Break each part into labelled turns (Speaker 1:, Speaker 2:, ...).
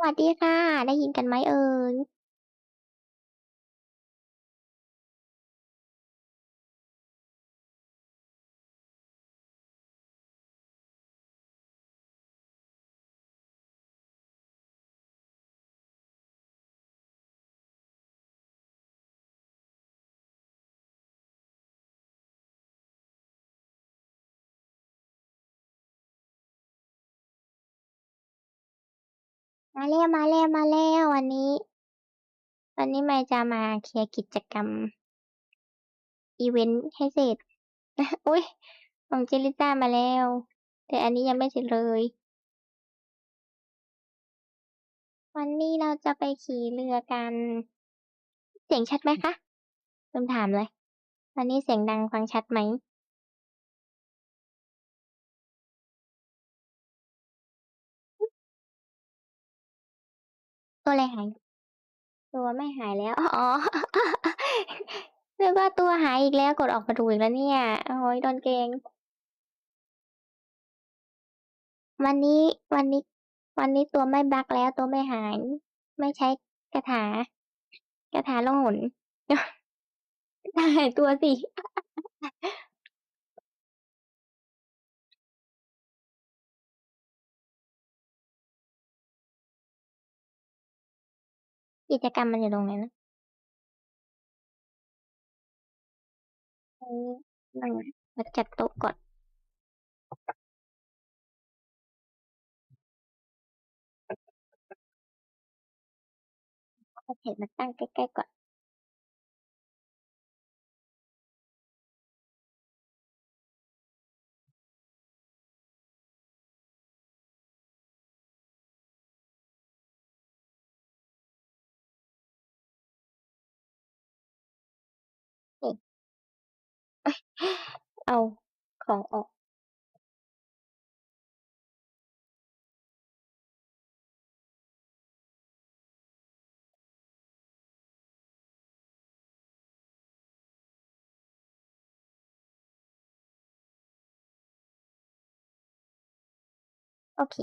Speaker 1: สวัสดีค่ะ ได้ยินกันไหมเอ่ยมาแล้ววันนี้ไม่จะมาเคลียร์กิจกรรมอีเวนต์ให้เสร็จอุ๊ยของเจลิต้ามาแล้ว แต่อันนี้ยังไม่เสร็จเลย วันนี้เราจะไปขี่เรือกัน เสียงชัดไหมคะเริ่มถามเลย วันนี้เสียงดังฟังชัดไหม ตัวอะไรหาย ตัวไม่หายแล้ว อ๋อนึกว่าตัวหายอีกแล้วกดออกมาดูอีกแล้วเนี่ยโอ้ยโดนเกง วันนี้วันนี้วันนี้ตัวไม่บักแล้วตัวไม่หายไม่ใช้กระถากระถาล่องหนหายตัวสิกิจกรรมมันอยู่ตรงไหนนะเออนั่งมาจัดโต๊ะก่อนเอาแผ่นมาตั้งใกล้ๆก่อนนี่เอาของออกโอเค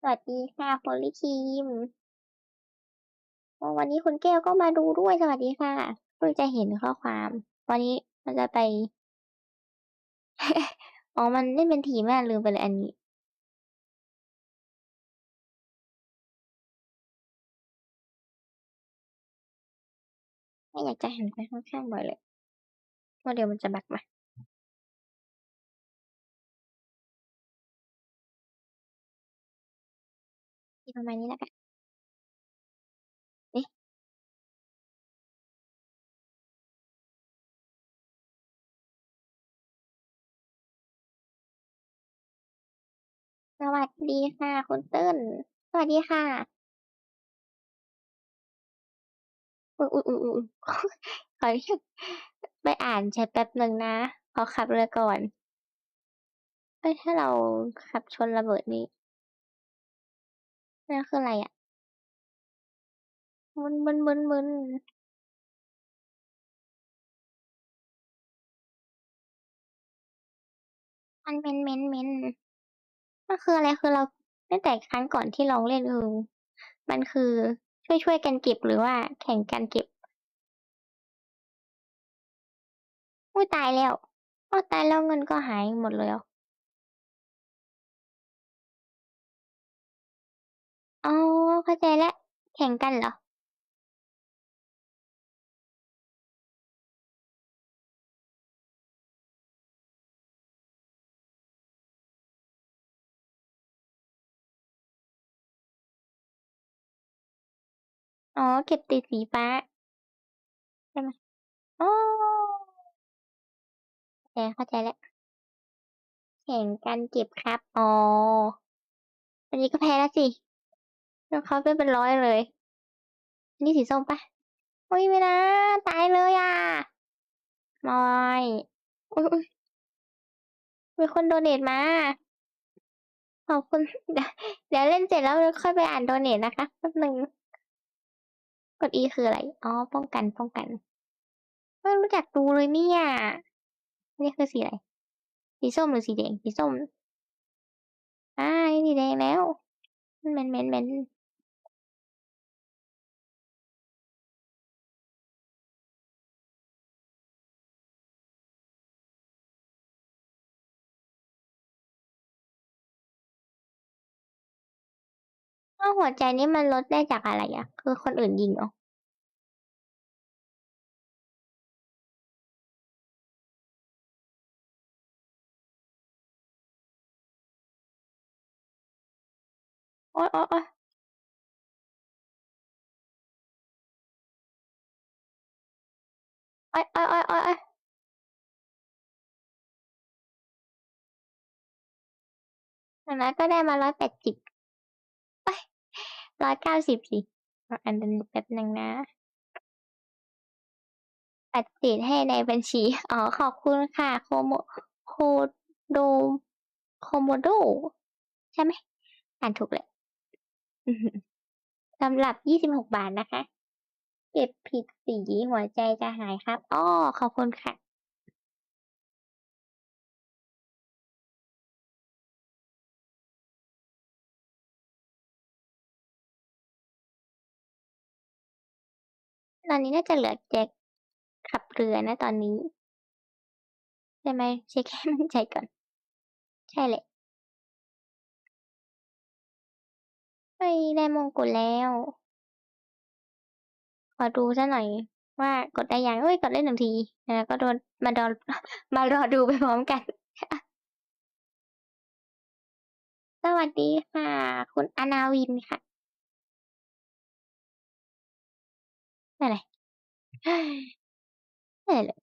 Speaker 1: สวัสดีค่ะโพลิคิมวันนี้คุณแก้วก็มาดูด้วยสวัสดีค่ะเพิ่งจะเห็นข้อความวันนี้มันจะไปอ๋อมันไม่เป็นทีมากลืมไปเลยอันนี้ไม่อยากจะหันไปข้างๆบ่อยเลยเพราะเดี๋ยวมันจะบักมาที่ประมาณนี้แล้วกันเอ๊ะ สวัสดีค่ะคุณเติ้ลสวัสดีค่ะอุ๊ยขออนุญาตไปอ่านแชทแป๊บหนึ่งนะขอขับเรือก่อนเอ้ยถ้าเราขับชนระเบิดนี้นั่นคืออะไรอ่ะมึนมันเม้นมันคืออะไรคือเราตั้งแต่ครั้งก่อนที่ลองเล่นคือมันคือช่วยกันเก็บหรือว่าแข่งกันเก็บอุ้ยตายแล้วอ้อตายแล้วเงินก็หายหมดเลยเหรออ๋อเข้าใจแล้วแข่งกันเหรออ๋อเก็บติดสีฟ้าใช่ไหมอ๋อเข้าใจแล้วแข่งกันเก็บครับอ๋ออันนี้ก็แพ้แล้วสิแล้วเขาเป็นร้อยเลยอันนี้สีส้มปะโอ้ยไม่นะตายเลยอ่ะมอยอุ๊ยมีคนโดเนทมาขอบคุณเดี๋ยวเล่นเสร็จแล้วค่อยไปอ่านโดเนทนะคะแป๊บนึงกด E คืออะไรอ๋อป้องกันไม่รู้จักดูเลยเนี่ยนี่คือสีอะไร สีส้มหรือสีแดงสีส้มนี่สีแดงแล้วแมนถ้าหัวใจนี่มันลดได้จากอะไรอ่ะคือคนอื่นยิงเหรอโอ๊ยโอ๊ยโอ๊ยโอ๊ยโอ๊ยโอ๊ยโอ๊ยอย่างนั้นก็ได้มา180190สิอันนั้นแป๊บนึงนะปัดเศษให้ในบัญชีขอบคุณค่ะโคโดโคโมโดใช่ไหมอ่านถูกเลยสำหรับ26 บาทนะคะเก็บผิดสีหัวใจจะหายครับขอบคุณค่ะตอนนี้น่าจะเหลือแจ็คขับเรือนะตอนนี้ใช่ไหมเช็คให้มั่นใจก่อนใช่แหละไม่ได้มงกุฎแล้วขอดูซะหน่อยว่ากดได้ยังกดเล่น1 ทีแล้วก็โดนมาดอมารอดูไปพร้อมกันสวัสดีค่ะคุณอนาวินค่ะอะไรอะไรเลย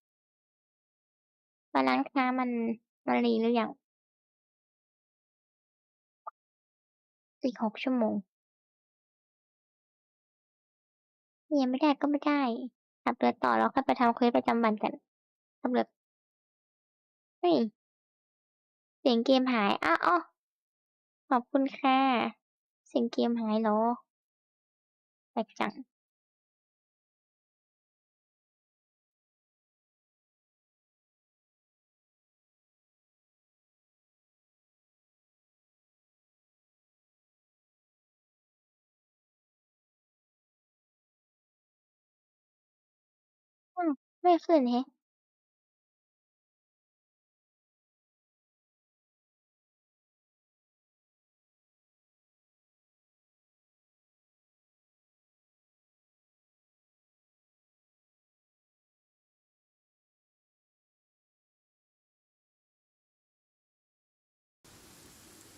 Speaker 1: วันนั้นค้ามันรีหรือยังอีก6 ชั่วโมงยังไม่ได้ก็ไม่ได้ขับเรือต่อแล้วค่อยไปทำเควสประจำวันกันขับเรือเฮ้ยเสียงเกมหายขอบคุณค่ะเสียงเกมหายเหรอแปลกจังไม่ขึ้นแฮะ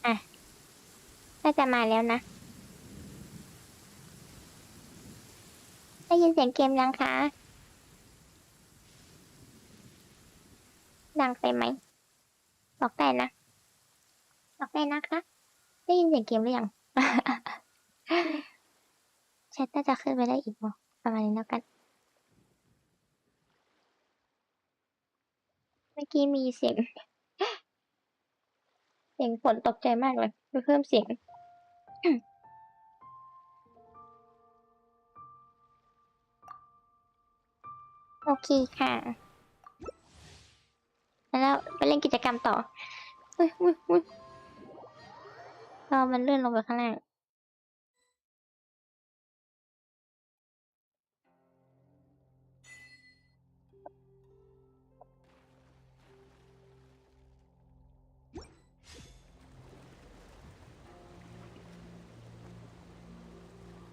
Speaker 1: อ่ะน่าจะมาแล้วนะได้ยินเสียงเกมยังคะดังไปไหมบอกได้นะบอกได้นะคะได้ยินเสียงเกมหรือยังแชทน่าจะขึ้นไปได้อีกมั้งประมาณนี้แล้วกันเมื่อกี้มีเสียงฝนตกใจมากเลยไปเพิ่มเสียงโอเคค่ะแล้วไปเล่นกิจกรรมต่ออุ้ยรอมันเลื่อนลงไปข้างล่าง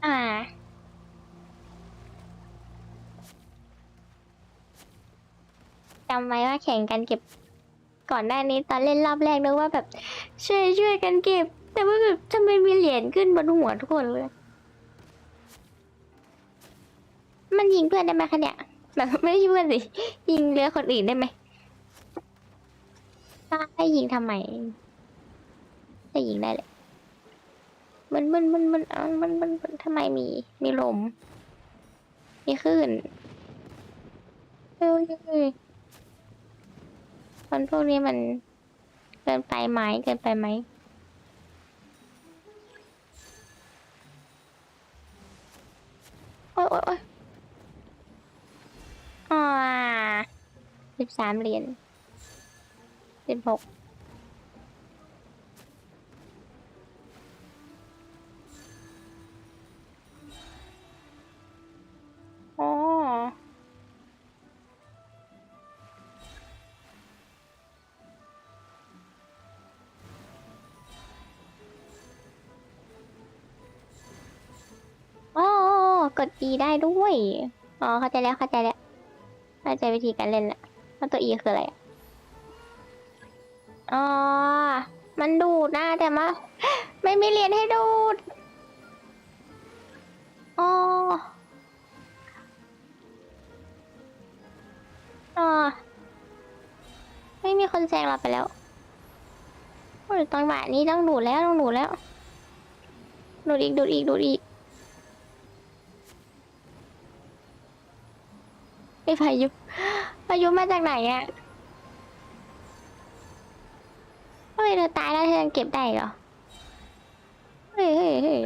Speaker 1: อ่าจำไว้ว่าแข่งกันเก็บก่อนหน้านี้ตอนเล่นรอบแรกนึกว่าแบบช่วยกันเก็บแต่ว่าแบบทำไมมีเหรียญขึ้นบนหัวทุกคนเลยมันยิงเพื่อนได้ไหมคะเนี่ยแบบไม่ใช่เพื่อนสิยิงเรือคนอื่นได้ไหมถ้าให้ยิงทำไมจะยิงได้เลยมันทำไมมีลมมีคลื่นเอ้ยคนพวกนี้มันเกินไปไหมเกินไปไหมโอ๊ย13 เหรียญ 16อ๋ออ๋อกด E ได้ด้วย อ๋อ เข้าใจแล้วเข้าใจแล้วเข้าใจวิธีการเล่นละว่าตัว E คืออะไรอะอ๋อ มันดูดนะแต่มาไม่มีเหรียญให้ดูด อ๋อ อ๋อ ไม่มีคนแซงเราไปแล้วโอ้ยตอนบ่ายนี้ต้องดูดแล้วต้องดูดแล้ว ดูดอีกดูดอีกดูดอีกไอ้พายุพายุมาจากไหนอะเฮ้ยเธอตายแล้วเธอยังเก็บได้เหรอเฮ้ยเฮ้ยเฮ้ย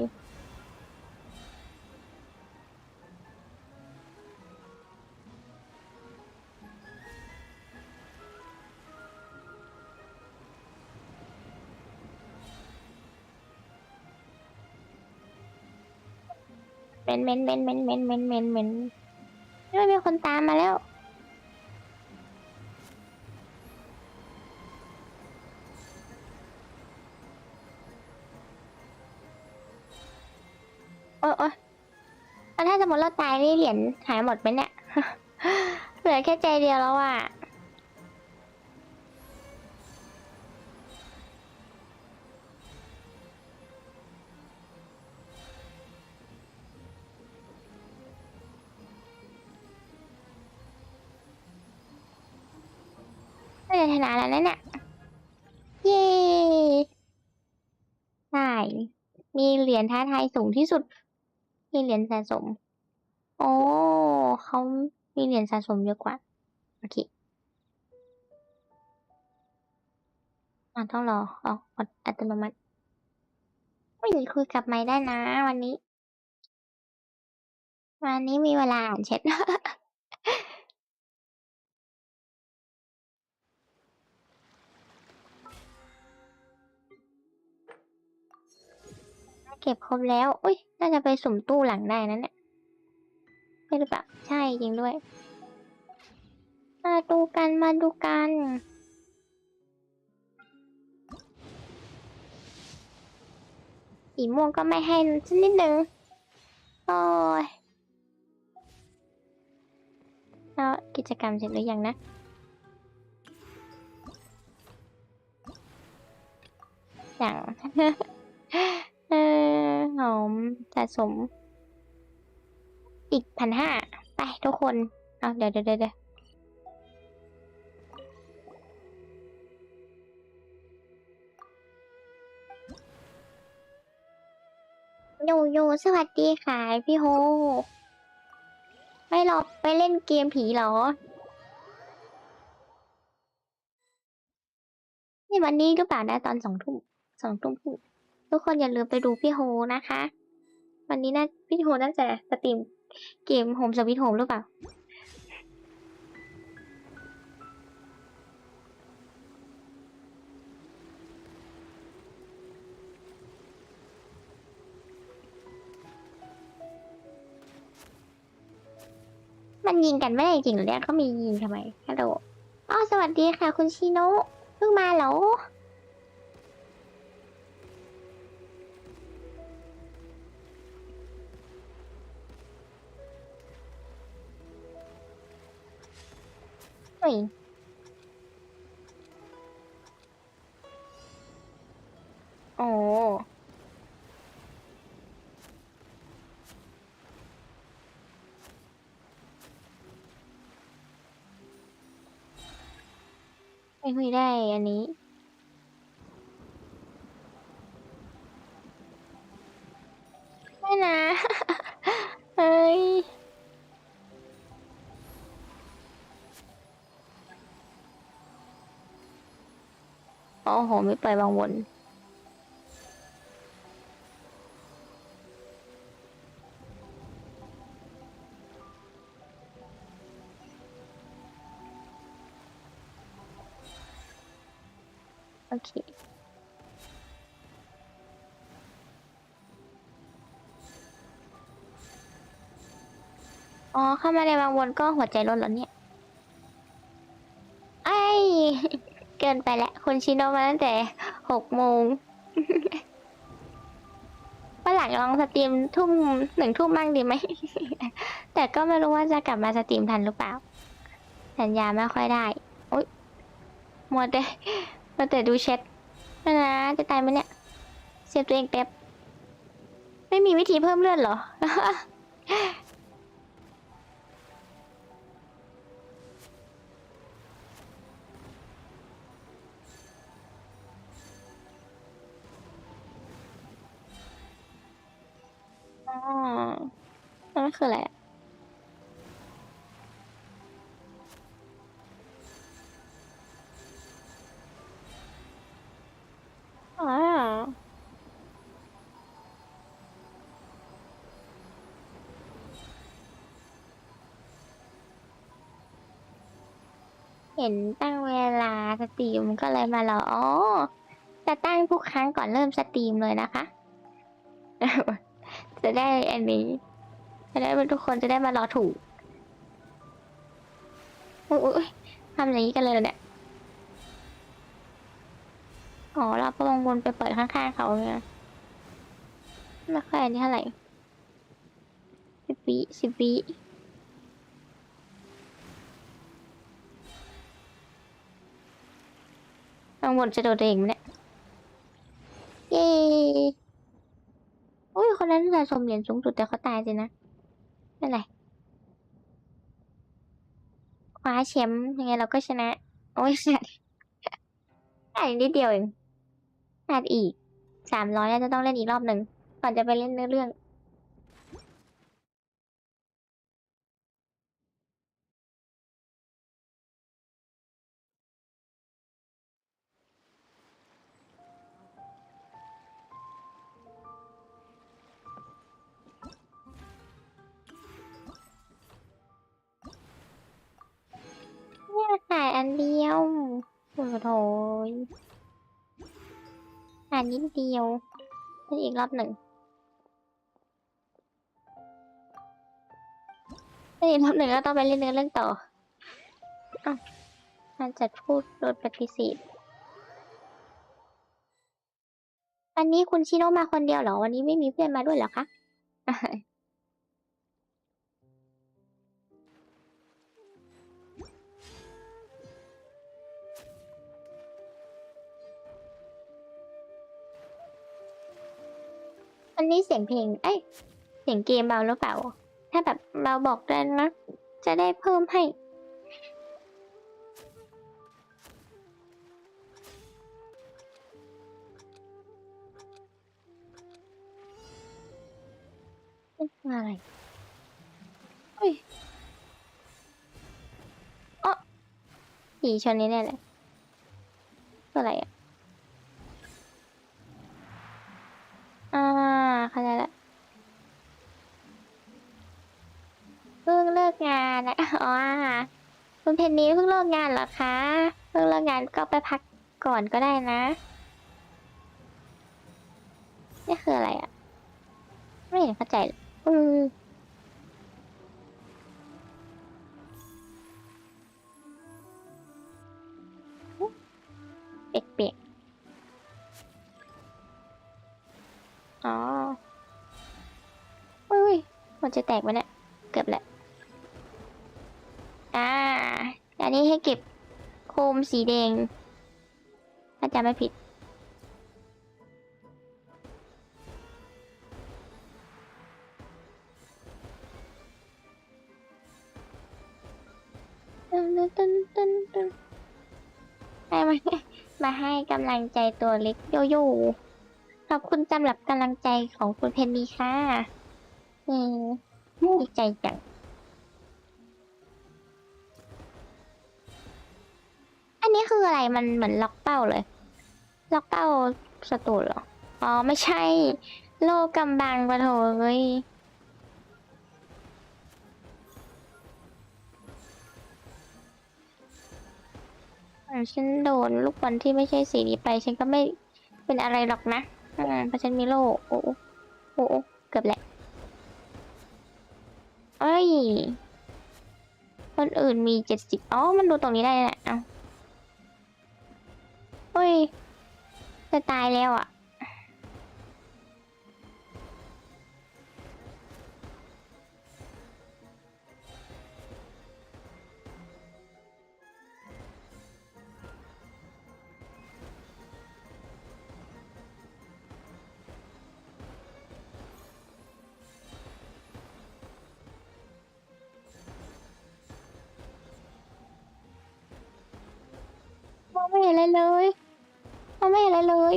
Speaker 1: เมนเมนเมนเมนเมนเมนเมนเมนไม่มีคนตามมาแล้วโอ้ยโอ้ยแล้วถ้าสมมติเราตายนี่เหรียญหายหมดไหมเนี่ย เหลือแค่ใจเดียวแล้วอ่ะไม่ได้ชนะแล้วนั่นน่ะเย้ได้มีเหรียญท้าทายสูงที่สุดมีเหรียญสะสมโอ้เขามีเหรียญสะสมเยอะกว่าโอเคต้องรอออกอัตโนมัติไม่คุยกับไม้ได้นะวันนี้วันนี้มีเวลาอ่านแชท เก็บครบแล้ว อุ้ยน่าจะไปสุ่มตู้หลังได้นะเนี่ยใช่หรือเปล่า ใช่จริงด้วย มาดูกันมาดูกันสีม่วงก็ไม่ให้สักนิดนึงโอ้ยแล้วกิจกรรมเสร็จหรือยังนะอย่าง เออหอมสะสมอีก1,500ไปทุกคนเอาเดี๋ยวโยสวัสดีค่ะพี่โฮไม่หรอกไปเล่นเกมผีเหรอนี่วันนี้หรือเปล่านะตอน2 ทุ่ม2 ทุ่มครึ่งทุกคนอย่าลืมไปดูพี่โฮนะคะวันนี้น่าพี่โฮน่าจะสตรีมเกมโฮมสวิตโฮมหรือเปล่ามันยิงกันไม่ได้จริงเหรอเนี่ยเขามียิงทำไมฮัลโหลอ๋อสวัสดีค่ะคุณชิโนะเพิ่งมาเหรอเฮ้ยโอ้ไม่คุยได้อันนี้ไม่นะเฮ้ยโอ้โหไม่ปล่อยบางวน เคอ๋อเข้ามาในบางวนก็หัวใจลดแล้วเนี่ยไอ้ เกินไปแล้วคุณชิโนมาตั้งแต่6 โมงวันหลังลองสตรีม1 ทุ่มมั่งดีไหม แต่ก็ไม่รู้ว่าจะกลับมาสตรีมทันหรือเปล่า สัญญาไม่ค่อยได้โอ๊ยมัวแต่ดูแชทนะจะตายไหมเนี่ยเซฟตัวเองแป๊บไม่มีวิธีเพิ่มเลือดเหรอ อ๋อนั่นคืออะไรอะอ๋อเห็นตั้งเวลาสตรีมก็เลยมารออ๋อจะตั้งทุกครั้งก่อนเริ่มสตรีมเลยนะคะ จะได้อันนี้จะได้ทุกคนจะได้มารอถูกอุ๊ยทำอย่างนี้กันเลยเหรอเนี่ยอ๋อเราก็ลงวนไปเปิดข้างๆเขาเนี่ยไม่ค่อยอันนี้เท่าไหร่10 วิลงวนจะโดดเองไหมเนี่ยเย้อุ้ยคนนั้นสะสมเหรียญสูงสุดแต่เขาตายสินะไม่เป็นไรคว้าแชมป์ยังไงเราก็ชนะโอ้ยขาดอีกนิดเดียวเองขาดอีก300น่าจะต้องเล่นอีกรอบหนึ่งก่อนจะไปเล่นเนื้อเรื่องเนี่ยขาดอันเดียวโอ้โหขาดนิดเดียวเล่นอีกรอบหนึ่งเล่นอีกรอบหนึ่งก็ต้องไปเล่นเนื้อเรื่องต่ออ้าวมันจะพูดโดยปฏิเสธวันนี้คุณชิโนมาคนเดียวเหรอวันนี้ไม่มีเพื่อนมาด้วยเหรอคะ อันนี้เสียงเพลง เอ้ยเสียงเกมเบาหรือเปล่า ถ้าแบบเบาบอกได้นะ จะได้เพิ่มให้อะไรเฮ้ยอ๋อผีชนนี้แน่เลยตัวอะไรอ่ะอ่าเข้าใจละเพิ่งเลิกงานนะอ๋อคุณเพนนีเพิ่งเลิกงานเหรอคะเพิ่งเลิกงานก็ไปพักก่อนก็ได้นะนี่คืออะไรอ่ะ ไม่เห็นเข้าใจเลยเปียกๆอ๋ออุ้ยมันจะแตกไหมเนี่ย เกือบแหละ อ่าอันนี้ให้เก็บโคมสีแดงถ้าจำไม่ผิดตึ้นตึ้นตึ้นตึ้นให้มามาให้กำลังใจตัวเล็กโยโย่ขอบคุณสำหรับกำลังใจของคุณเพนนีค่ะอืมดีใจจังอันนี้คืออะไรมันเหมือนล็อกเป้าเลย ล็อกเป้าสตูดเหรอ อ๋อ ไม่ใช่ โลกกำบังปะโถเอ้ย ฉันโดนลูกบอลที่ไม่ใช่สีนี้ไปฉันก็ไม่เป็นอะไรหรอกนะเพราะฉันมีโล่โอ้โอ้เกือบแหละเอ้ยคนอื่นมี70อ๋อมันดูตรงนี้ได้นะเอ้าเฮ้ยจะตายแล้วอ่ะมองไม่เห็นอะไรเลยมองไม่เห็นอะไรเลย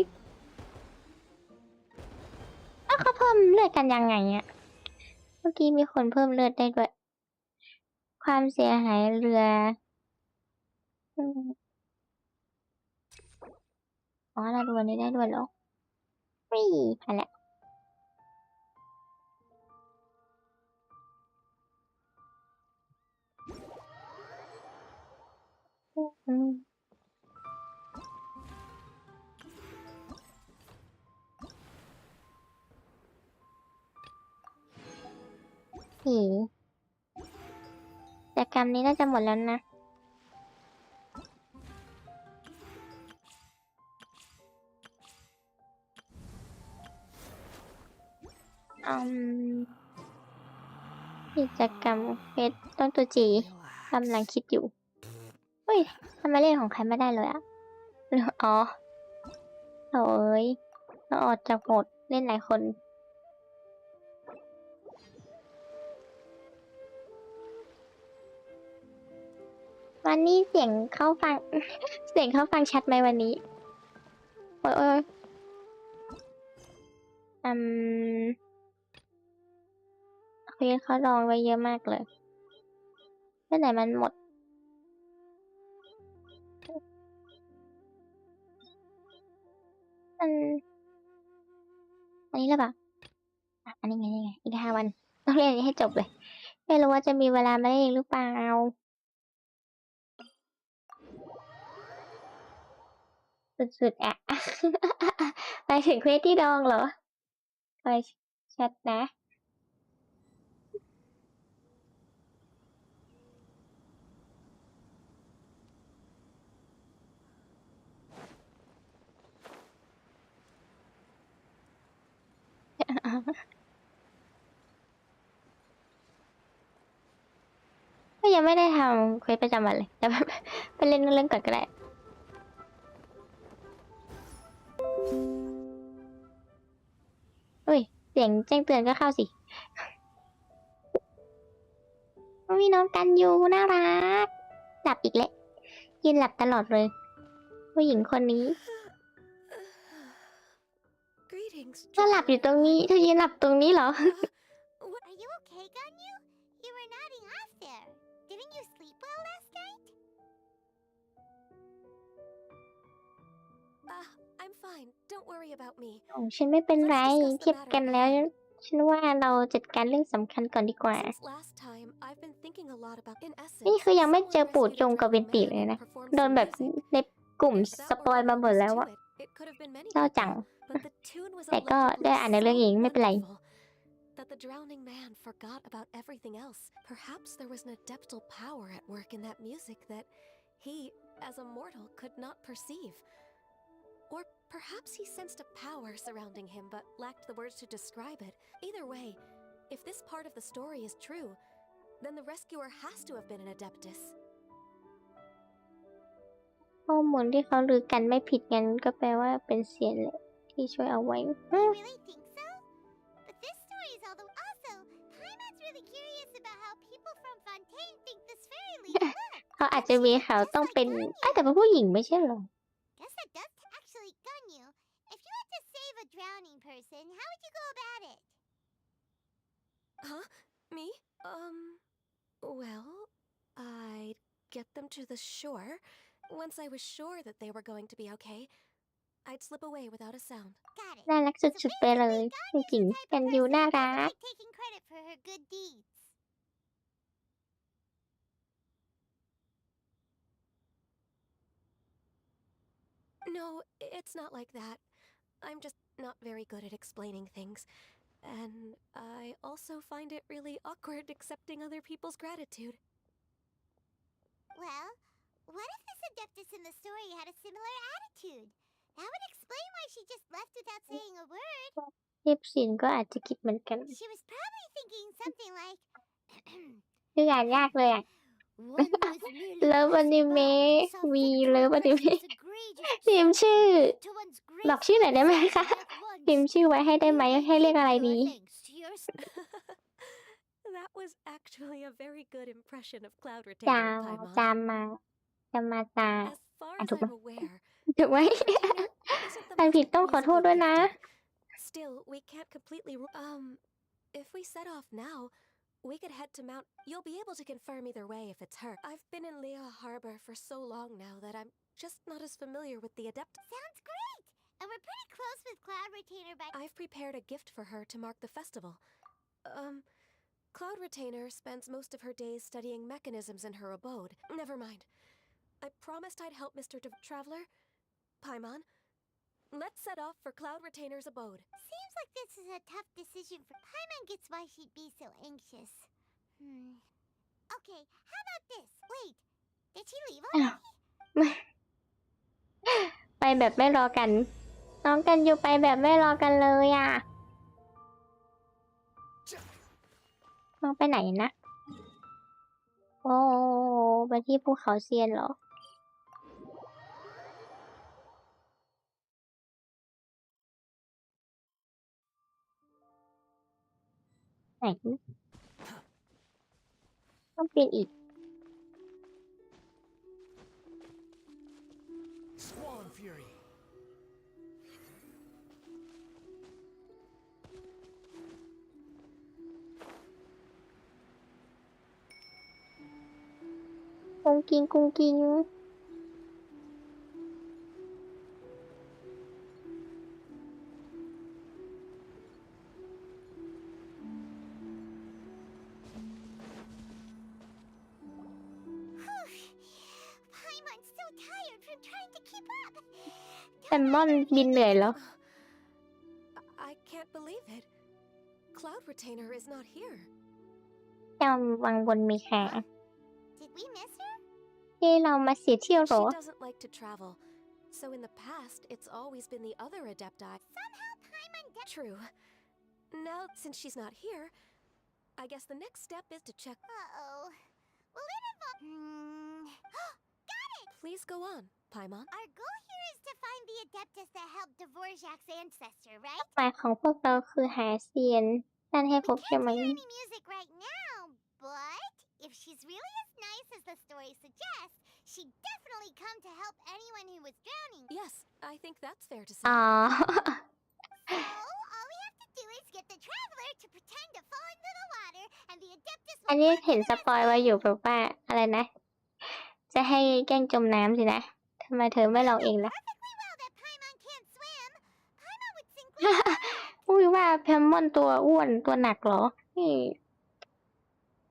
Speaker 1: อ้าวเขาเพิ่มเลือดกันยังไงอ่ะเมื่อกี้มีคนเพิ่มเลือดได้ด้วยความเสียหายเรืออ๋อเราดูวันนี้ได้ด้วยเหรอไม่ผ่านแล้วอืมผีแต่กรรมนี้น่าจะหมดแล้วนะอืมกิจกรรมเพชรต้นตัวจีกำลังคิดอยู่เฮ้ยทำไมเล่นของใครไม่ได้เลยอะอ๋อโอ้ยเราออกจากโหมดเล่นหลายคนวันนี้เสียงเข้าฟัง เสียงเข้าฟังชัดไหมวันนี้โอ้ยโอ้ยอืมโอเคเขาลองไว้เยอะมากเลยเมื่อไหร่มันหมดมันอันนี้หรือเปล่าอ่ะอันนี้ไงนี่ไงอีก5 วันต้องเรียนอันนี้ให้จบเลยไม่รู้ว่าจะมีเวลามาเล่นอีกหรือเปล่าสุดๆอ่ะ ไปถึงเควสที่ดองเหรอคอยแชทนะ ก็ยังไม่ได้ทำเควสประจำวันเลยแต่ไปเล่นเล่นก่อนก็ได้อุ้ยเสียงแจ้งเตือนก็เข้าสิมีน้องกันอยู่น่ารักหลับอีกแล้วยืนหลับตลอดเลยผู้หญิงคนนี้เธอหลับอยู่ตรงนี้เธอยืนหลับตรงนี้เหรอ
Speaker 2: Are you okay, Ganyu? You were nodding off there. Didn't you sleep well last night?
Speaker 3: I'm fine. Don't worry about me.
Speaker 1: ของฉันไม่เป็นไร
Speaker 3: Let's discuss
Speaker 1: เที
Speaker 3: the
Speaker 1: ยบ
Speaker 3: matter
Speaker 1: กัน
Speaker 3: at
Speaker 1: แล้ว
Speaker 3: hand.
Speaker 1: ฉันว่าเราจัดการเรื่องสำคัญก่อนดีกว่า
Speaker 3: Since last time, I've been thinking a lot about. In
Speaker 1: นี่
Speaker 3: essence,
Speaker 1: คือยังไม่เจอ
Speaker 3: someone
Speaker 1: ปู่
Speaker 3: rescued
Speaker 1: จ
Speaker 3: a
Speaker 1: งกับเวน
Speaker 3: drowning
Speaker 1: ติ
Speaker 3: man
Speaker 1: เลยนะ
Speaker 3: and performed
Speaker 1: โดน
Speaker 3: some
Speaker 1: แบบ
Speaker 3: music.
Speaker 1: ในกลุ่ม
Speaker 3: If
Speaker 1: ส
Speaker 3: that
Speaker 1: ปอย
Speaker 3: were all
Speaker 1: มาหม
Speaker 3: there
Speaker 1: ด
Speaker 3: was
Speaker 1: แล้ว
Speaker 3: to
Speaker 1: อะ
Speaker 3: it, it could have been many
Speaker 1: เศร้าจัง
Speaker 3: people. But the tune was
Speaker 1: แต่ก็ได้
Speaker 3: allegedly
Speaker 1: อ่านในเรื่องเอง
Speaker 3: so
Speaker 1: ไม่เป็นไร
Speaker 3: wonderful that the drowning man forgot about everything else. Perhaps there was an adeptal power at work in that music that he, as a mortal, could not perceive. Or perhaps he sensed a power surrounding him but lacked the words to describe it. Either way, if this part of the story is true, then the rescuer has to have been an adeptus.
Speaker 1: ข้อมูลที่เขาลือกันไม่ผิดงั้นก็แปลว่าเป็นเซียนแหละที่ช่วยเอาไว้
Speaker 2: You really think so? But this story is all the. Also, Paimon's really curious about how people from Fontaine think this fairy lady looks.
Speaker 1: เขาอาจจะมีเขาต้องเป็นแต่เป็นผู้หญิงไม่ใช่เหรอ
Speaker 2: Guess that does actually gun you. If you had to save a drowning person, how would you go about it?
Speaker 3: Huh? Me? Well, I'd get them to the shore. Once I was sure that they were going to be okay, I'd slip away without a sound.
Speaker 2: Got it.
Speaker 1: น่ารัก
Speaker 2: So
Speaker 1: สุดๆไปเลย จ
Speaker 2: basically,
Speaker 1: ริง
Speaker 2: Ganya's the
Speaker 1: ๆ กัน
Speaker 2: type of
Speaker 1: ยู
Speaker 2: person
Speaker 1: น่า
Speaker 2: who
Speaker 1: รั
Speaker 2: doesn't
Speaker 1: ก
Speaker 2: like taking credit for her good deeds.
Speaker 3: No, it's not like that. I'm just not very good at explaining things. And I also find it really awkward accepting other people's gratitude.
Speaker 2: Well, what if this adeptus in the story had a similar attitude? That would explain why she just left without saying a word.
Speaker 1: เทพศิลป์ก็อาจจะคิดเหมือนกัน
Speaker 2: She was probably thinking something like,
Speaker 1: คืออ่านยากเลยอ่ะ
Speaker 2: One was merely
Speaker 1: เลิฟอนิ
Speaker 2: passing
Speaker 1: เมะ
Speaker 2: by, saw
Speaker 1: วี
Speaker 2: fit to
Speaker 1: เลิฟอนิเมะ
Speaker 2: express its egregious
Speaker 1: พิมพ์ชื่อ
Speaker 2: disappointment to one's
Speaker 1: บอกชื่อหน่อยได้ไหม
Speaker 2: graceful
Speaker 1: คะ
Speaker 2: self
Speaker 1: พิมพ์
Speaker 2: once.
Speaker 1: ชื่อไว้ให้ได้ไหม
Speaker 2: You may
Speaker 1: ให้เรียก
Speaker 2: give
Speaker 1: อะไร
Speaker 2: your
Speaker 1: ดี
Speaker 2: thanks to your
Speaker 3: That was actually a very good impression of Cloud
Speaker 1: จา
Speaker 3: Retainer,
Speaker 1: ม
Speaker 3: Paimon.
Speaker 1: จามมาจามาตา
Speaker 3: As far
Speaker 1: อ่ะ
Speaker 3: as
Speaker 1: ถูกไหม
Speaker 3: I'm aware,
Speaker 1: ถูกไหม
Speaker 3: Cloud Retainer isn't the
Speaker 1: อ่านผิด
Speaker 3: most
Speaker 1: ต้องขอโทษ
Speaker 3: musical
Speaker 1: ด้วยนะ
Speaker 3: gifted. Still, we can't completely if we set off now, we could head to Mount. You'll be able to confirm either way if it's her. I've been in Lea Harbor for so long now that I'm just not as familiar with the adept.
Speaker 2: Sounds great! And we're pretty close with Cloud Retainer by...
Speaker 3: I've prepared a gift for her to mark the festival. Cloud Retainer spends most of her days studying mechanisms in her abode. Never mind. I promised I'd help Mr. Traveler. Paimon, let's set off for Cloud Retainer's abode.
Speaker 2: Seems like this is a tough decision for... Paimon gets why she'd be so anxious. Okay, how about this? Wait, did she leave
Speaker 1: อ้าว
Speaker 2: already?
Speaker 1: ไปแบบไม่รอกัน น้องกันอยู่ไปแบบไม่รอกันเลยอ่ะ น้องไปไหนนะ โอ้ไปที่ภูเขาเซียนเหรอ ไหน ต้องเปลี่ยนอีก
Speaker 4: Squall and Fury.
Speaker 1: กุ้งกิ้งกุ้งกิ้ง
Speaker 2: Paimon's so tired from trying to keep up.
Speaker 1: แซมมอนบินเหนื่อยแล้ว
Speaker 3: I can't believe it. Cloud Retainer is not here.
Speaker 1: จำวังบนมีแค่
Speaker 2: Did we miss her?
Speaker 1: ที่เรามาเสียเที่ยวเหร
Speaker 3: She
Speaker 1: อ
Speaker 3: doesn't like to travel, so in the past, it's always been the other Adepti.
Speaker 2: Somehow Paimon...
Speaker 3: True. Now, since she's not here, I guess the next step is to check.
Speaker 2: Uh-oh. Will it involve... Got it!
Speaker 3: Please go on, Paimon.
Speaker 2: Our goal here is to find the adeptus that helped Dvorak's ancestor, right?
Speaker 1: หมายของพวกเราคือหาเซียนนั่นให้พ
Speaker 2: We
Speaker 1: บใช่
Speaker 2: can't
Speaker 1: ไหม
Speaker 2: hear any music right now, but if she's really as nice as the story suggests, she'd definitely come to help anyone who was drowning.
Speaker 3: Yes, I think that's fair to
Speaker 1: อ๋อ
Speaker 3: say.
Speaker 2: So, all we have to do is get the traveler to pretend to fall into the water, and the adeptus
Speaker 1: อัน
Speaker 2: will
Speaker 1: นี้
Speaker 2: work
Speaker 1: เห็น
Speaker 2: with
Speaker 1: ส
Speaker 2: the rest
Speaker 1: ปอย
Speaker 2: of
Speaker 1: ไว้
Speaker 2: us.
Speaker 1: อยู่แบบว่าอะไรนะ จะให้แกล้งจมน้ำสินะ ทำไมเธอไม่ลองเอง
Speaker 2: I know
Speaker 1: ล่ะ
Speaker 2: perfectly well that Paimon can't swim. Paimon would sink like a rock.
Speaker 1: อุ้ยว่าแพมมอนตัวอ้วนตัวหนักเหรอ นี่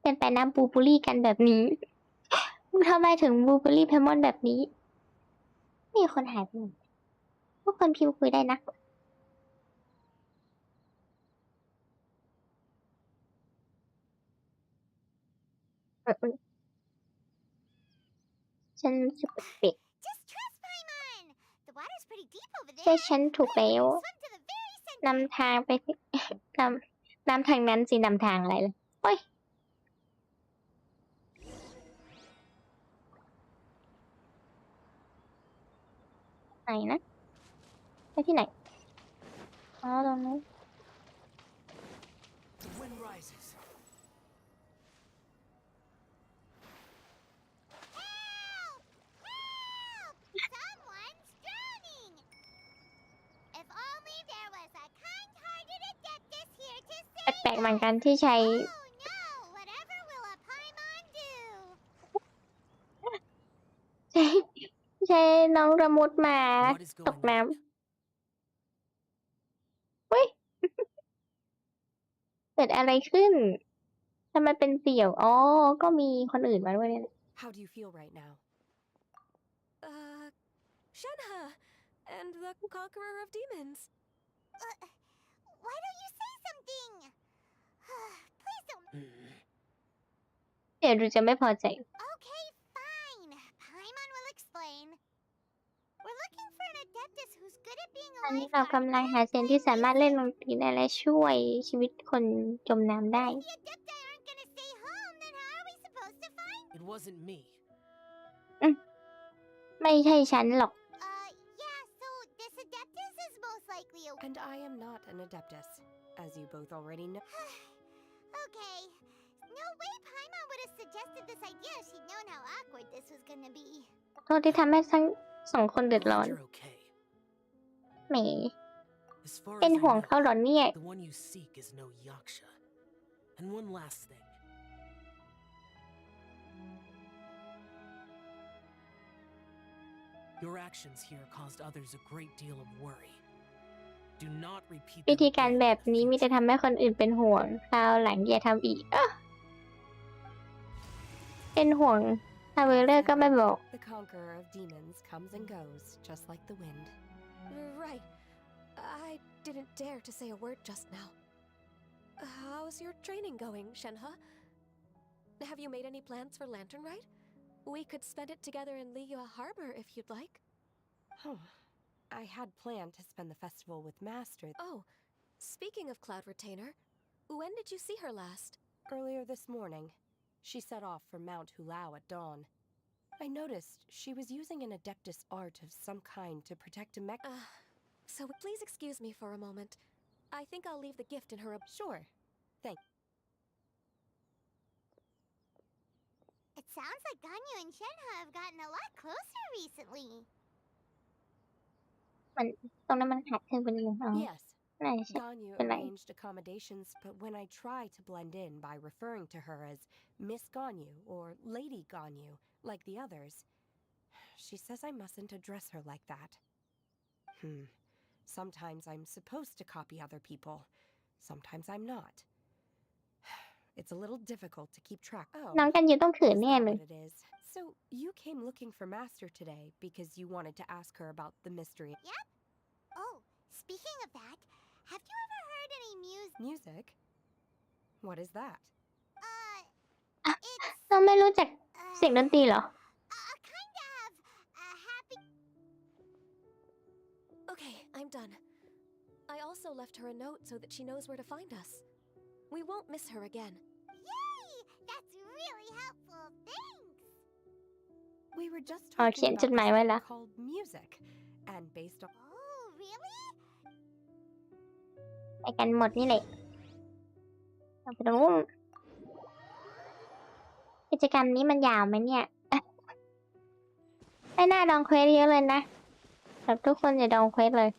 Speaker 1: เป็นไปนะบูบูลลี่กันแบบนี้ ทำไมถึงบูบูลลี่แพมมอนแบบนี้ มีคนหายไปไหนพวกคนพิมพ์คุยได้นะ ฉันรู้สึกแปลก
Speaker 2: Just trust Paimon. The water's pretty deep over
Speaker 1: ๆใช่
Speaker 2: there.
Speaker 1: ฉันถูกแล้ว
Speaker 2: Swim to the very center.
Speaker 1: นำทางไปที่ นำทางนั้นสินำทางอะไรเลยโอ้ย ไหนนะ ไปที่ไหน อ๋อ ตรงนี้น
Speaker 4: The wind rises.
Speaker 2: Help! Help! Someone's drowning. If only there was a kind-hearted adeptus here to
Speaker 1: แปล
Speaker 2: save
Speaker 1: กๆเหมือน
Speaker 2: us.
Speaker 1: กันที่ใช้
Speaker 2: Oh no! Whatever will a Paimon do?
Speaker 1: ใช้น้องระมุดมา
Speaker 4: What is
Speaker 1: ตก
Speaker 4: going
Speaker 1: น้
Speaker 4: on?
Speaker 1: ำเฮ้ย เกิดอะไรขึ้นทำไมเป็นเสี่ยว อ๋อ ก็มีคนอื่นมาด้วยเนี่ย
Speaker 3: How do you feel right now? Shenhe, and the conqueror of demons.
Speaker 2: Why don't you say something? Please don't.
Speaker 1: เดี๋ยวดูจะไม่พอใจ
Speaker 2: Okay, fine. Paimon will explain. We're looking for an adeptus who's good at being
Speaker 1: ตอน
Speaker 2: a
Speaker 1: นี้เรา
Speaker 2: lifeguard
Speaker 1: กำลังหาเซนที่สามารถเล่นดนตรีได้และช่วยชีวิตคนจมน้ำได้
Speaker 2: If the adepti aren't gonna stay home, then how are we supposed to find?
Speaker 4: It wasn't me.
Speaker 1: ไม่ใช่ฉันหรอก
Speaker 2: Yeah, so this adeptus is most likely a...
Speaker 3: And I am not an adeptus, as you both already know.
Speaker 2: Okay. No way Paimon would have suggested this idea if she'd known how awkward this was gonna be.
Speaker 1: ขอโทษที่ทำให้ทั้งสองคนเดือด
Speaker 4: Glad
Speaker 1: ร้อน
Speaker 4: you're okay.
Speaker 1: แหม
Speaker 4: As far
Speaker 1: เป็น
Speaker 4: as I
Speaker 1: ห่วง
Speaker 4: know,
Speaker 1: เขาเหรอเนี่ย
Speaker 4: the one you seek is no yaksha. And one last thing. Your actions here caused others a great deal of worry. Do not repeat
Speaker 1: วิ
Speaker 4: them
Speaker 1: ธีการ
Speaker 4: again
Speaker 1: แบ
Speaker 4: in
Speaker 1: บ
Speaker 4: the
Speaker 1: นี้มีแต่
Speaker 4: future.
Speaker 1: ทำให้คนอื่นเป็นห่วงคราวหลังอย่าทำอีกเป็นห่วงทาเวลเลอร์ก็ไม่บอก
Speaker 3: The conqueror of demons comes and goes, just like the wind. Right. I didn't dare to say a word just now. How's your training going, Shenhe? Have you made any plans for Lantern Rite? We could spend it together in Liyue Harbor if you'd like. I had planned to spend the festival with Master. Oh, speaking of Cloud Retainer, when did you see her last? Earlier this morning. She set off for Mount Hulao at dawn. I noticed she was using an adeptus art of some kind to protect a mech. So please excuse me for a moment. I think I'll leave the gift in her. Sure. Thank.
Speaker 2: It sounds like Ganyu and Shenhe have gotten a lot closer recently.
Speaker 1: มันตรงนั้นมันขาดเครื่องไปนิดนึงอ๋อ
Speaker 3: Yes.
Speaker 1: น่าจะใช่
Speaker 3: Ganyu
Speaker 1: Good night.
Speaker 3: arranged accommodations, but when I try to blend in by referring to her as Miss Ganyu or Lady Ganyu, like the others, she says I mustn't address her like that. Sometimes I'm supposed to copy other people. Sometimes I'm not. It's a little difficult to keep track.
Speaker 1: น้องกันยูต้องขืน
Speaker 3: Is
Speaker 1: แน่
Speaker 3: that
Speaker 1: เลย
Speaker 3: what it is? So you came looking for Master today because you wanted to ask her about the mystery.
Speaker 2: Oh, speaking of that, have you ever heard any
Speaker 3: Music? What is that?
Speaker 2: It's
Speaker 1: น้องไม่รู้จักเสียงดนตรีเหรอ
Speaker 2: a kind of happy...
Speaker 3: Okay, I'm done. I also left her a note so that she knows where to find us. We won't miss her again.
Speaker 2: Yay! That's really helpful. Thanks!
Speaker 3: We were just
Speaker 1: อ๋อ
Speaker 3: talking
Speaker 1: เขียน
Speaker 3: about
Speaker 1: จดหมายไว้
Speaker 3: this
Speaker 1: ละ
Speaker 3: thing called music, and based on
Speaker 2: Oh, really?
Speaker 1: ไปกันหมดนี่แหละเอาไปตรงนู้นกิจกรรมนี้มันยาวไหมเนี่ยไม่น่าดองเควสเยอะเลยนะแบบทุกคนอย่าดองเควสเลย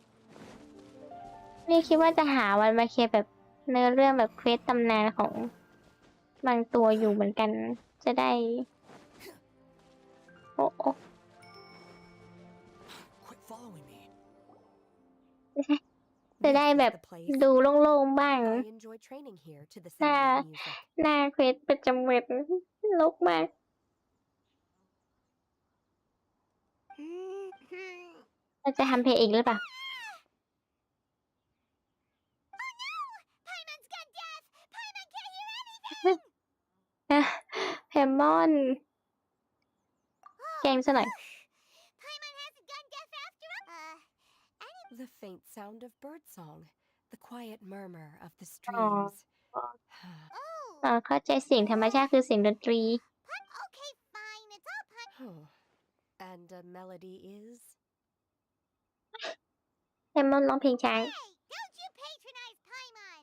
Speaker 1: นี่คิดว่าจะหาวันมาเคลียร์แบบเนื้อเรื่องแบบเควสตำนานของบางตัวอยู่เหมือนกัน จะได้ โอ้โอ้
Speaker 4: Quit following me.
Speaker 1: จะได้แบบ
Speaker 3: the place.
Speaker 1: ดูโล่งๆบ้าง
Speaker 3: I enjoy training here to the sound of music.
Speaker 1: หน้าเควสประจำเวทลกมาก เราจะทำเพลงอีกหรือเปล่า
Speaker 2: Paimon's got death! Paimon can't hear anything!
Speaker 1: เพมอน แกงซะหน่อย
Speaker 2: Paimon hasn't gone deaf after all.
Speaker 3: The faint sound of birdsong, the quiet murmur of the streams.
Speaker 2: Oh.
Speaker 1: เข้าใจเสียงธรรมชาติคือเสียงดนตรี
Speaker 2: Okay, fine. It's all Paimon.
Speaker 3: And a melody is?
Speaker 1: เพมอนร้องเพลงช้าง
Speaker 2: Hey, don't you patronize Paimon.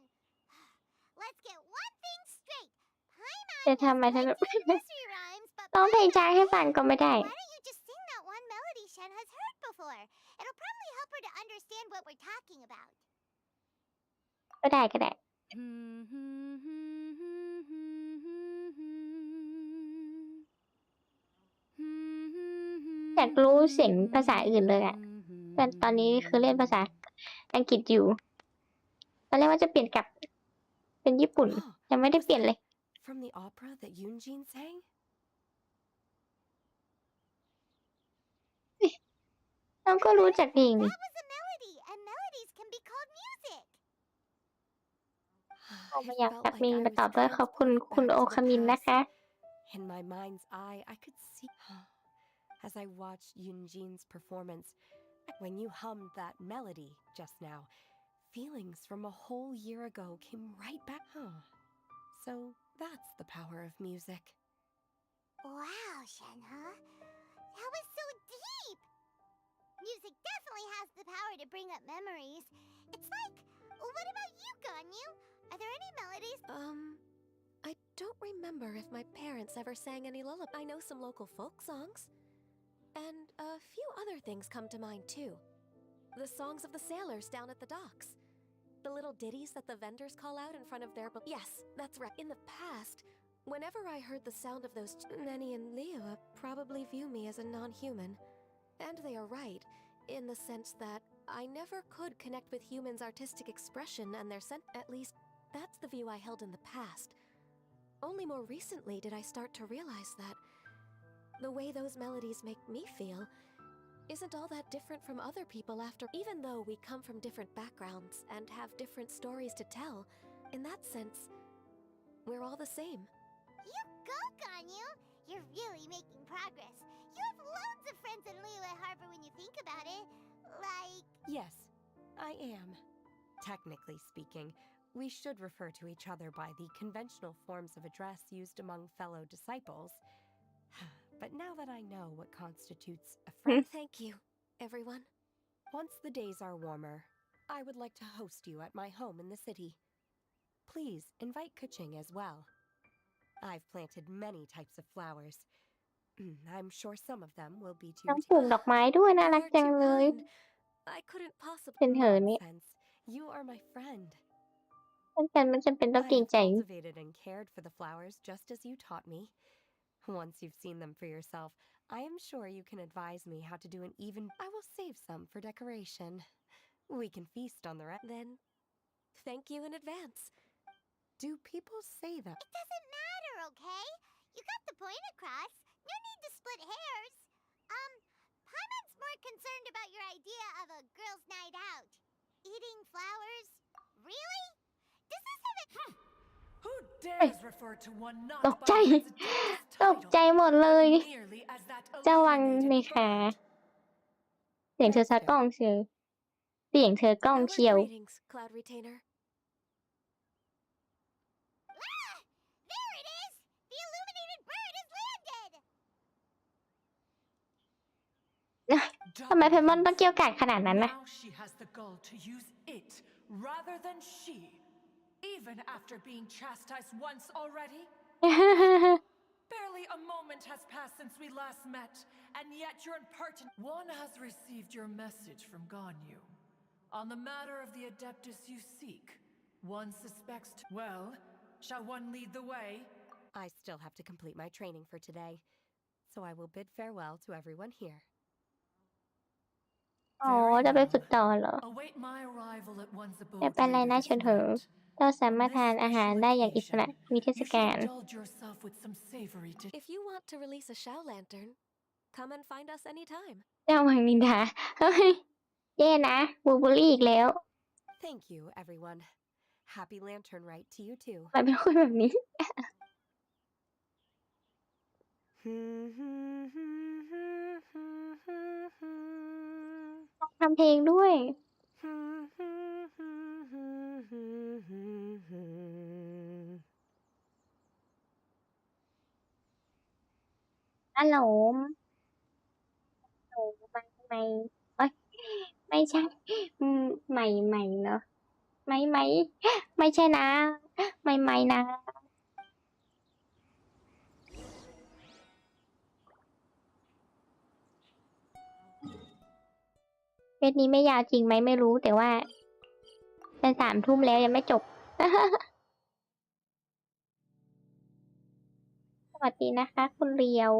Speaker 2: Let's get one thing straight. Paimon
Speaker 1: จะทำไมฉัน
Speaker 2: doing nursery rhymes, but
Speaker 1: ร้องเพลงช้างให้ฟังก็ไม่ได้
Speaker 2: why don't you just sing that one melody Shen has heard before? It'll probably help her to understand what we're talking about.
Speaker 1: ก็ได้ก็ได้ อยากรู้เสียงภาษาอื่นเลยอะแต่ตอนนี้คือเล่นภาษาอังกฤษอยู่ ตอนแรกว่าจะเปลี่ยนกลับเป็นญี่ปุ่น ยังไม่ได้เปลี่ยนเลย
Speaker 3: From the opera that Yunjin sang?
Speaker 1: น้องก็รู้จักเพลงนี่
Speaker 2: That was a melody, and melodies can be called music.
Speaker 1: ออก
Speaker 3: It
Speaker 1: มาอยาก
Speaker 3: felt
Speaker 1: จาก
Speaker 3: like
Speaker 1: มิน
Speaker 3: I
Speaker 1: มา
Speaker 3: was
Speaker 1: ตอบด้วยขอบคุณ
Speaker 3: transported
Speaker 1: คุณ
Speaker 3: back
Speaker 1: โอ
Speaker 3: to
Speaker 1: คา
Speaker 3: the
Speaker 1: มิน นะ
Speaker 3: past.
Speaker 1: คะ
Speaker 3: In my mind's eye, I could see as I watched Yunjin's performance. When you hummed that melody just now, feelings from a whole year ago came right back. So that's the power of music.
Speaker 2: Wow, Shenhe. That was so deep. Music definitely has the power to bring up memories. It's like, what about you, Ganyu? Are there any melodies?
Speaker 3: I don't remember if my parents ever sang any lullaby. I know some local folk songs. And a few other things come to mind too. The songs of the sailors down at the docks. The little ditties that the vendors call out in front of their yes, that's right. In the past, whenever I heard the sound of those, Nenny and Leo probably view me as a non-human. And they are right, in the sense that I never could connect with humans' artistic expression and their at least, that's the view I held in the past. Only more recently did I start to realize that the way those melodies make me feel isn't all that different from other people even though we come from different backgrounds and have different stories to tell, in that sense, we're all the same.
Speaker 2: You go, Ganyu! You're really making progress. You have loads of friends in Liyue Harbor when you think about it. Like...
Speaker 3: Yes, I am. Technically speaking, we should refer to each other by the conventional forms of address used among fellow disciples. But now that I know what constitutes a friend... Thank you, everyone. Once the days are warmer, I would like to host you at my home in the city. Please invite Kuching as well. I've planted many types of flowers. I'm sure some of them will be to
Speaker 1: น้อง
Speaker 3: your
Speaker 1: ปลูกดอกไม้ด้วยน่ารัก
Speaker 3: You're
Speaker 1: จัง
Speaker 3: too
Speaker 1: เลย
Speaker 3: kind. I couldn't
Speaker 1: เป็
Speaker 3: possibly
Speaker 1: นเหอะนี่
Speaker 3: nonsense. You are my friend.
Speaker 1: มันจำเป็นต้อง
Speaker 3: I
Speaker 1: เกรง
Speaker 3: have
Speaker 1: ใจ
Speaker 3: cultivated and cared for the flowers just as you taught me. Once you've seen them for yourself, I am sure you can advise me how to do an even... I will save some for decoration. We can feast on the rest. Then, thank you in advance. Do people say that?
Speaker 2: It doesn't matter, okay? You got the point across. No need to split hairs. Paimon's more concerned about your idea of a girls' night out. Eating flowers? Really? This isn't a...
Speaker 4: Who dares refer to one not
Speaker 1: ตกใจ
Speaker 4: by one's adept's
Speaker 1: ตก
Speaker 4: title,
Speaker 1: ใจหมดเลย
Speaker 4: but merely as that
Speaker 1: เจ้าวังเม
Speaker 4: illuminated
Speaker 1: คา
Speaker 4: bird?
Speaker 1: เสียงเธอซะกล้องเชียวเสียงเธอกล้อง
Speaker 3: Our
Speaker 1: เชียว
Speaker 3: greetings, Cloud Retainer.
Speaker 2: Ah! There it is! The illuminated bird has landed!
Speaker 1: ทำไมเพมอนต้องเกี่ยวกาดขนาดนั้นนะ
Speaker 4: Now she has the gall to use it rather than she, even after being chastised once already. Barely a moment has passed since we last met, and yet you're impertinent. One has received your message from Ganyu. On the matter of the adeptus you seek, one suspects... Well, shall one lead the way?
Speaker 3: I still have to complete my training for today, so I will bid farewell to everyone here.
Speaker 1: อ๋อ
Speaker 4: Very
Speaker 1: จะไป
Speaker 4: well.
Speaker 1: ฝึกต่อเหรอ
Speaker 4: Await my arrival at one's
Speaker 1: ไม่
Speaker 4: abode
Speaker 1: เป็นไร
Speaker 4: later
Speaker 1: นะ
Speaker 4: this
Speaker 1: ชวนเถอะ
Speaker 4: night.
Speaker 1: เราสา
Speaker 4: On
Speaker 1: มารถ
Speaker 4: this
Speaker 1: ทานอาหาร
Speaker 4: special
Speaker 1: ได้อย่างอิส
Speaker 4: occasion,
Speaker 1: ระมีเทศ
Speaker 4: you
Speaker 1: กา
Speaker 4: should
Speaker 1: ล
Speaker 4: indulge yourself with some savory dish.
Speaker 3: If you want to release a Shao Lantern, come and find us anytime.
Speaker 1: เจ้าวังนินทาเฮ้ยแย่นะบูลลี่อีกแล้ว
Speaker 3: Thank you, everyone. Happy Lantern Rite to you too.
Speaker 1: ทำไมเป็นคนแบบนี้ ทำเพลงด้วย ฮัลโหลไม่เอ้ยไม่ใช่ใหม่เนาะไม่ใช่นะใหม่นะ เฟซนี้ไม่ยาวจริงไหมไม่รู้แต่ว่าเป็น3 ทุ่มแล้วยังไม่จบ สวัสดีนะคะ คุณเรียว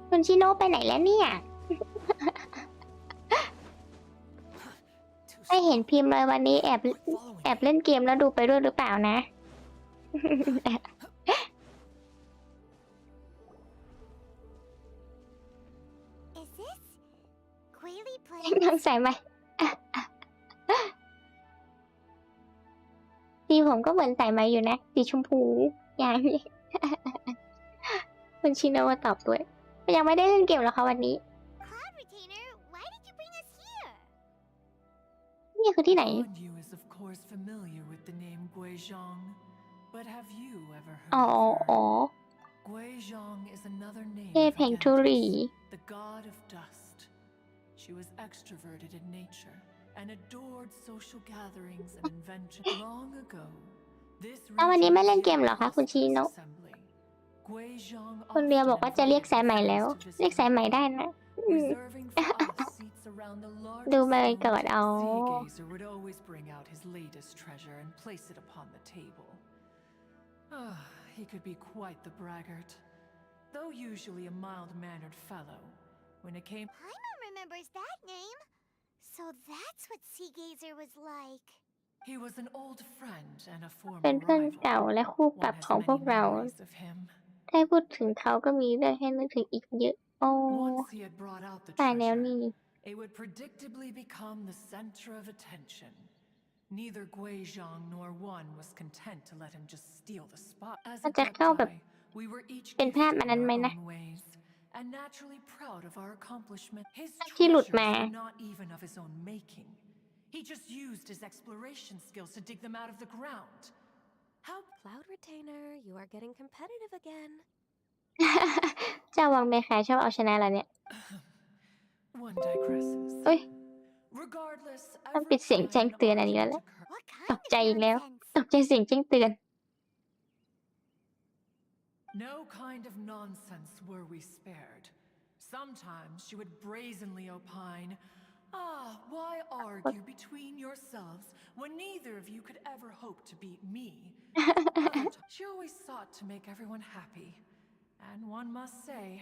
Speaker 1: คุณชิโน่ไปไหนแล้วเนี่ย ไม่เห็นพิมพ์เลยวันนี้แอบเล่นเกมแล้วดูไปด้วยหรือเปล่านะ ทางสายไหมสีผมก็เหมือนสายไหมอยู่นะสีชมพูอย่างนี้ คุณชิโนมาตอบด้วยยังไม่ได้เล่นเกมหรอคะวันนี้
Speaker 2: Cloud Retainer, why did you bring us here?
Speaker 1: นี่คือที่ไหน
Speaker 4: And you is of course familiar with the name Guizhong, but have you ever heard
Speaker 1: อ๋อ
Speaker 4: of
Speaker 1: อ๋อ
Speaker 4: her? Guizhong is another name
Speaker 1: เทพ
Speaker 4: for
Speaker 1: แห่งธุรี
Speaker 4: Gantus, the god of dust. She was extroverted in nature and adored social gatherings and invention. Long ago, this
Speaker 1: แล้ววันนี้
Speaker 4: region
Speaker 1: ไม่เล่น
Speaker 4: was
Speaker 1: เกม
Speaker 4: a
Speaker 1: เหรอคะคุณชิโน
Speaker 4: prosperous assembly. Guizhong
Speaker 1: คุณเรีย
Speaker 4: often
Speaker 1: บอกว่าจะเรียก
Speaker 4: invited
Speaker 1: สายไหม
Speaker 4: her
Speaker 1: แล้ว
Speaker 4: friends to
Speaker 1: เรียก
Speaker 4: visit
Speaker 1: สายไหม
Speaker 4: her
Speaker 1: ได้นะ
Speaker 4: reserving for us seats around the
Speaker 1: ดู
Speaker 4: largest
Speaker 1: มาก่อน
Speaker 4: throne.
Speaker 1: อ๋อ
Speaker 4: Seagazer would always bring out his latest treasure and place it upon the table. He could be quite the braggart, though usually a mild-mannered fellow. When it came,
Speaker 2: Paimon remembers that name. So that's what Seagazer was like.
Speaker 4: he was an old friend and a
Speaker 1: เป็น
Speaker 4: former
Speaker 1: เพื่อนเก่า
Speaker 4: rival.
Speaker 1: และคู่ปรับ
Speaker 4: One has
Speaker 1: ของพวก
Speaker 4: many
Speaker 1: เรา
Speaker 4: memories of him.
Speaker 1: ถ้าพูดถึงเขาก็มีเรื่องให้นึกถึงอีกเยอะ โอ้
Speaker 4: Once he had brought out the
Speaker 1: ตายแล้ว
Speaker 4: treasure,
Speaker 1: นี่
Speaker 4: it would predictably become the center of attention. Neither Guizhong nor one was content to let him just steal the spot. As
Speaker 1: มัน
Speaker 4: a
Speaker 1: จะเข้าแบบ
Speaker 4: Jedi, we were each
Speaker 1: เป็นภาพ
Speaker 4: gifted
Speaker 1: อัน
Speaker 4: in
Speaker 1: นั้นไหม
Speaker 4: our
Speaker 1: นะ
Speaker 4: own ways, and naturally proud of our accomplishment. His
Speaker 1: ที่หลุด
Speaker 4: treasures
Speaker 1: มา
Speaker 4: were not even of his own making. He just used his exploration skills to dig them out of the ground. How
Speaker 3: Cloud Retainer, you are getting competitive again.
Speaker 1: เจ้าวังเมคาชอบเอาชนะเราเนี่ย
Speaker 4: one digresses.
Speaker 1: เอ้ย
Speaker 4: Regardless,
Speaker 1: ต้อง
Speaker 4: every
Speaker 1: ปิดเสียง
Speaker 4: time
Speaker 1: แจ้ง
Speaker 4: an
Speaker 1: เตือนอันนี้แล้ว
Speaker 4: argument
Speaker 1: แหละ
Speaker 4: occurred,
Speaker 2: What
Speaker 1: ต
Speaker 2: kind
Speaker 1: กใจ
Speaker 2: of
Speaker 1: อีกแล้ว
Speaker 2: nonsense?
Speaker 1: ตกใจเสียงแจ้งเตือน
Speaker 4: no kind of nonsense were we spared. Sometimes she would brazenly opine, why argue between yourselves when neither of you could ever hope to beat me? She always sought to make everyone happy, and one must say,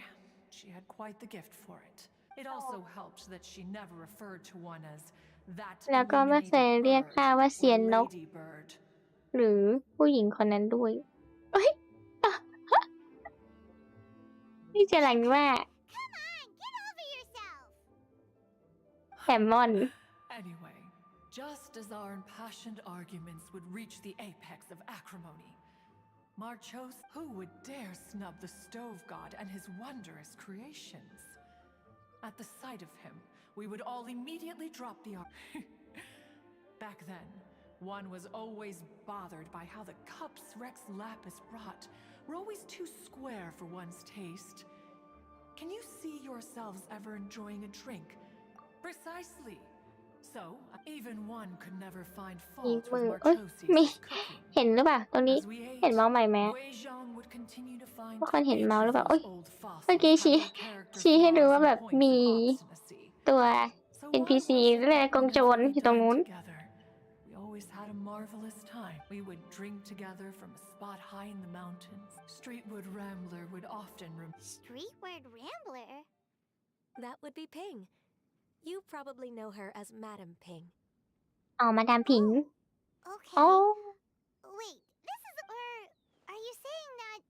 Speaker 4: she had quite the gift for it. It also helped that she never referred to one as that
Speaker 1: แล้วก็ไม่เคย
Speaker 4: illuminated
Speaker 1: เรียก
Speaker 4: bird
Speaker 1: ข้าว่าเซียน
Speaker 4: or
Speaker 1: นก
Speaker 4: ladybird.
Speaker 1: หรือผู้หญิงคนนั้นด้วยเอ้ย นี่จะหลังว่า
Speaker 2: Come on, get over yourself.
Speaker 1: แซมมอน
Speaker 4: Anyway, just as our impassioned arguments would reach the apex of acrimony, Marchos, who would dare snub the stove god and his wondrous creations? At the sight of him, we would all immediately drop the Back then, one was always bothered by how the cups Rex Lapis brought were always too square for one's taste. Can you see yourselves ever enjoying a drink? Precisely. So, even one could never find
Speaker 1: มี
Speaker 4: fault
Speaker 1: มื
Speaker 4: with
Speaker 1: อเอ้ย มี
Speaker 4: Marchosi's cooking.
Speaker 1: เห็นหรือเปล่า ตรงนี้
Speaker 4: As we
Speaker 1: เห็น
Speaker 4: ate,
Speaker 1: เมาส์ใหม่ไหม
Speaker 4: Guizhong would continue to find
Speaker 1: ทุกคนเห็นเมาส์หรือเปล่า
Speaker 4: each
Speaker 1: เอ้ย
Speaker 4: of those old
Speaker 1: เมื่อ
Speaker 4: fossils
Speaker 1: กี้
Speaker 4: had
Speaker 1: ชี้
Speaker 4: their character
Speaker 1: ชี้ให้ดู
Speaker 4: flaws
Speaker 1: ว่า
Speaker 4: and
Speaker 1: แบบ
Speaker 4: points
Speaker 1: มี
Speaker 4: of obstinacy.
Speaker 1: ตัว
Speaker 4: So
Speaker 1: NPC
Speaker 4: why was it
Speaker 1: เรื่อง
Speaker 4: that
Speaker 1: กงโจร
Speaker 4: whenever we
Speaker 1: อยู่ตรงนู้น
Speaker 4: dined together, we always had a marvelous time? We would drink together from a spot high in the mountains. Streetwood Rambler would often
Speaker 2: Streetward Rambler?
Speaker 3: That would be Ping. You probably know her as Madam Ping.
Speaker 1: อ๋อ มาดามผิง
Speaker 2: Okay.
Speaker 1: อ๋อ
Speaker 2: Wait, this is, or are you saying that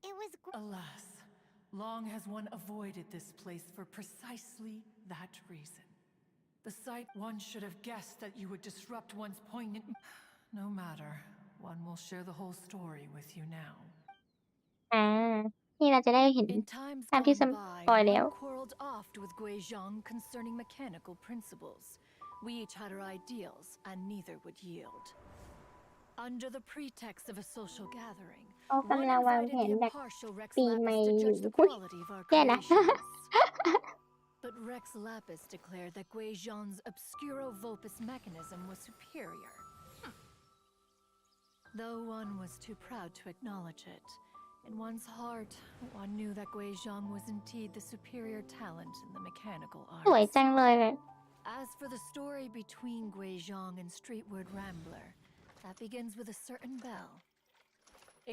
Speaker 2: it was
Speaker 4: Alas, long has one avoided this place for precisely that reason. The sight one should have guessed that you would disrupt one's poignant. No matter, one will share the whole story with you now.
Speaker 1: อ่า นี่เราจะได้เห็น
Speaker 5: In times
Speaker 1: ตามที่
Speaker 5: gone
Speaker 1: สปอย
Speaker 5: by,
Speaker 1: แล้ว
Speaker 5: one quarreled oft with Guizhong concerning mechanical principles. We each had our ideals, and neither would yield. Under the pretext of a social gathering,
Speaker 1: เขา
Speaker 5: one
Speaker 1: กำลังวาง
Speaker 5: invited
Speaker 1: แผน
Speaker 5: the
Speaker 1: แบบ
Speaker 5: impartial Rex
Speaker 1: ปีใหม่
Speaker 5: Lapis
Speaker 1: อ
Speaker 5: to
Speaker 1: ยู่
Speaker 5: judge the
Speaker 1: อุ๊ย
Speaker 5: quality of our
Speaker 1: แย่นะ
Speaker 5: creations. But Rex Lapis declared that Guizhong's obscuro vopus mechanism was superior. Though one was too proud to acknowledge it, in one's heart, one knew that Guizhong was indeed the superior talent in the mechanical
Speaker 1: สวย
Speaker 5: arts.
Speaker 1: จังเลยแบบ
Speaker 5: As for the story between Guizhong and Streetward Rambler, that begins with a certain bell.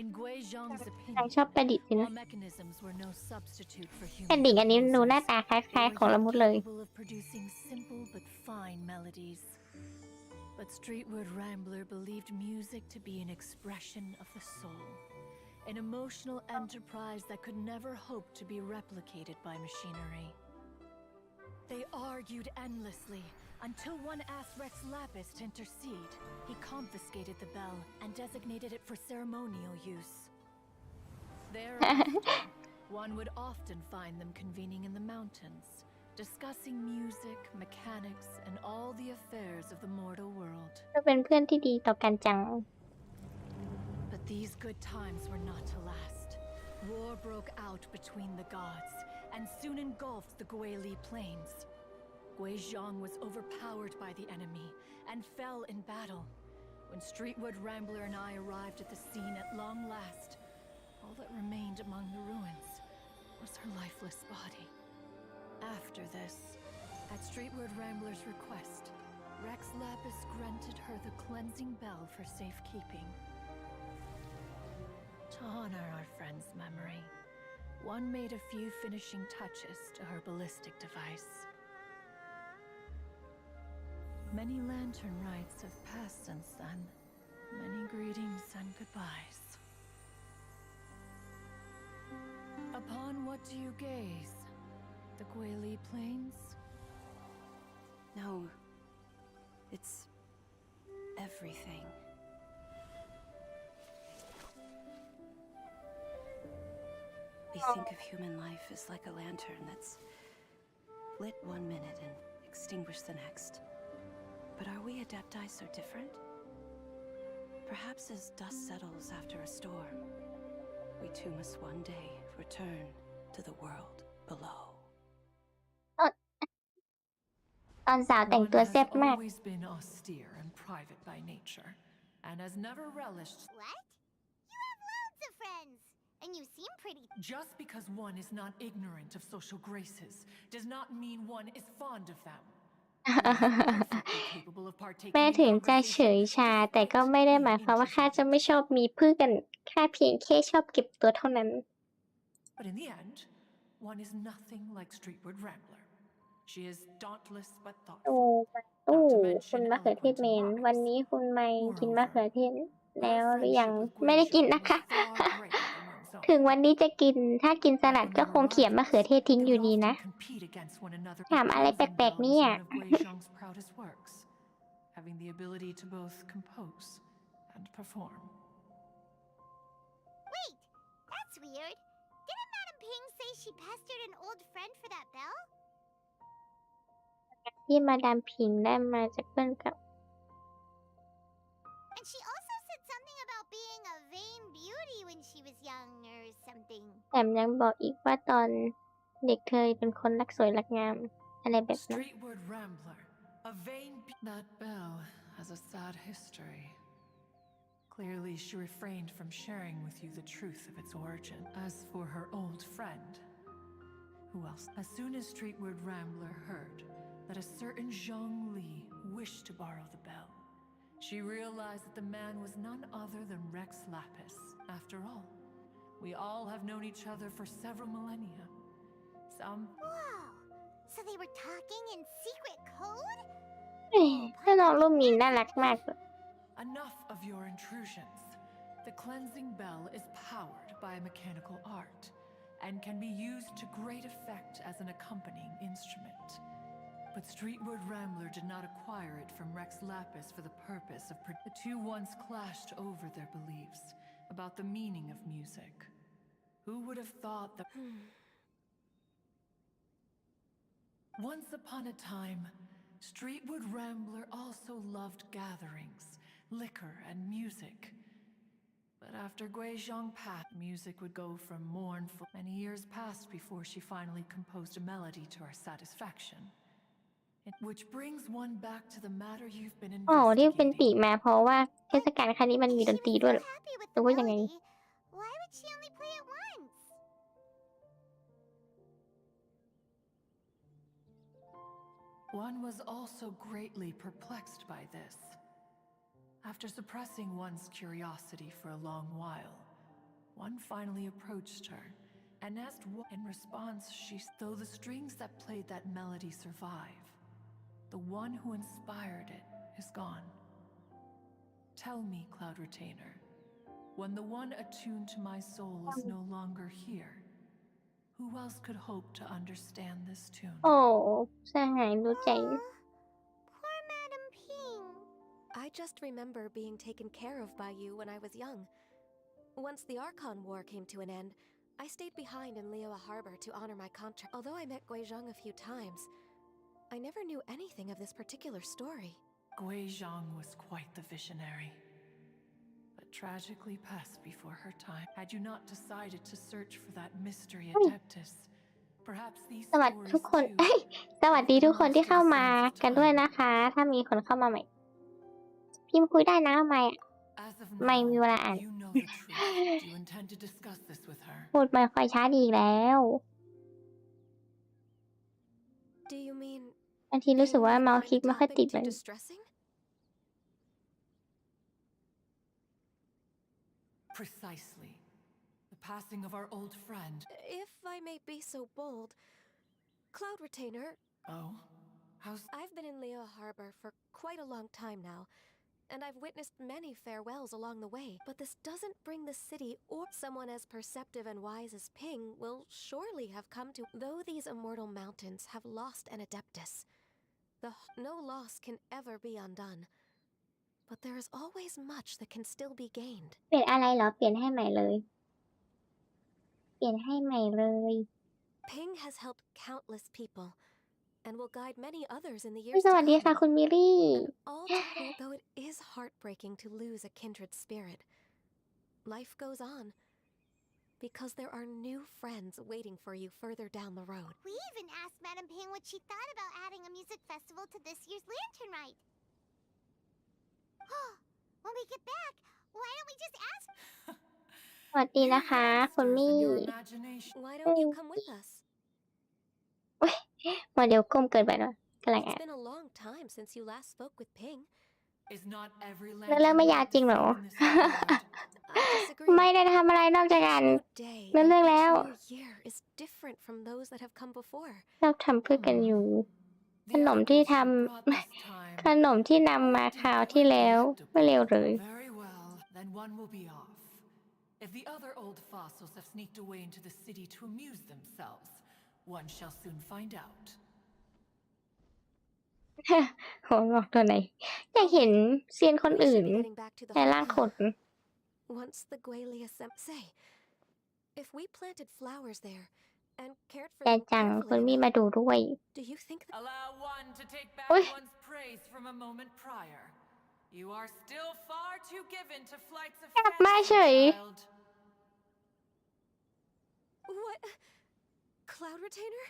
Speaker 5: In Guizhong's
Speaker 1: นาง
Speaker 5: opinion,
Speaker 1: ชอบประดิษฐ์สินะ
Speaker 5: while mechanisms were no substitute for
Speaker 1: กระ
Speaker 5: human
Speaker 1: ดิ่งอันนี้ดูหน้า
Speaker 5: composers,
Speaker 1: ตาค
Speaker 5: they
Speaker 1: ล้าย
Speaker 5: were
Speaker 1: ๆ ของละมุดเลย
Speaker 5: capable of producing simple but fine melodies. But Streetward Rambler believed music to be an expression of the soul, an emotional enterprise that could never hope to be replicated by machinery. They argued endlessly until one asked Rex Lapis to intercede. He confiscated the bell and designated it for ceremonial use. Thereafter, one would often find them convening in the mountains, discussing music, mechanics, and all the affairs of the mortal world.
Speaker 1: ก็เป็นเพื่อนที่ดีต่อกันจัง
Speaker 5: But these good times were not to last. War broke out between the gods and soon engulfed the Guili plains. Guizhong was overpowered by the enemy and fell in battle. When Streetwood Rambler and I arrived at the scene at long last, all that remained among the ruins was her lifeless body. After this, at Streetwood Rambler's request, Rex Lapis granted her the cleansing bell for safekeeping. To honor our friend's memory, one made a few finishing touches to her ballistic device. Many lantern rites have passed since then. Many greetings and goodbyes. Upon what do you gaze? The Guili Plains?
Speaker 6: No. It's everything. We think of human life as like a lantern that's lit one minute and extinguished the next. But are we Adepti so different? Perhaps as dust settles after a storm, we too must one day return to the world below.
Speaker 1: ตอนสาวแต่ง
Speaker 4: One
Speaker 1: ตัว
Speaker 4: has
Speaker 1: แซ่บมาก
Speaker 4: always been austere and private by nature, and has never relished.
Speaker 2: What? You have loads of friends, and you seem pretty.
Speaker 4: Just because one is not ignorant of social graces does not mean one is fond of them. Perfectly capable of partaking
Speaker 1: แม้
Speaker 4: in
Speaker 1: ถึงจะเฉ
Speaker 4: conversation
Speaker 1: ยชา แต่ก็ไม่ได้หมายความว่าข้าจะไม่ชอบมีเพื่อนแค่เพียงแค่ชอบเก็บตัวเท่านั้น
Speaker 4: But in the end, one is nothing like Streetwood Rambler. She is dauntless but
Speaker 1: โอ้
Speaker 4: thoughtful.
Speaker 1: ตู้
Speaker 4: Not to
Speaker 1: คุณ
Speaker 4: mention
Speaker 1: มะเขือเทศ
Speaker 4: eloquent
Speaker 1: เมน
Speaker 4: and
Speaker 1: วัน
Speaker 4: wise.
Speaker 1: นี้คุณไม่กินมะเขื
Speaker 4: Moreover,
Speaker 1: อเทศ
Speaker 4: her
Speaker 1: แล้วหรือยัง
Speaker 4: friendship with
Speaker 1: ไม่ได้กิน
Speaker 4: Guizhong
Speaker 1: นะ
Speaker 4: was
Speaker 1: คะ
Speaker 4: far greater than one's own.
Speaker 1: ถึงวันนี้จะกิน ถ้ากินสลัดก็คงเขี่ยมะเขือเทศทิ้ง
Speaker 4: They
Speaker 1: อ
Speaker 4: would
Speaker 1: ยู่ดี
Speaker 4: often
Speaker 1: นะ
Speaker 4: compete against one another.
Speaker 1: ถามอะไร
Speaker 4: The
Speaker 1: แป
Speaker 4: cleansing
Speaker 1: ลก
Speaker 4: bell
Speaker 1: ๆ
Speaker 4: is
Speaker 1: เนี่ย
Speaker 4: one of Guizhong's proudest works, having the ability to both compose and perform.
Speaker 2: Wait, that's weird. Didn't Madam Ping say she pestered an old friend for that bell?
Speaker 1: ที่มาดามผิงได้มาจากเพื่อนกับ
Speaker 2: And she also said something about being a vain beauty when she was young or something.
Speaker 1: แถมยังบอกอีกว่าตอนเด็กเคยเป็นคนรักสวยรักงาม อะไรแบบนั้น
Speaker 4: Streetwood Rambler, a vain. That bell has a sad history. Clearly, she refrained from sharing with you the truth of its origin. As for her old friend, who else? As soon as Streetwood Rambler heard that a certain Zhang Li wished to borrow the bell, she realized that the man was none other than Rex Lapis. After all, we all have known each other for several millennia. Some
Speaker 2: Whoa! So they were talking in secret code?
Speaker 1: ถ้าน้องลูกหมีน่ารักมาก
Speaker 4: Enough of your intrusions. The cleansing bell is powered by a mechanical art and can be used to great effect as an accompanying instrument. But Streetwood Rambler did not acquire it from Rex Lapis for the purpose of. The two once clashed over their beliefs about the meaning of music. Who would have thought that? Once upon a time, Streetwood Rambler also loved gatherings, liquor, and music. But after Guizhong passed, music would go from mournful. Many years passed before she finally composed a melody to our satisfaction. Which brings one back to the matter you've been
Speaker 1: อ๋อที่เป็นติ
Speaker 4: investigating.
Speaker 1: มาเพราะว่าเทศกาลครั้งนี้มันมี
Speaker 2: If
Speaker 1: ด
Speaker 2: she
Speaker 1: นตรี
Speaker 2: was
Speaker 1: ด้วย
Speaker 2: so
Speaker 1: เหรอ
Speaker 2: happy with
Speaker 1: หรือ
Speaker 2: the
Speaker 1: ว่ายังไง
Speaker 2: melody, why would she only play it once?
Speaker 4: One was also greatly perplexed by this. After suppressing one's curiosity for a long while, one finally approached her and asked what. In response, though the strings that played that melody survive, the one who inspired it is gone. Tell me, Cloud Retainer, when the one attuned to my soul is no longer here, Who else could hope to understand this tune?
Speaker 1: โอ้สหายรู้ใจ
Speaker 2: Poor Madam Ping.
Speaker 3: I just remember being taken care of by you when I was young. Once the Archon War came to an end, I stayed behind in Liyue Harbor to honor my contract. Although I met Guizhong a few times, I never knew anything of this particular story.
Speaker 4: Guizhong was quite the visionary, but tragically passed before her time. Had you not decided to search for that mystery adeptus, perhaps these
Speaker 1: สวัสดี
Speaker 4: stories
Speaker 1: ทุกคน
Speaker 4: too
Speaker 1: สวัสดีทุกคนที่เข้ามา
Speaker 4: belong to the
Speaker 1: กันด้วย
Speaker 4: sands of
Speaker 1: นะคะ ถ้ามีคนเข้ามาใหม่ พิมพ์คุยได้นะไม่
Speaker 4: time. As of
Speaker 1: ไม่มีเว
Speaker 4: now,
Speaker 1: ลาอ่าน
Speaker 4: you know the truth. Do you intend to discuss this with her?
Speaker 1: พูดไม่ค่อยช้าดีอีกแล้ว
Speaker 3: Do you mean
Speaker 1: บางทีรู้สึกว่า
Speaker 3: Ping
Speaker 1: เมาส์
Speaker 3: find
Speaker 1: คลิก
Speaker 3: the
Speaker 1: ไม่ค่อย
Speaker 3: topic
Speaker 1: ติด
Speaker 3: too
Speaker 1: เลย
Speaker 3: distressing?
Speaker 4: Precisely. The passing of our old friend.
Speaker 3: If I may be so bold, Cloud Retainer,
Speaker 4: Oh? How's...
Speaker 3: I've been in Liyue Harbor for quite a long time now, and I've witnessed many farewells along the way. But this doesn't bring the city or someone as perceptive and wise as Ping will surely have come to. Though these immortal mountains have lost an adeptus, no loss can ever be undone. But there is always much that can still be gained.
Speaker 1: เปลี่ยนอะไรเหรอ เปลี่ยนให้ใหม่เลย เปลี่ยนให้ใหม่เลย
Speaker 3: Ping has helped countless people, and will guide many others in the
Speaker 1: ส
Speaker 3: years to
Speaker 1: วัสดีค่ะ
Speaker 3: come.
Speaker 1: คุณมิรี่
Speaker 3: And all to whom, though it is heartbreaking to lose a kindred spirit, life goes on, because there are new friends waiting for you further down the road.
Speaker 2: We even asked Madam Ping what she thought about adding a music festival to this year's Lantern Rite. When we get back, why don't we just ask?
Speaker 1: สวัสดี
Speaker 4: You
Speaker 1: นะคะ คุณ
Speaker 4: youngsters
Speaker 1: มี่
Speaker 4: and your imagination.
Speaker 3: Why don't you come with us?
Speaker 1: มาเดี๋ยวก้มเกินไปหน่อยกำลัง
Speaker 3: It's
Speaker 1: อ่าน
Speaker 3: been a long time since you last spoke with Ping.
Speaker 4: Is not every
Speaker 1: เรื่องไม่
Speaker 4: lantern
Speaker 1: ยาว
Speaker 4: rite
Speaker 1: จริง
Speaker 4: the
Speaker 1: เหรอ
Speaker 4: same in this world?
Speaker 3: I disagree.
Speaker 1: ไม่ได้ทำอะไรนอกจากการ
Speaker 3: Each new day
Speaker 1: เรื่อง
Speaker 3: and
Speaker 1: แล้ว
Speaker 3: each new year is different from those that have come before.
Speaker 1: เราทำเพื่อกันอยู่ ข
Speaker 4: The
Speaker 1: นมที่
Speaker 4: articles
Speaker 1: ท
Speaker 4: you brought this
Speaker 1: ำ
Speaker 4: time
Speaker 1: ขนมที่นำมาคราวที่แล้ว ไม่เร็วเลย
Speaker 4: Very well, then one will be off. If the other old fossils have sneaked away into the city to amuse themselves, one shall soon find out.
Speaker 1: โหบอกตัวไหน อยากเห็นเซียนคน
Speaker 3: We
Speaker 1: อื่น
Speaker 3: should be getting back to the
Speaker 1: ในร่างขน
Speaker 3: Once the Guili say, if we planted flowers there and cared for
Speaker 1: แต่
Speaker 3: them
Speaker 1: จัง คุณ
Speaker 3: carefully
Speaker 1: มี่
Speaker 3: enough,
Speaker 1: มาดูด้วย
Speaker 3: do you think that
Speaker 4: Allow one to take back
Speaker 1: Oi.
Speaker 4: one's praise from a moment prior. You are still far too given to flights of
Speaker 1: กลับมาเฉ
Speaker 4: fancy,
Speaker 1: ย
Speaker 4: child.
Speaker 3: what Cloud Retainer?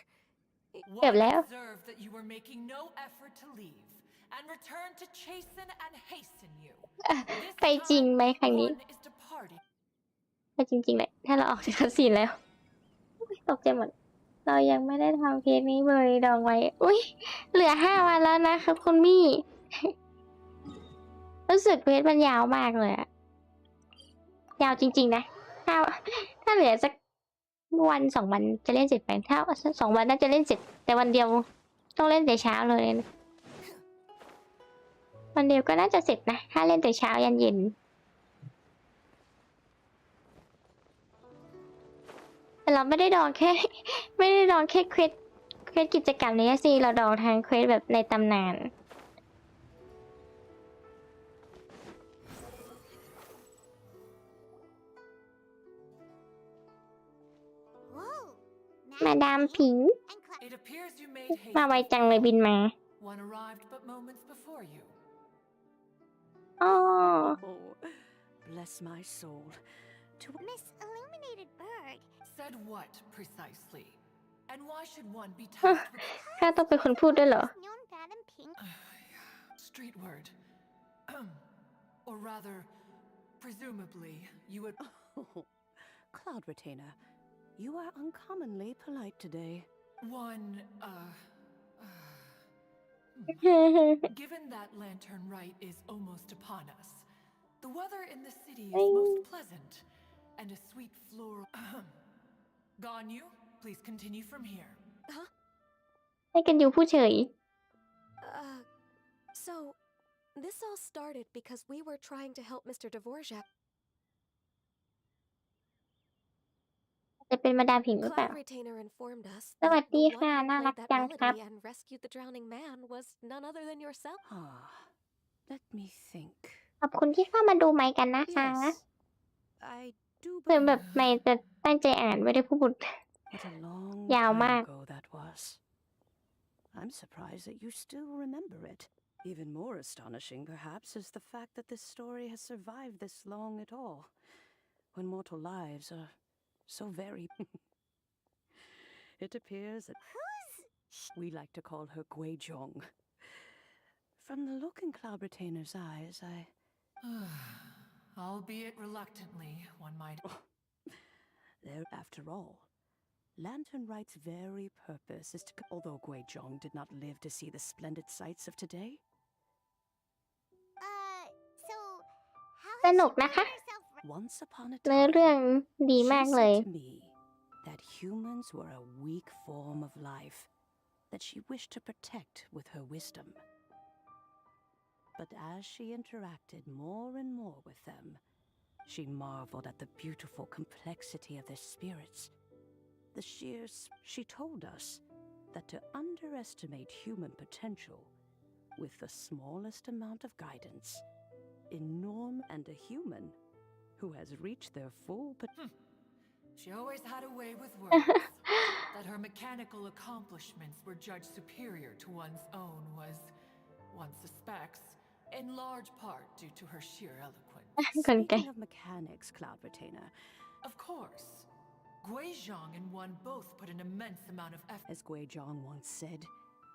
Speaker 1: เกือบ
Speaker 4: One
Speaker 1: แล้ว
Speaker 4: observed that you were making no effort to leave, and returned to chasten and hasten you. This
Speaker 1: ไปจริง
Speaker 4: time,
Speaker 1: ไหมครั้งนี้
Speaker 4: one is departing.
Speaker 1: ไปจริงๆแหละ ถ้าเราออกจากคัสซีนแล้วอุ๊ยตกใจหมด เรายังไม่ได้ทำเพจนี้เลยดองไว้ อุ้ยเหลือ5 วันแล้วนะครับคุณมี่ รู้สึกเพจมันยาวมากเลยอะยาวจริงๆนะ ถ้าเหลือสักวัน2 วันจะเล่นเสร็จไปถ้า2 วันน่าจะเล่นเสร็จ แต่วันเดียวต้องเล่นแต่เช้าเลยนะวันเดียวก็น่าจะเสร็จนะ ถ้าเล่นแต่เช้ายันเย็น แต่เราไม่ได้ดองแค่ ไม่ได้ดองแค่เควสกิจกรรมนี้สิเราดองทางเควสแบบในตำนาน
Speaker 2: Whoa.
Speaker 1: มาดามผิง
Speaker 2: and Cloud.
Speaker 4: It appears you made haste.
Speaker 1: มาไวจังเลยบินมา
Speaker 4: One arrived but moments before you.
Speaker 1: อ๋อ
Speaker 6: Oh, bless my soul. To
Speaker 2: Miss Illuminated Bird.
Speaker 4: Said what, precisely? And why should one be tasked with
Speaker 1: ข้าต้องเป็นคนพูดด้วยเหรอ
Speaker 2: Known Madam Ping.
Speaker 4: street word? Or rather, presumably, you would...
Speaker 6: Oh, Cloud Retainer, you are uncommonly polite today.
Speaker 4: One, given that Lantern Rite is almost upon us, the weather in the city is most pleasant, and a sweet floral... Ganyu, please continue from here.
Speaker 1: ให้กันอยู่ผู้เฉย
Speaker 3: So this all started because we were trying to help Mr. Dvorak.
Speaker 1: จะเป็นมาดามผิงหรือเปล่า
Speaker 3: Cloud Retainer informed us
Speaker 1: สวัส
Speaker 3: that
Speaker 1: ดี
Speaker 3: the
Speaker 1: ค่ะ
Speaker 3: one who
Speaker 1: น่ารัก
Speaker 3: played that
Speaker 1: จังครับ
Speaker 3: melody and rescued the drowning man was none other than yourself.
Speaker 6: Let me think.
Speaker 1: ขอบคุณที่เข้ามาดูไมค์กันนะคะ
Speaker 6: Yes, I do
Speaker 1: เหมือนแบบ
Speaker 6: believe.
Speaker 1: ไม่จะตั้งใจอ่านไม่ได้พูด
Speaker 6: What a long
Speaker 1: ยาว
Speaker 6: time
Speaker 1: มาก
Speaker 6: ago that was. I'm surprised that you still remember it. Even more astonishing, perhaps, is the fact that this story has survived this long at all, when mortal lives are so very. It appears that we like to call her Guizhong. From the look in Cloud Retainer's eyes,
Speaker 4: Albeit reluctantly, one might.
Speaker 6: there, after all, Lantern Right's very purpose is to. Although Guizhong did not live to see the splendid sights of today.
Speaker 2: So how
Speaker 1: ส
Speaker 2: has
Speaker 1: นุ
Speaker 2: she
Speaker 1: กนะคะ
Speaker 2: found herself
Speaker 6: Once upon a
Speaker 1: เนื้อ
Speaker 6: time,
Speaker 1: เรื่องดี
Speaker 6: she
Speaker 1: มากเลย
Speaker 6: said to me that humans were a weak form of life that she wished to protect with her wisdom. But as she interacted more and more with them, she marveled at the beautiful complexity of their spirits. She told us that to underestimate human potential with the smallest amount of guidance, in Norm and a human who has reached their full potential.
Speaker 4: She always had a way with words. That her mechanical accomplishments were judged superior to one's own was, one suspects, in large part due to her sheer eloquence.
Speaker 1: คนแก่
Speaker 6: Speaking of mechanics, Cloud Retainer,
Speaker 4: Of course, Guizhong and one both put an immense amount of effort.
Speaker 6: as Guizhong once said,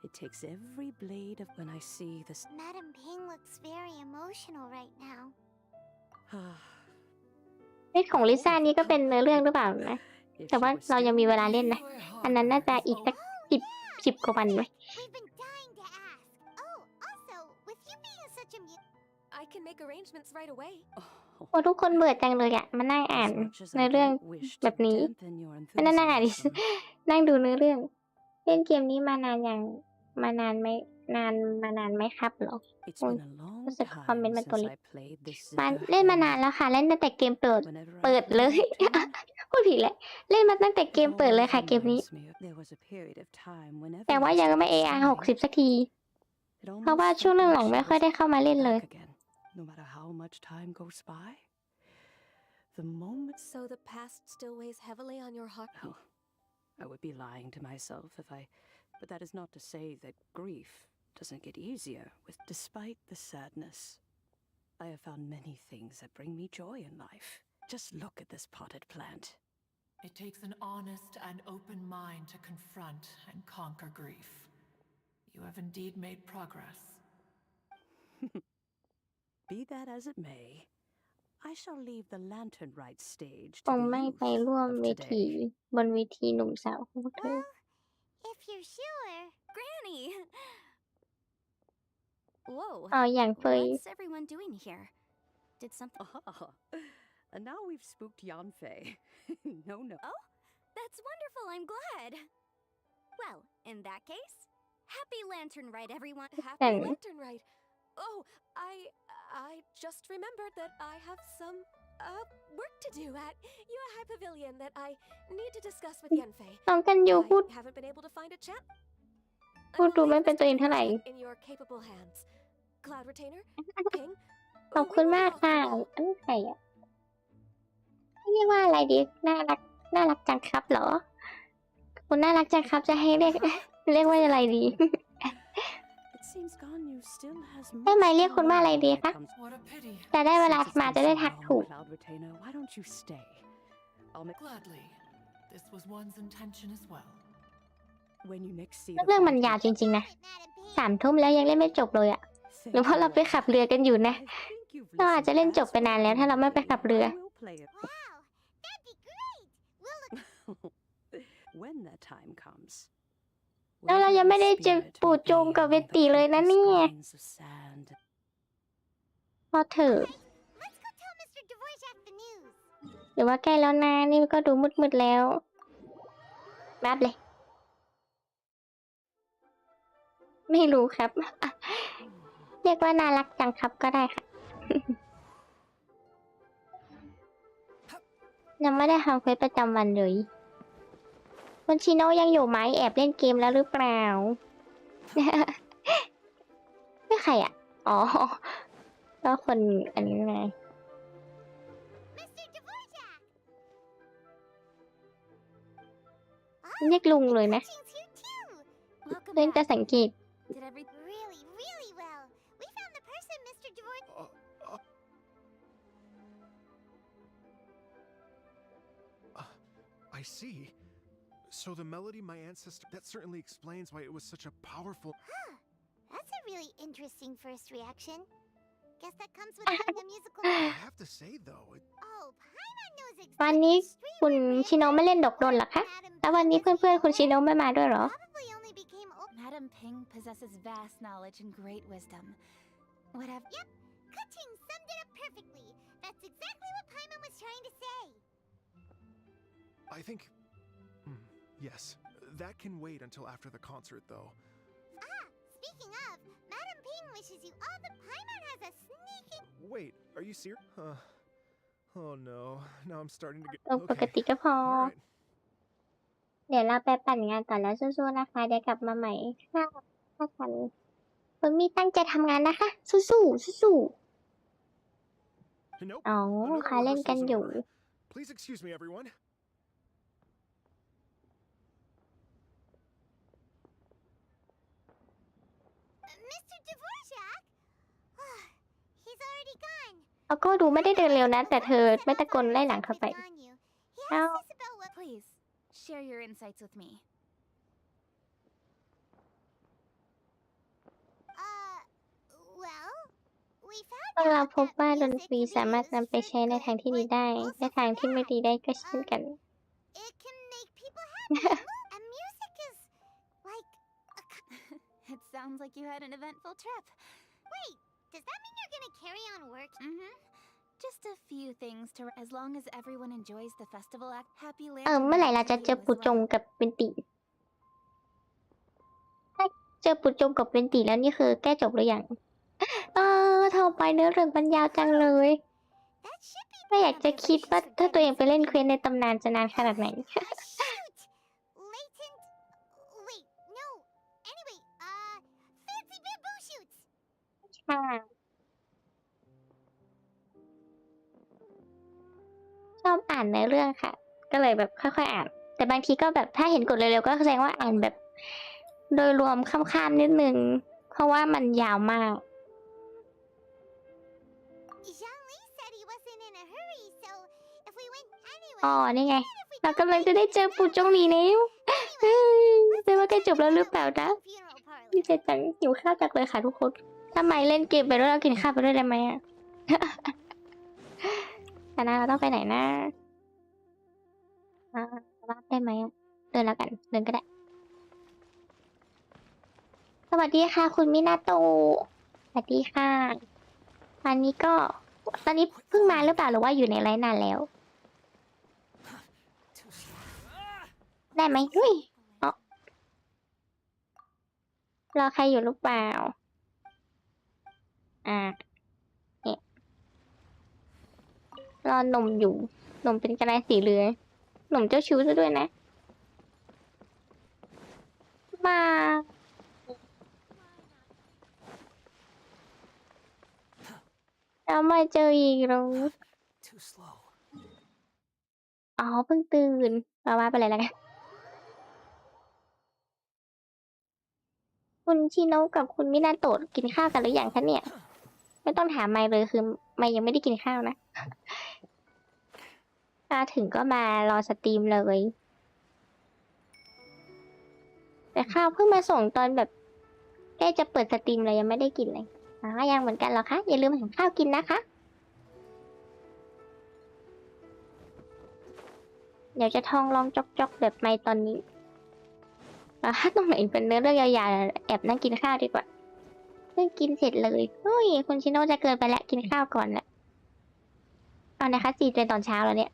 Speaker 6: it takes every blade of when I see this.
Speaker 2: Madam Ping looks very emotional right now.
Speaker 1: เรื่องของลิซ่านี่ก็เป็นเนื้อเรื่องหรือเปล่านะ
Speaker 6: If
Speaker 1: แต่
Speaker 6: she
Speaker 1: ว่า
Speaker 6: were
Speaker 1: เรายังมี
Speaker 6: still
Speaker 1: เวลาเล่นนะ อันนั้นน่าจะอีกสัก10 กว่าวันไหม
Speaker 2: We've been dying to ask. Oh, also, with you being such a
Speaker 3: I can make arrangements right away.
Speaker 1: โอ้ทุกคนเบื่อจังเลยอะมานั่งอ่าน
Speaker 6: as much as
Speaker 1: เนื้อ
Speaker 6: I
Speaker 1: เรื่อง
Speaker 6: don't wish
Speaker 1: แบ
Speaker 6: to
Speaker 1: บนี้
Speaker 6: dampen your
Speaker 1: ไม่นั่งอ่านดิ
Speaker 6: enthusiasm,
Speaker 1: นั่งดูเนื้อเรื่อง เล่นเกมนี้มานานอย่างมานานไหมครับเหรอ
Speaker 6: it's
Speaker 1: Ôi,
Speaker 6: been a long
Speaker 1: รู้สึกคอมเมน
Speaker 6: time
Speaker 1: ต์มาตัว
Speaker 6: since
Speaker 1: เล็ก
Speaker 6: I played this
Speaker 1: มา
Speaker 6: Zither
Speaker 1: เล่นมานาน
Speaker 6: game.
Speaker 1: แล้วค่ะ เล่นตั้งแต่เกมเปิด
Speaker 6: Whenever I
Speaker 1: เปิด
Speaker 6: think
Speaker 1: เลย
Speaker 6: back to it,
Speaker 1: พูดผิดแล้วเล่นมาตั้งแต่
Speaker 6: it
Speaker 1: เกมเปิดเลย
Speaker 6: always
Speaker 1: ค่ะเกมนี้
Speaker 6: reminds me of there was a period of time when
Speaker 1: แต่ว่า
Speaker 6: everyone
Speaker 1: ยังไม่
Speaker 6: stopped
Speaker 1: AR
Speaker 6: singing.
Speaker 1: 60สักที
Speaker 6: It
Speaker 1: เพราะว่า
Speaker 6: almost
Speaker 1: ช่วง
Speaker 6: felt
Speaker 1: หลัง
Speaker 6: like
Speaker 1: ๆ
Speaker 6: she
Speaker 1: ไม่ค่อย
Speaker 6: was
Speaker 1: ได้เข้ามาเล่นเลย
Speaker 6: back again, no matter how much time goes by. The moment.
Speaker 3: So the past still weighs heavily on your heart.
Speaker 6: Well, I would be lying to myself if I. But that is not to say that grief doesn't get easier despite the sadness. I have found many things that bring me joy in life. Just look at this potted plant.
Speaker 4: It takes an honest and open mind to confront and conquer grief. You have indeed made progress.
Speaker 6: Be that as it may, I shall leave the Lantern Rite stage
Speaker 1: ค
Speaker 6: to
Speaker 1: ง
Speaker 6: the
Speaker 1: ไม่
Speaker 6: youth
Speaker 1: ไปร่วม
Speaker 6: of
Speaker 1: เวที
Speaker 6: today.
Speaker 1: บนเวทีหนุ่มสาวของพวกเธอ
Speaker 2: Well, if you're sure.
Speaker 7: Granny! Whoa.
Speaker 1: อ๋ออย่างเฟย
Speaker 7: What's everyone doing here? Did something.
Speaker 6: Ah, and now we've spooked Yanfei. No.
Speaker 7: That's wonderful. I'm glad. Well, in that case, happy Lantern Rite, everyone.
Speaker 3: Happy
Speaker 1: Thanks.
Speaker 3: Lantern Rite. Oh, I just remembered that I have some work to do at Yuehai Pavilion that I need to discuss with Yanfei.
Speaker 1: น้องกันยูพูด
Speaker 3: I haven't been able to find a chat. I
Speaker 1: พูด
Speaker 3: will
Speaker 1: ดู
Speaker 3: leave
Speaker 1: ไม่
Speaker 3: this
Speaker 1: เป็นตัวเองเท่าไหร่
Speaker 3: delicate in your capable hands. Cloud Retainer, Ping.
Speaker 1: ขอบคุณมากค่ะ อันนี้ใครอ่ะเรียกว่าอะไรดี น่ารักจังครับเหรอ คุณน่ารักจังครับจะให้เรียก เรียกว่าอะไรดี
Speaker 6: It seems Ganyu still has
Speaker 1: ให้
Speaker 6: much
Speaker 1: ไมค์เรียก
Speaker 6: to
Speaker 1: คุณว่าอะไร
Speaker 6: learn
Speaker 1: ดี
Speaker 6: when it
Speaker 1: คะ
Speaker 6: comes.
Speaker 4: What a pity.
Speaker 1: จะได้เวลา
Speaker 6: Since it's
Speaker 1: มา
Speaker 6: been
Speaker 1: จะได้
Speaker 6: so
Speaker 1: ทัก
Speaker 6: long,
Speaker 1: ถูก
Speaker 6: Cloud Retainer, why don't you stay? I'll make
Speaker 4: Gladly. This was one's intention as well.
Speaker 6: when you next see
Speaker 1: เรื่องมัน
Speaker 6: fight,
Speaker 1: ยาวจริงๆนะ
Speaker 2: Madam Ping.
Speaker 1: 3 ทุ่มแล้วยังเล่นไม่จบเลยอ่ะ
Speaker 6: thank
Speaker 1: หรือเพราะ
Speaker 6: you
Speaker 1: เราไป
Speaker 6: all.
Speaker 1: ขับเรือกันอยู่นะ
Speaker 6: I think you've
Speaker 1: เราอาจจะ
Speaker 6: listened
Speaker 1: เล่นจบ
Speaker 6: as
Speaker 1: ไปนานแล้วถ้าเราไม่ไปขับเรือ
Speaker 6: I will play it
Speaker 2: Wow, that'd be great. We'll look.
Speaker 6: when that time comes.
Speaker 1: แล้วเรายังไม่ได้เจอ
Speaker 6: Spirit
Speaker 1: ปู่
Speaker 6: may
Speaker 1: โจง
Speaker 6: be
Speaker 1: กับเว
Speaker 6: among the
Speaker 1: ตีเลยนะ
Speaker 6: countless
Speaker 1: เนี่ย
Speaker 6: grains of sand.
Speaker 1: พอเถอะ
Speaker 2: Let's go tell Mr. Dvorak the news.
Speaker 1: หรือว่าใกล้แล้วนะ นี่ก็ดูมืดๆแล้วแป๊บเลย ไม่รู้ครับ เรียกว่าน่ารักจังครับก็ได้ค่ะ ยังไม่ได้ทำเควสประจำวันเลย คุณชิโนะยังอยู่ไหมแอบเล่นเกมแล้วหรือเปล่า ไม่ใครอ่ะ อ๋อ ก็คนอันนี้ไง
Speaker 2: Mr. Dvorak!
Speaker 1: เรียกลุงเลยนะ
Speaker 2: Coaching's here too!
Speaker 7: Welcome
Speaker 1: เล่นจะ
Speaker 7: back.
Speaker 2: Really,
Speaker 1: สังเกต
Speaker 2: really well. We found the person Mr. Dvorak...
Speaker 8: I see. So the melody my ancestor... That certainly explains why it was such a powerful...
Speaker 2: Huh. That's a really interesting first reaction. Guess that comes with being a musical...
Speaker 8: I have to say, though,
Speaker 2: Oh, Paimon knows
Speaker 1: วันนี้
Speaker 2: exactly
Speaker 1: คุณชิโนะไม่เล่นดอกดนเหรอคะ แล้ววันนี้เพื่อนๆคุณชิโนะไม่มาด้วยเหรอ
Speaker 2: Probably only became open...
Speaker 7: Madam Ping possesses vast knowledge and great wisdom. Whatever.
Speaker 2: Yep, Coaching summed it up perfectly. That's exactly what Paimon was trying to say.
Speaker 8: I think... yes. That can wait until after the concert, though.
Speaker 2: Speaking of, Madam Ping wishes you all the Paimon has a sneaky...
Speaker 8: Wait, are you serious? Oh no. Now I'm starting to get...
Speaker 1: ปกติก็พอ
Speaker 8: Alright.
Speaker 1: เดี๋ยวเราไปปั่นงานก่อนแล้วสู้ๆนะคะเดี๋ยวกลับมาใหม่ถ้าทันคุณมี่ตั้งใจทำงานนะคะ สู้ๆสู้
Speaker 8: Nope.
Speaker 1: ๆอ๋อ
Speaker 8: Another
Speaker 1: เขาเล่นกัน
Speaker 8: rehearsal's
Speaker 1: อยู่
Speaker 8: over. Please excuse me, everyone.
Speaker 2: Mr. Dvorak? He's already gone.
Speaker 1: เขาก็ดูไม่ได้เดินเร็วนะ แต่เธอไม่ตะโกนไล่หลังเข้าไป
Speaker 2: He asked us about what...
Speaker 7: Please, share your insights with me.
Speaker 2: Well, we
Speaker 1: พวก
Speaker 2: found
Speaker 1: เรา
Speaker 2: out
Speaker 1: พบว่า
Speaker 2: that
Speaker 1: ดน
Speaker 2: music
Speaker 1: ตรี
Speaker 2: can be
Speaker 1: สามารถ
Speaker 2: used
Speaker 1: นำไป
Speaker 2: for
Speaker 1: ใช้ใน
Speaker 2: good,
Speaker 1: ทางที่ดี
Speaker 2: but
Speaker 1: ได้
Speaker 2: also
Speaker 1: และ
Speaker 2: for
Speaker 1: ทางที่ไม่
Speaker 2: bad.
Speaker 1: ดีได้ก็เช่นกัน
Speaker 2: It can make people happy, and music is like
Speaker 7: It sounds like you had an eventful trip.
Speaker 2: Wait, does that mean you're gonna carry on working?
Speaker 7: Just a few things to as long as everyone enjoys the festival act. Happy
Speaker 1: เมื่อไหร่
Speaker 7: Lantern
Speaker 1: เรา
Speaker 7: Night
Speaker 1: จะ
Speaker 7: to
Speaker 1: เจอ
Speaker 7: you
Speaker 1: ปู
Speaker 7: as
Speaker 1: จง
Speaker 7: well.
Speaker 1: กับเวนติถ้าเจอปูจงกับเวนติแล้วนี่คือแก้จบหรือยังทำไปเนื้อเรื่องมันยาวจังเลย
Speaker 2: That should be
Speaker 1: ไม่อยากจะคิดว่า
Speaker 2: for
Speaker 1: ถ้าตัวเองไปเล่น
Speaker 2: getting
Speaker 1: เควสในตำนานจะนานขนาดไหน
Speaker 2: shoot! Latent... Wait, no. Anyway, fancy bamboo shoots!
Speaker 1: ค่ะชอบอ่านในเรื่องค่ะ ก็เลยแบบค่อยๆอ่าน แต่บางทีก็แบบถ้าเห็นกดเร็วๆก็แสดงว่าอ่านแบบ โดยรวมข้ามๆนิดนึง เพราะว่ามันยาวมาก
Speaker 2: Zhang Li said he wasn't in a hurry, so if we went
Speaker 1: อ๋อ
Speaker 2: anyway...
Speaker 1: นี่ไง
Speaker 2: even if we
Speaker 1: เรา
Speaker 2: don't
Speaker 1: กำลังจะได้เจอปูจงหลีแล้วไม่ว่าใกล้จบแล้วหรือเปล่านะ
Speaker 2: funeral parlor.
Speaker 1: ดีใจจังหิวข้าวจังเลยค่ะทุกคนทำไมเล่นเกมไปด้วยเรากินข้าวไปด้วยได้ไหมอ่ะ แต่นะเราต้องไปไหนนะรับได้ไหมอ่ะ เดินแล้วกัน เดินก็ได้ สวัสดีค่ะ คุณมินาโตะสวัสดีค่ะตอนนี้เพิ่งมาหรือเปล่าหรือว่าอยู่ในไลน์นานแล้ว ได้ไหมเฮ้ยรอใครอยู่หรือเปล่า เนี่ยรอหนุ่มอยู่หนุ่มเป็นกระไรสีเหลืองหนุ่มเจ้าชู้ซะด้วยนะ มาแล้วมาเจออีกแล้ว
Speaker 9: Too slow.
Speaker 1: อ๋อเพิ่งตื่นว่าไปเลยแล้วกันคุณชิโนะกับคุณมินาโตะกินข้าวกันหรือยังคะเนี่ย ไม่ต้องถามไมค์เลยคือไมค์ยังไม่ได้กินข้าวนะมาถึงก็มารอสตรีมเลย แต่ข้าวเพิ่งมาส่งตอนแบบใกล้จะเปิดสตรีมเลยยังไม่ได้กินเลยยังเหมือนกันเหรอคะอย่าลืมหาข้าวกินนะคะ เดี๋ยวจะท้องร้องจอกๆแบบไมค์ตอนนี้ตรงไหนเป็นเนื้อเรื่องยาวๆแอบนั่งกินข้าวดีกว่าเพิ่งกินเสร็จเลยเฮ้ยคุณชิโน่จะเกินไปแล้วกินข้าวก่อนแหละเอานะคะ4 เดือนตอนเช้าแล้วเนี่ย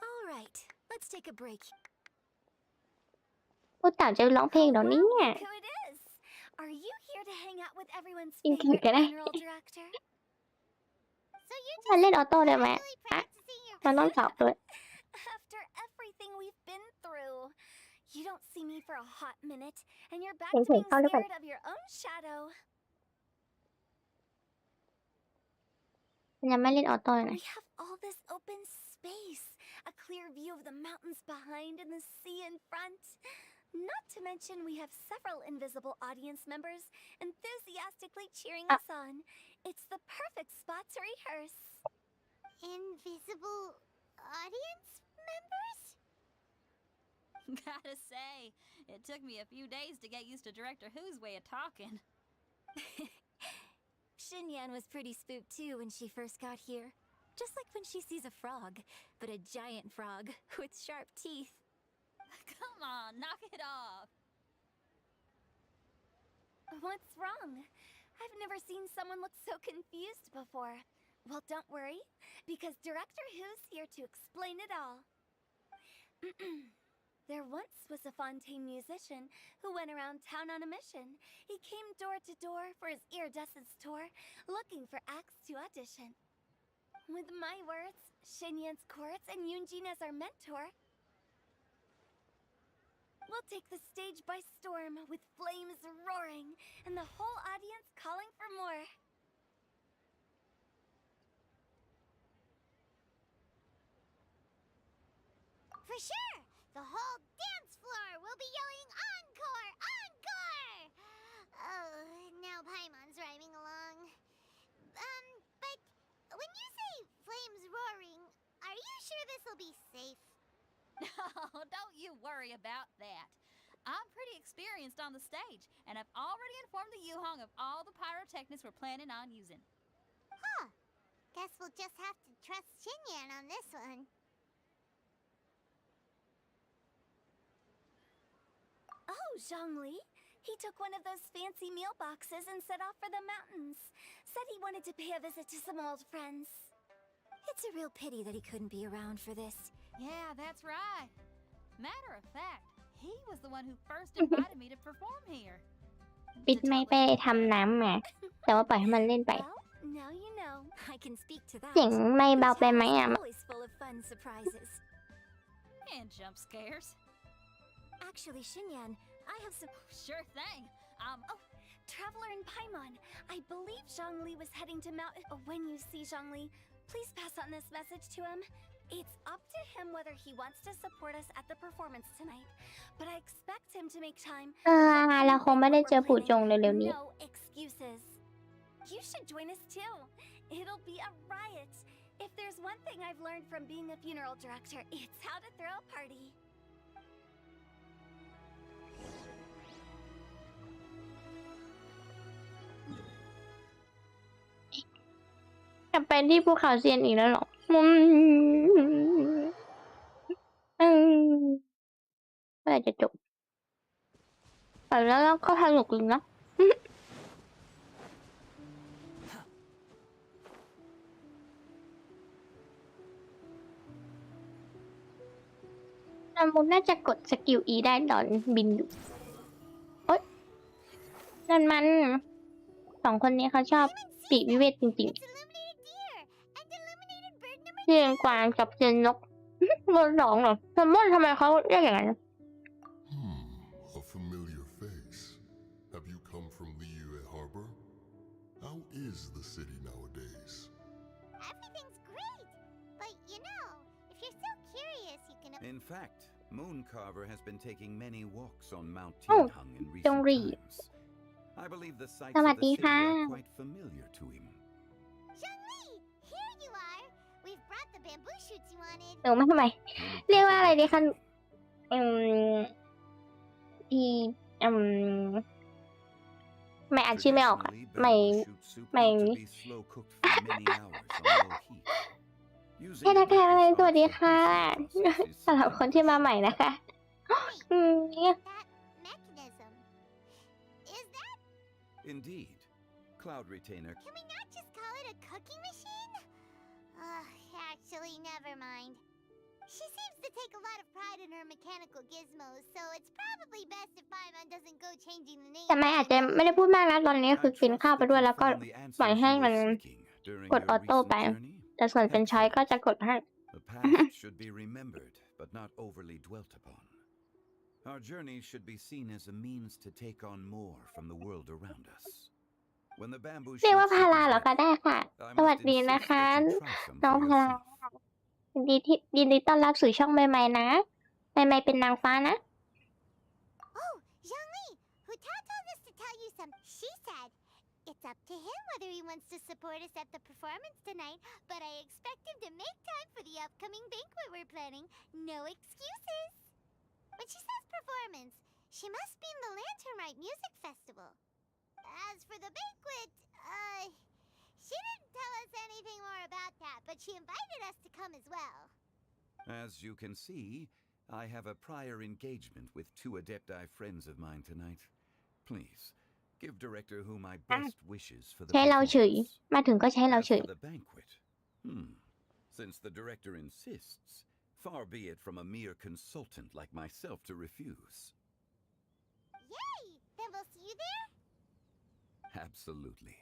Speaker 7: All right, let's take a break.
Speaker 1: พูดต่างจะร้องเพลงเดี๋ยวนี้
Speaker 7: Look who it is! Are you here to hang out with everyone's
Speaker 1: จริง
Speaker 7: favorite
Speaker 1: ก็ได้
Speaker 7: funeral director?
Speaker 2: So you're
Speaker 1: มัน
Speaker 2: just
Speaker 1: เล่นออโต้ได้ไหม
Speaker 2: really
Speaker 1: อ่ะ
Speaker 2: practicing your
Speaker 1: มันต้องตอบด้วย
Speaker 7: After everything we've been through, you don't see me for a hot minute, and you're back
Speaker 1: Ủa,
Speaker 7: to being
Speaker 1: sao lúc này-
Speaker 7: scared of your own shadow.
Speaker 1: มันยังไม่เล่นออโต้เลยนะ
Speaker 7: We have all this open space, a clear view of the mountains behind and the sea in front. Not to mention we have several invisible audience members enthusiastically cheering us on. It's the perfect spot to rehearse.
Speaker 2: invisible audience members?
Speaker 9: Gotta say, it took me a few days to get used to Director Who's way of talking.
Speaker 7: Xinyan was pretty spooked too when she first got here. Just like when she sees a frog, but a giant frog with sharp teeth.
Speaker 9: Come on, knock it off.
Speaker 7: What's wrong? I've never seen someone look so confused before. Well, don't worry, because Director Who's here to explain it all. There once was a Fontaine musician who went around town on a mission. He came door to door for his iridescence tour, looking for acts to audition. With my words, Xinyan's chorus, and Yunjin as our mentor, we'll take the stage by storm with flames roaring and the whole audience calling for more.
Speaker 2: For sure! The whole dance floor will be yelling encore! Encore! Oh, now Paimon's rhyming along. But when you say flames roaring, are you sure this'll be safe?
Speaker 9: No, don't you worry about that. I'm pretty experienced on the stage, and I've already informed the Yuhong of all the pyrotechnics we're planning on using.
Speaker 2: Huh. Guess we'll just have to trust Xinyan on this one.
Speaker 7: Oh, Zhongli. He took one of those fancy meal boxes and set off for the mountains. Said he wanted to pay a visit to some old friends. It's a real pity that he couldn't be around for this.
Speaker 9: Yeah, that's right. Matter of fact, he was the one who first invited me to perform here.
Speaker 1: ปิดไม่ไปทำน้ำมา แต่ว่าปล่อยให้มันเล่นไป
Speaker 7: Well, now you know. I can speak to that.
Speaker 1: เสียงไม่เบาไปไหม
Speaker 7: The
Speaker 1: อ่ะ
Speaker 7: town is always full of fun surprises.
Speaker 9: And jump scares.
Speaker 7: Actually, Xinyan, I have some...
Speaker 9: Sure thing.
Speaker 7: Oh, Traveler in Paimon. I believe Zhongli was heading to Mount... When you see Zhongli, please pass on this message to him. It's up to him whether he wants to support us at the performance tonight. But I expect him to make time.
Speaker 1: เราคงไม่ได้เจอปู่จงเร็วๆนี้
Speaker 7: No excuses. You should join us too. It'll be a riot. If there's one thing I've learned from being a funeral director, it's how to throw a party.
Speaker 1: กลับไปที่ภูเขาเซียนอีกแล้วเหรอเมื่อไหร่จะจบไปแล้วก็สนุกเลยนะนามุนน่าจะกดสกิล E ได้ตอนบินอยู่โอ๊ยนั่นมันสองคนนี้เขาชอบปีกวิเวกจริง
Speaker 2: It's illuminated deer and illuminated bird number
Speaker 1: ๆเซียนกวางกับเซียนนกเบอร์สองเหรอแซมมอนทำไมเขาเรียกอย่างนั้น
Speaker 10: A familiar face. Have you come from Liyue Harbor? How is the city nowadays?
Speaker 2: Everything's great! But you know, if you're so curious, you can...
Speaker 11: In fact, Mooncarver has been taking many walks on Mount
Speaker 1: Oh,
Speaker 11: Tianheng in recent
Speaker 1: don't read.
Speaker 11: times. I believe the sights
Speaker 1: ส
Speaker 11: of
Speaker 1: วัส
Speaker 11: the
Speaker 1: ดี
Speaker 11: city
Speaker 1: ค่ะ
Speaker 11: are quite familiar to him.
Speaker 2: Zhongli! Here you are! We've brought the bamboo shoots you wanted.
Speaker 1: หนูไม่ทำไม เรียกว่าอะไรดีคะที่ไม่อ่านชื่อไม่ออกอะ
Speaker 11: Traditionally,
Speaker 1: ไม่
Speaker 11: bamboo shoot soup
Speaker 1: ไม่
Speaker 11: needs to be slow cooked for many hours on low heat.
Speaker 1: แค่ทักทายอะไรสวัสดีค่ะ สำหรับคนที่มาใหม่นะคะ เนี่ย
Speaker 2: That mechanism. Is that...
Speaker 11: Indeed. Cloud Retainer.
Speaker 2: Can we not just call it a cooking machine? Actually, never mind. She seems to take a lot of pride in her mechanical gizmos, so it's probably best if Paimon doesn't go changing the name.
Speaker 1: แต่ไม่อาจจะไม่ได้พูดมากนะตอนนี้คือกินข้าวไปด้วยแล้วก็ปล่อยให้มันกดออโต้ไปแต่ส่วนเป็นช้อยก็จะกดให้
Speaker 11: The past should be remembered, but not overly dwelt upon. Our journey should be seen as a means to take on more from the world around us. When the bamboo
Speaker 1: เรียกว่า
Speaker 11: shoots
Speaker 1: พารา
Speaker 11: into
Speaker 1: เหรอ
Speaker 11: the
Speaker 1: ก็ได้ค่ะ
Speaker 11: I
Speaker 1: สวัส
Speaker 11: must
Speaker 1: ดี
Speaker 11: insist
Speaker 1: นะคะ
Speaker 11: that you try some
Speaker 1: น้อง
Speaker 11: for
Speaker 1: พารา
Speaker 11: yourself.
Speaker 1: ยินดีต้อนรับสู่ช่องใหม่ๆนะใหม่ๆเป็นนางฟ้านะ
Speaker 2: Oh, Zhangli, Huta told us to tell you some. She said it's up to him whether he wants to support us at the performance tonight, but I expect him to make time for the upcoming banquet we're planning. No excuses. When she says performance, she must mean the Lantern Rite Music Festival. As for the banquet, she didn't tell us anything more about that, but she invited us to come as well.
Speaker 11: As you can see, I have a prior engagement with 2 Adepti friends of mine tonight. Please, give Director Who my best wishes for the
Speaker 1: ใช้เราเฉย
Speaker 11: performance.
Speaker 1: มาถึงก็ใช้เรา
Speaker 11: As
Speaker 1: เฉ
Speaker 11: for
Speaker 1: ย
Speaker 11: the banquet, since the director insists, far be it from a mere consultant like myself to refuse.
Speaker 2: Yay! Then we'll see you there?
Speaker 11: Absolutely.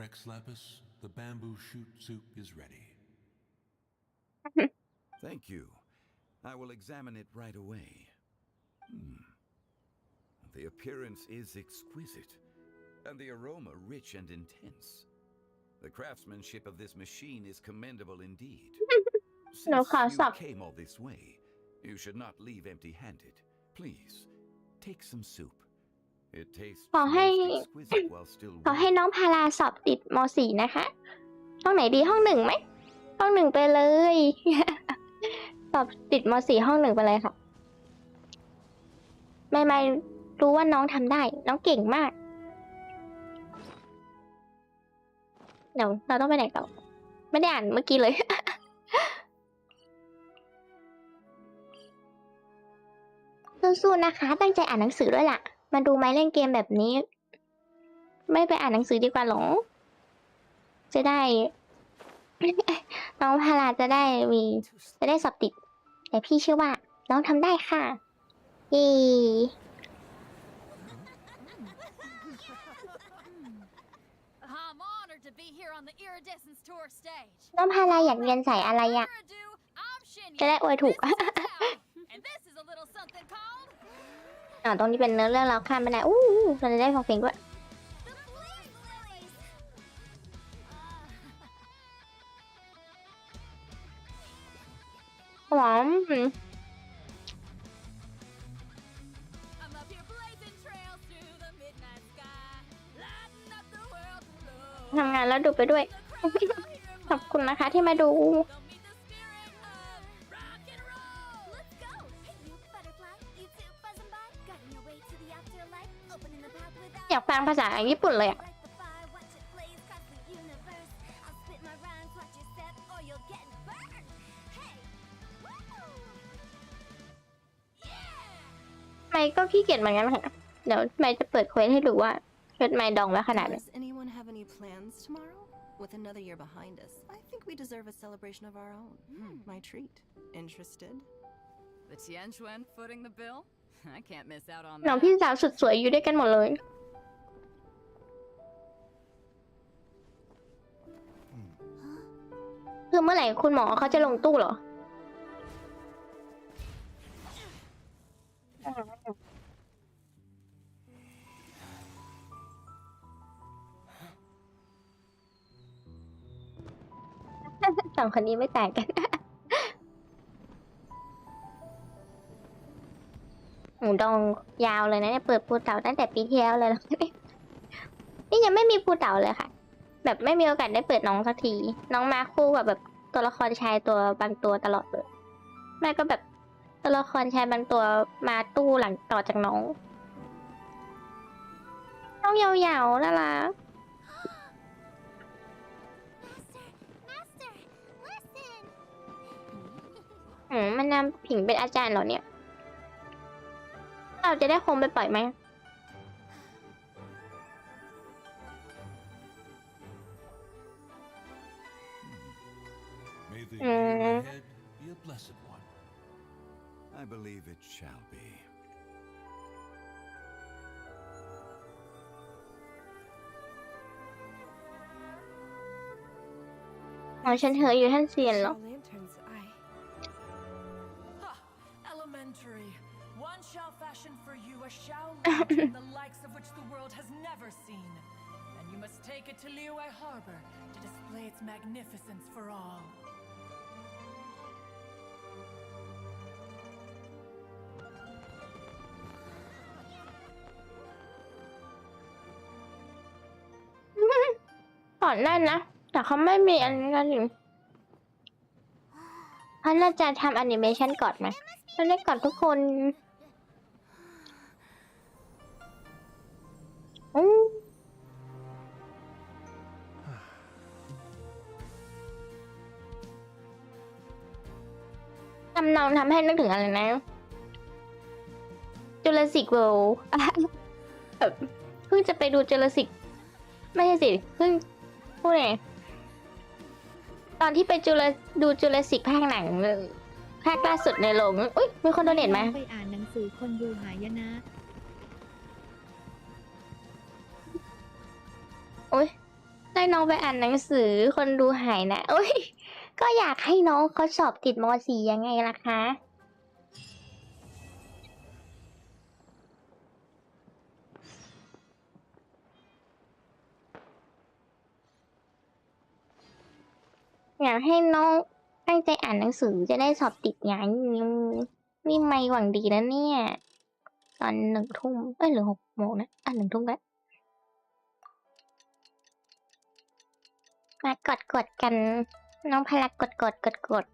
Speaker 10: Rex Lapis, the bamboo shoot soup is ready.
Speaker 11: Thank you. I will examine it right away. The appearance is exquisite, and the aroma rich and intense. The craftsmanship of this machine is commendable indeed.
Speaker 1: No,
Speaker 11: Since you
Speaker 1: stop.
Speaker 11: came all this way, you should not leave empty-handed. Please, take some soup. It tastes
Speaker 1: ขอให้
Speaker 11: most exquisite while still
Speaker 1: ขอให้
Speaker 11: warm.
Speaker 1: น้องพาราสอบติดม .4 นะคะ ห้องไหนดีห้อง 1ไหมห้อง 1ไปเลย สอบติดม .4 ห้อง 1ไปเลยค่ะไม่รู้ว่าน้องทำได้น้องเก่งมากเดี๋ยวเราต้องไปไหนต่อไม่ได้อ่านเมื่อกี้เลย สู้ๆนะคะตั้งใจอ่านหนังสือด้วยล่ะมาดูไหมเล่นเกมแบบนี้ ไม่ไปอ่านหนังสือดีกว่าหรอจะได้ น้องพาราจะได้สอบติด แต่พี่เชื่อว่าน้องทำได้ค่ะเย้
Speaker 9: I'm honored to be here on the Iridescence Tour stage.
Speaker 1: น้องพาราอยากเรียนสายอะไรอะ
Speaker 9: Further ado, I'm Shinya.
Speaker 1: จะได้อวยถูก
Speaker 9: This is Tao, and this is a little something called
Speaker 1: ตรงนี้เป็นเนื้อเรื่องเราข้ามไปไหนเราจะได้ฟังเพลงด้วย
Speaker 2: The Blaze Lilies!
Speaker 1: หอม
Speaker 9: I'm up here blazing trails through the midnight sky, lighting up the world below.
Speaker 1: ทำงานแล้วดูไปด้วย ขอบคุณนะคะที่มาดู
Speaker 9: Don't meet the spirit of rock and roll.
Speaker 7: Let's go! Hey, you butterfly, you two buzzing by, guiding your way to the afterlife, opening the path without
Speaker 1: อยากฟังภาษาญี่ปุ่นเลยอะ
Speaker 7: Light the fire, watch it blaze across the universe. I'll spit my rhymes, watch your step, or you'll get burned. Hey, woo!
Speaker 1: ไม่ก็ขี้เกียจเหมือนกันค่ะ เดี๋ยวไม่จะเปิดเควสให้ดูว่าเควสไม่ดองไว้ขนาดไหน
Speaker 6: Does anyone have any plans tomorrow? With another year behind us, I think we deserve a celebration of our own. My treat. Interested?
Speaker 5: The Tianquan footing the bill? I can't miss out on
Speaker 1: น้อง
Speaker 5: that.
Speaker 1: พี่สาวสุดสวยอยู่ด้วยกันหมดเลย คือเมื่อไหร่คุณหมอเขาจะลงตู้เหรอ สองคนนี้ไม่แตกกัน หมูดองยาวเลยนะเนี่ยเปิดภูเต๋าตั้งแต่ปีที่แล้วเลยแล้ว นี่ยังไม่มีภูเต๋าเลยค่ะ แบบไม่มีโอกาสได้เปิดน้องสักที น้องมาคู่กับแบบตัวละครชายตัวบางตัวตลอดเลยแม่ก็แบบตัวละครชายบางตัวมาตู้หลังต่อจากน้องน้องยาวๆน่ารัก
Speaker 2: Master, listen!
Speaker 1: มันนำผิงเป็นอาจารย์เหรอเนี่ย เราจะได้คงไปปล่อยไหม
Speaker 10: May
Speaker 12: the year ahead be a blessed one.
Speaker 11: I believe it shall be.
Speaker 1: ฉันเหออยู่ท่านเซียนเหรอ
Speaker 3: Lanterns,
Speaker 4: Ha! Elementary. One shall fashion for you a shao lantern the likes of which the world has never seen. And you must take it to Liyue Harbor to display its magnificence for all.
Speaker 1: สอนได้นะ แต่เขาไม่มีอันนี้กันอยู่เขาน่าจะทำแอนิเมชันก่อนไหมเราได้ก่อนทุกคนทำนองทำให้นึกถึงอะไรนะจูราสสิกเวิลด์แบบเพิ่งจะไปดูจูราสสิกไม่ใช่สิเพิ่งพูดไงตอนที่ไปดูจูราสสิกภาคหนังภาคล่าสุดในโรงอุ๊ยมีคนโดเนทไหม
Speaker 13: ไปอ่านหนังสือคนดูหายนะ
Speaker 1: อุ๊ยได้น้องไปอ่านหนังสือคนดูหายนะอุ๊ยก็อยากให้น้องเขาสอบติดม.4 ยังไงล่ะคะอยากให้น้องตั้งใจอ่านหนังสือจะได้สอบติดไงนี่ไม่หวังดีนะเนี่ยตอน1 ทุ่มหรือ6 โมงนะ1 ทุ่มก็มากดกันน้องพลักกด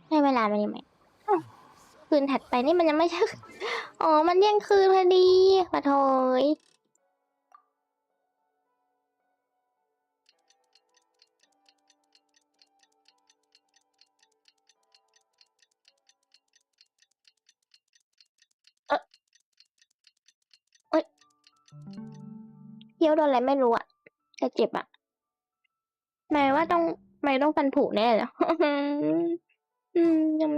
Speaker 1: ให้เวลาไปไหมคืนถัดไปนี่มันยังไม่ใช่อ๋อมันเที่ยงคืนพอดีขอโทษเที่ยวโดนอะไรไม่รู้อ่ะแต่เจ็บอ่ะหมายว่าต้องฟันผุแน่เลยยำ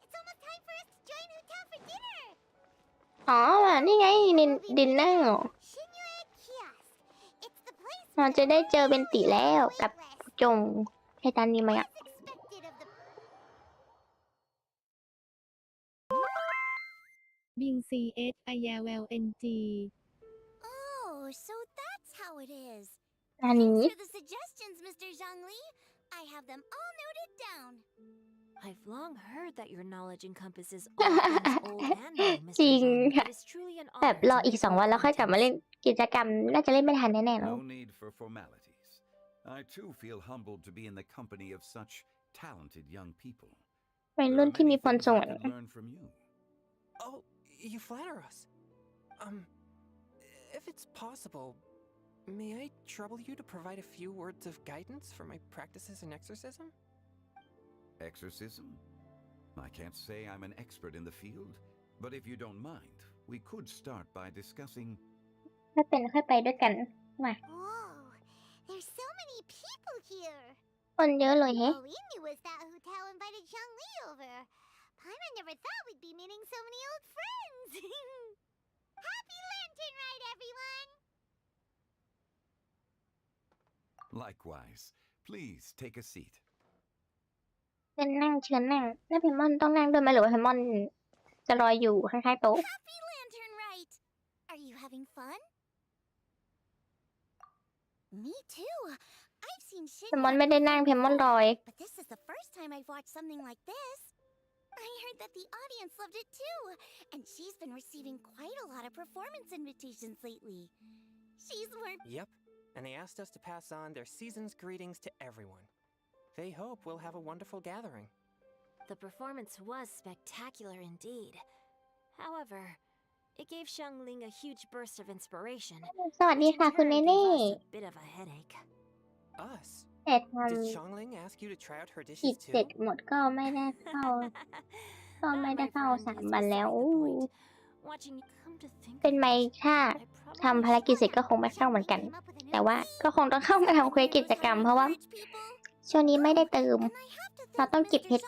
Speaker 2: It's almost time for us to join Hotel for dinner.
Speaker 1: อ๋อนี่ไงดินเนอร์
Speaker 2: Shinyue Kiosk. It's the place
Speaker 1: เราจะได้เจอเบนติแล้วกับจงใช่ตอนนี้ไหมอ่ะ
Speaker 2: expected of the
Speaker 13: บิง CS ไอยาแวว NG
Speaker 2: Oh, so that's how it is.
Speaker 1: อันนี้
Speaker 2: Thanks for the suggestions, Mr. Zhongli. I have them all noted down.
Speaker 3: I've long heard that your knowledge encompasses all things old and new, Mr.
Speaker 1: จริง
Speaker 3: Zhang.
Speaker 1: ค่ะ
Speaker 3: It is truly an
Speaker 1: แบบ
Speaker 3: honor
Speaker 1: รอ
Speaker 3: to
Speaker 1: อีก
Speaker 3: make
Speaker 1: 2 วัน
Speaker 3: your
Speaker 1: แล้วค่อยกลับมา
Speaker 3: acquaintance.
Speaker 1: เล่นกิจกรรมน่าจะเล่นไม่ทันแน่ๆแล้ว
Speaker 11: No need for formalities. I too feel humbled to be in the company of such talented young people.
Speaker 1: วัย
Speaker 11: There
Speaker 1: รุ่น
Speaker 11: are
Speaker 1: ที่มี
Speaker 11: many
Speaker 1: พร
Speaker 11: things
Speaker 1: สว
Speaker 11: I
Speaker 1: รรค์
Speaker 11: could learn from you.
Speaker 14: Oh, you flatter us. If it's possible, may I trouble you to provide a few words of guidance for my practices in exorcism?
Speaker 11: Exorcism? I can't say I'm an expert in the field, but if you don't mind, we could start by discussing.
Speaker 1: ถ้าเป็นค่อยไปด้วยกันมา
Speaker 2: Whoa, there's so many people here.
Speaker 1: คนเยอะเลยเฮ้
Speaker 2: All we knew was that Hotel invited Zhongli over. Paimon never thought we'd be meeting so many old friends. Happy Lantern Ride, everyone!
Speaker 11: Likewise, please take a seat.
Speaker 1: เชิญนั่งแล้วเพมอนต้องนั่งด้วยไหมหรือว่าเพมอนจะรออยู่ข้างๆโต๊ะ
Speaker 2: Happy Lantern Ride! Are you having fun? Me too. I've seen
Speaker 1: เพมอนไม่ได้นั่งเพมอนรอย
Speaker 2: but this is the first time I've watched something like this. I heard that the audience loved it too, and she's been receiving quite a lot of performance invitations lately. She's worked.
Speaker 14: Yep, and they asked us to pass on their season's greetings to everyone. They hope we'll have a wonderful gathering.
Speaker 3: The performance was spectacular indeed. However, it gave Xiangling a huge burst of inspiration,
Speaker 1: สวัสดี
Speaker 3: which in
Speaker 1: ค่ะคุณ
Speaker 3: turn
Speaker 1: เน
Speaker 3: gave
Speaker 1: เน่
Speaker 3: us a bit of a headache.
Speaker 14: Us?
Speaker 1: แต่ท
Speaker 14: Did Xiangling ask you to try out her
Speaker 1: ำกิจ
Speaker 14: dishes
Speaker 1: เสร็จ
Speaker 14: too?
Speaker 1: หมดก็ไม่ได้เข้า ก็ไม่ได้เข้า3 วันแล้ว
Speaker 7: Watching come to think
Speaker 1: เป็นไหมถ้าทำภารกิจเสร็จก็คงไม่เข้าเหมือนกัน แต่ว่าก็คงต้องเข้ามาทำเควสกิจกรรมเพราะว่าช่วงนี้ไม่ได้เติม เราต้องเก็บเพชร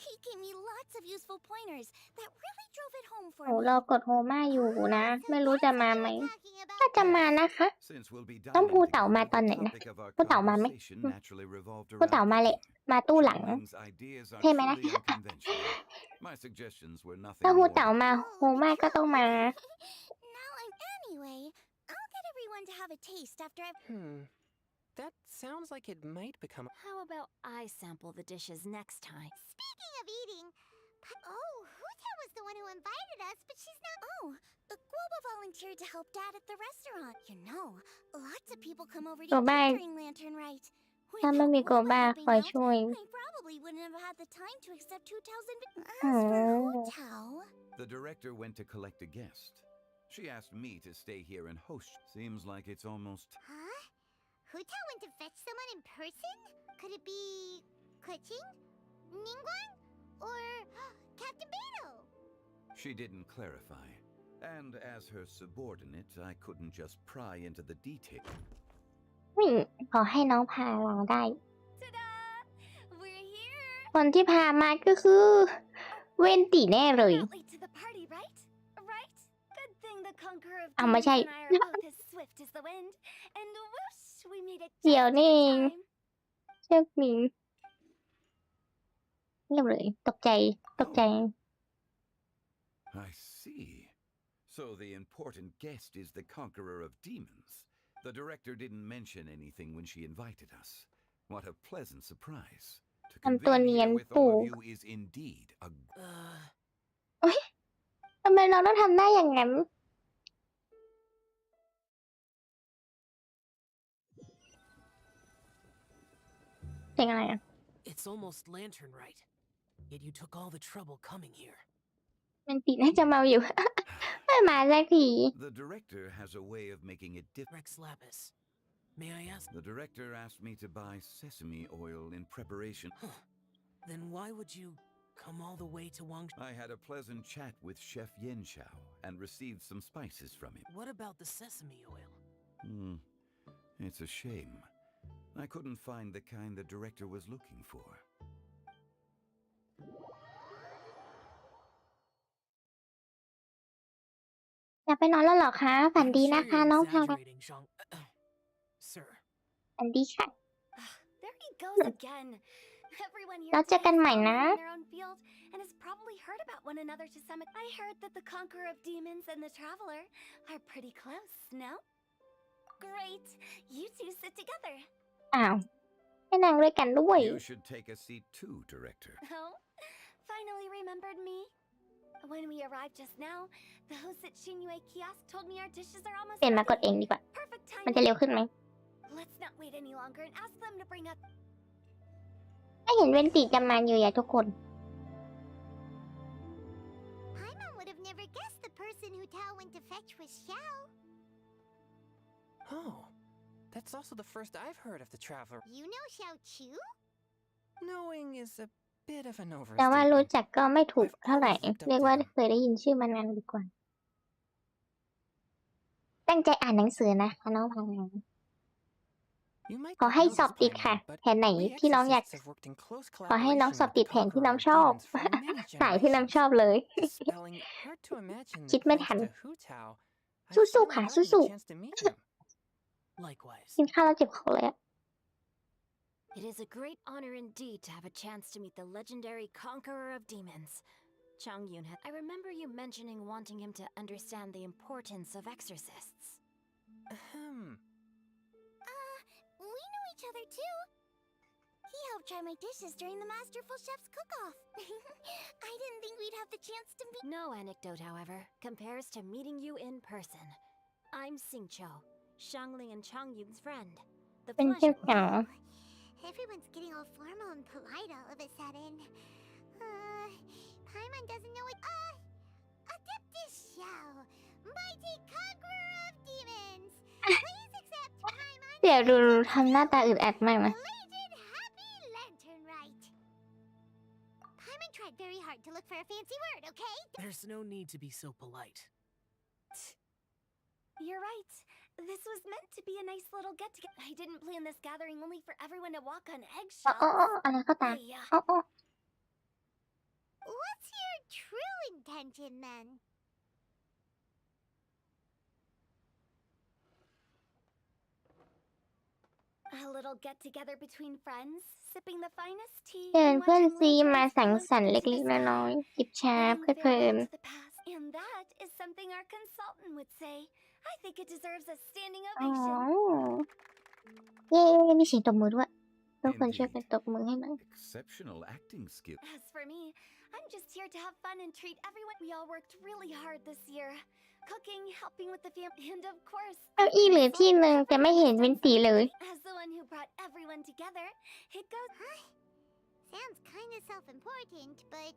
Speaker 7: He gave me lots of useful pointers that really drove it home
Speaker 1: โอ้
Speaker 7: for me.
Speaker 1: เรากดโฮม่าอยู่นะ ไม่รู้จะมาไหมถ้าจะมานะคะ
Speaker 11: Since we'll be
Speaker 1: ต้อง
Speaker 11: dining
Speaker 1: พูเต่ามา
Speaker 11: together,
Speaker 1: ตอน
Speaker 11: the
Speaker 1: ไหนนะ
Speaker 11: topic of our
Speaker 1: พูเต่ามาไหม
Speaker 11: conversation naturally revolved
Speaker 1: พูเต่า
Speaker 11: around
Speaker 1: มาแหละ
Speaker 11: cooking.
Speaker 1: มาตู้หลัง
Speaker 11: Xiangling's ideas are
Speaker 1: ใช่ไหมนะ
Speaker 11: truly unconventional. My suggestions were
Speaker 1: ถ้า
Speaker 11: nothing
Speaker 1: พู
Speaker 11: more
Speaker 1: เต่ามาโฮม่าก็ต้องมา
Speaker 7: Now I'm anyway. I'll get everyone to have a taste after I've.
Speaker 14: That sounds like it might become.
Speaker 7: How about I sample the dishes next time?
Speaker 2: Speaking of eating, Huta was the one who invited us, but she's not.
Speaker 7: Oh, Guoba volunteered to help Dad at the restaurant. You know, lots of people come over to
Speaker 1: Guoba.
Speaker 7: eat during Lantern Rite.
Speaker 1: ถ้าไม่มีโกบ้าคอยช่วย
Speaker 7: I probably wouldn't have had the time to accept Hutao's invitation.
Speaker 1: Oh.
Speaker 7: As for Hutao,
Speaker 11: The director went to collect a guest. She asked me to stay here and host. Seems like it's almost.
Speaker 2: Huh? Huta went to fetch someone in person? Could it be Kuching? Ningguang? Or Captain Beto?
Speaker 11: She didn't clarify. And as her subordinate, I couldn't just pry into the detail.
Speaker 1: ขอให้น้องพาเราได้
Speaker 7: ta-da! We're here.
Speaker 1: คนที่พามาก็คือ เวนตีแน่เลย
Speaker 7: Not late to the party, right? Right? Good thing the conqueror of
Speaker 1: ไม่
Speaker 7: demons
Speaker 1: ใช่
Speaker 7: and I are both as swift as the wind. And whoosh, we made it
Speaker 1: เดี๋ยว
Speaker 7: just
Speaker 1: นี่
Speaker 7: in
Speaker 1: เอง
Speaker 7: time.
Speaker 1: เชือกนี้เงียบเลย ตกใจ
Speaker 11: I see. So the important guest is the conqueror of demons. The director didn't mention anything when she invited us. What a pleasant surprise. To
Speaker 1: ทำตัว
Speaker 11: convene
Speaker 1: เนียน
Speaker 11: here with
Speaker 1: ปู่
Speaker 11: all of you is indeed a
Speaker 1: ทำไมเราต้องทำได้อย่างนั้น เป็นอะไรอ่ะ
Speaker 12: It's almost lantern right. Yet you took all the trouble coming here.
Speaker 1: มันตีน่าจะเมาอยู่ ไม่มาสักที
Speaker 11: The director has a way of making it different.
Speaker 12: Rex Lapis. May I ask?
Speaker 11: The director asked me to buy sesame oil in preparation.
Speaker 12: Then why would you come all the way to Wang?
Speaker 11: I had a pleasant chat with Chef Yen Xiao and received some spices from him.
Speaker 12: What about the sesame oil?
Speaker 11: It's a shame. I couldn't find the kind the director was looking for.
Speaker 1: อยากไปนอนแล้วเหรอคะ ฝัน
Speaker 12: I'm
Speaker 1: ดี
Speaker 12: sure
Speaker 1: นะคะ
Speaker 12: you're
Speaker 1: น้องพา
Speaker 12: exaggerating, Zhang. Sir.
Speaker 1: ฝันดีค่ะ
Speaker 7: There he goes again. Everyone here
Speaker 1: แล้วเจอกันใหม่นะ
Speaker 7: in their own field and has probably heard about one another to some. I heard that the conqueror of demons and the traveler are pretty close. No? Great. You two sit together.
Speaker 1: อ้าวให้นั่งด้วยกันด้วย
Speaker 11: You should take a seat too, director.
Speaker 7: Oh, finally remembered me. When we arrived just now, the host at Shinue Kiosk told me our dishes are almost
Speaker 1: เปลี่ยนมากด
Speaker 7: ready.
Speaker 1: เองดีกว่า
Speaker 7: Perfect
Speaker 1: มันจะ
Speaker 7: timing.
Speaker 1: เร็วขึ้นไหม
Speaker 7: Let's not wait any longer and ask them to bring up.
Speaker 1: ไม่เห็นเวนตีจะมาอยู่อย่าทุกคน
Speaker 2: Paimon would have never guessed the person who Tao went to fetch was Xiao.
Speaker 14: Oh, that's also the first I've heard of the traveler.
Speaker 2: You know Xiao Chu?
Speaker 14: Knowing is a bit of an
Speaker 1: แต่ว่ารู้
Speaker 14: overstatement.
Speaker 1: จักก็ไม่ถูกเท่าไหร่ เรียกว่าเคยได้ยินชื่อมานานดีกว่า ตั้งใจอ่านหนังสือนะคะน้องพังงาน
Speaker 14: You might
Speaker 1: ขอ
Speaker 14: not
Speaker 1: ให้
Speaker 14: know
Speaker 1: สอบ
Speaker 14: this,
Speaker 1: ติด
Speaker 14: Paimon,
Speaker 1: ค่ะ
Speaker 14: but
Speaker 1: แผนไหน
Speaker 14: we
Speaker 1: ที่น้องอยาก
Speaker 14: exorcists have worked in close
Speaker 1: ขอให้น้อง
Speaker 14: collaboration
Speaker 1: สอบ
Speaker 14: with
Speaker 1: ติ
Speaker 14: the
Speaker 1: ดแผนที่น้อง
Speaker 14: conqueror
Speaker 1: ช
Speaker 14: of
Speaker 1: อบ
Speaker 14: demons for many
Speaker 1: สายที่น้องชอบ
Speaker 14: generations.
Speaker 1: เลย
Speaker 14: Spelling hard to imagine
Speaker 1: คิด
Speaker 14: that
Speaker 1: ไม่
Speaker 14: thanks
Speaker 1: ทัน
Speaker 14: to Hutao, I've
Speaker 1: สู้ๆ
Speaker 14: finally
Speaker 1: ค่ะ
Speaker 14: gotten
Speaker 1: สู้
Speaker 14: a chance to meet him.
Speaker 12: Likewise.
Speaker 1: ๆกินข้าวแล้วเจ็บคอเลยอะ
Speaker 7: It is a great honor indeed to have a chance to meet the legendary conqueror of demons. Chang Yun, I remember you mentioning wanting him to understand the importance of exorcists.
Speaker 14: Ahem.
Speaker 7: We know each other too. He helped try my dishes during the Masterful Chef's cook-off. I didn't think we'd have the chance to meet. No anecdote, however, compares to meeting you in person. I'm Singcho, Shangling and Chang Yun's friend. The
Speaker 1: เป็น
Speaker 7: pleasure.
Speaker 1: เจ้าเหรอ
Speaker 2: Everyone's getting all formal and polite all of a sudden. Paimon doesn't know it. Adeptus Xiao, mighty conqueror of demons. Please accept Paimon.
Speaker 1: เดี๋ยวดูทำหน้าตาอึดอัดมากนะ
Speaker 2: Belated happy lantern rite. Paimon tried very hard to look for a fancy word, okay?
Speaker 12: There's no need to be so polite.
Speaker 7: You're right. This was meant to be a nice little get-together. I didn't plan this gathering only for everyone to walk on
Speaker 1: อ๋อ
Speaker 7: eggshells.
Speaker 1: อะไรก็ตาม
Speaker 7: Hey,
Speaker 1: อ๋อ
Speaker 2: What's your true intention then?
Speaker 7: A little get-together between friends, sipping the finest tea,
Speaker 1: เชิญ
Speaker 7: and
Speaker 1: เพื่อน
Speaker 7: watching
Speaker 1: ซีมา
Speaker 7: lanterns
Speaker 1: สัง
Speaker 7: float
Speaker 1: สรรค์
Speaker 7: into
Speaker 1: เล็
Speaker 7: the
Speaker 1: กๆ
Speaker 7: sky.
Speaker 1: น้อยๆจิบชา
Speaker 7: Bidding
Speaker 1: เพลิดเพลิ
Speaker 7: farewell
Speaker 1: น
Speaker 7: to the past. And that is something our consultant would say. I think it deserves a standing
Speaker 1: อ๋อ
Speaker 7: ovation.
Speaker 1: เย้มีเสียงตบมือด้วยทุกคนช่วย
Speaker 11: Indeed.
Speaker 1: กันตบมือให้หน่อย
Speaker 11: Exceptional acting skill.
Speaker 7: As for me, I'm just here to have fun and treat everyone. We all worked really hard this year. Cooking, helping with the family, and of course,
Speaker 1: เก้าอี้เหลือที่หนึ่งแต่ไม่เห็นวินตีเลย
Speaker 7: as the one who brought everyone together, it goes.
Speaker 2: Sounds kind of self-important, but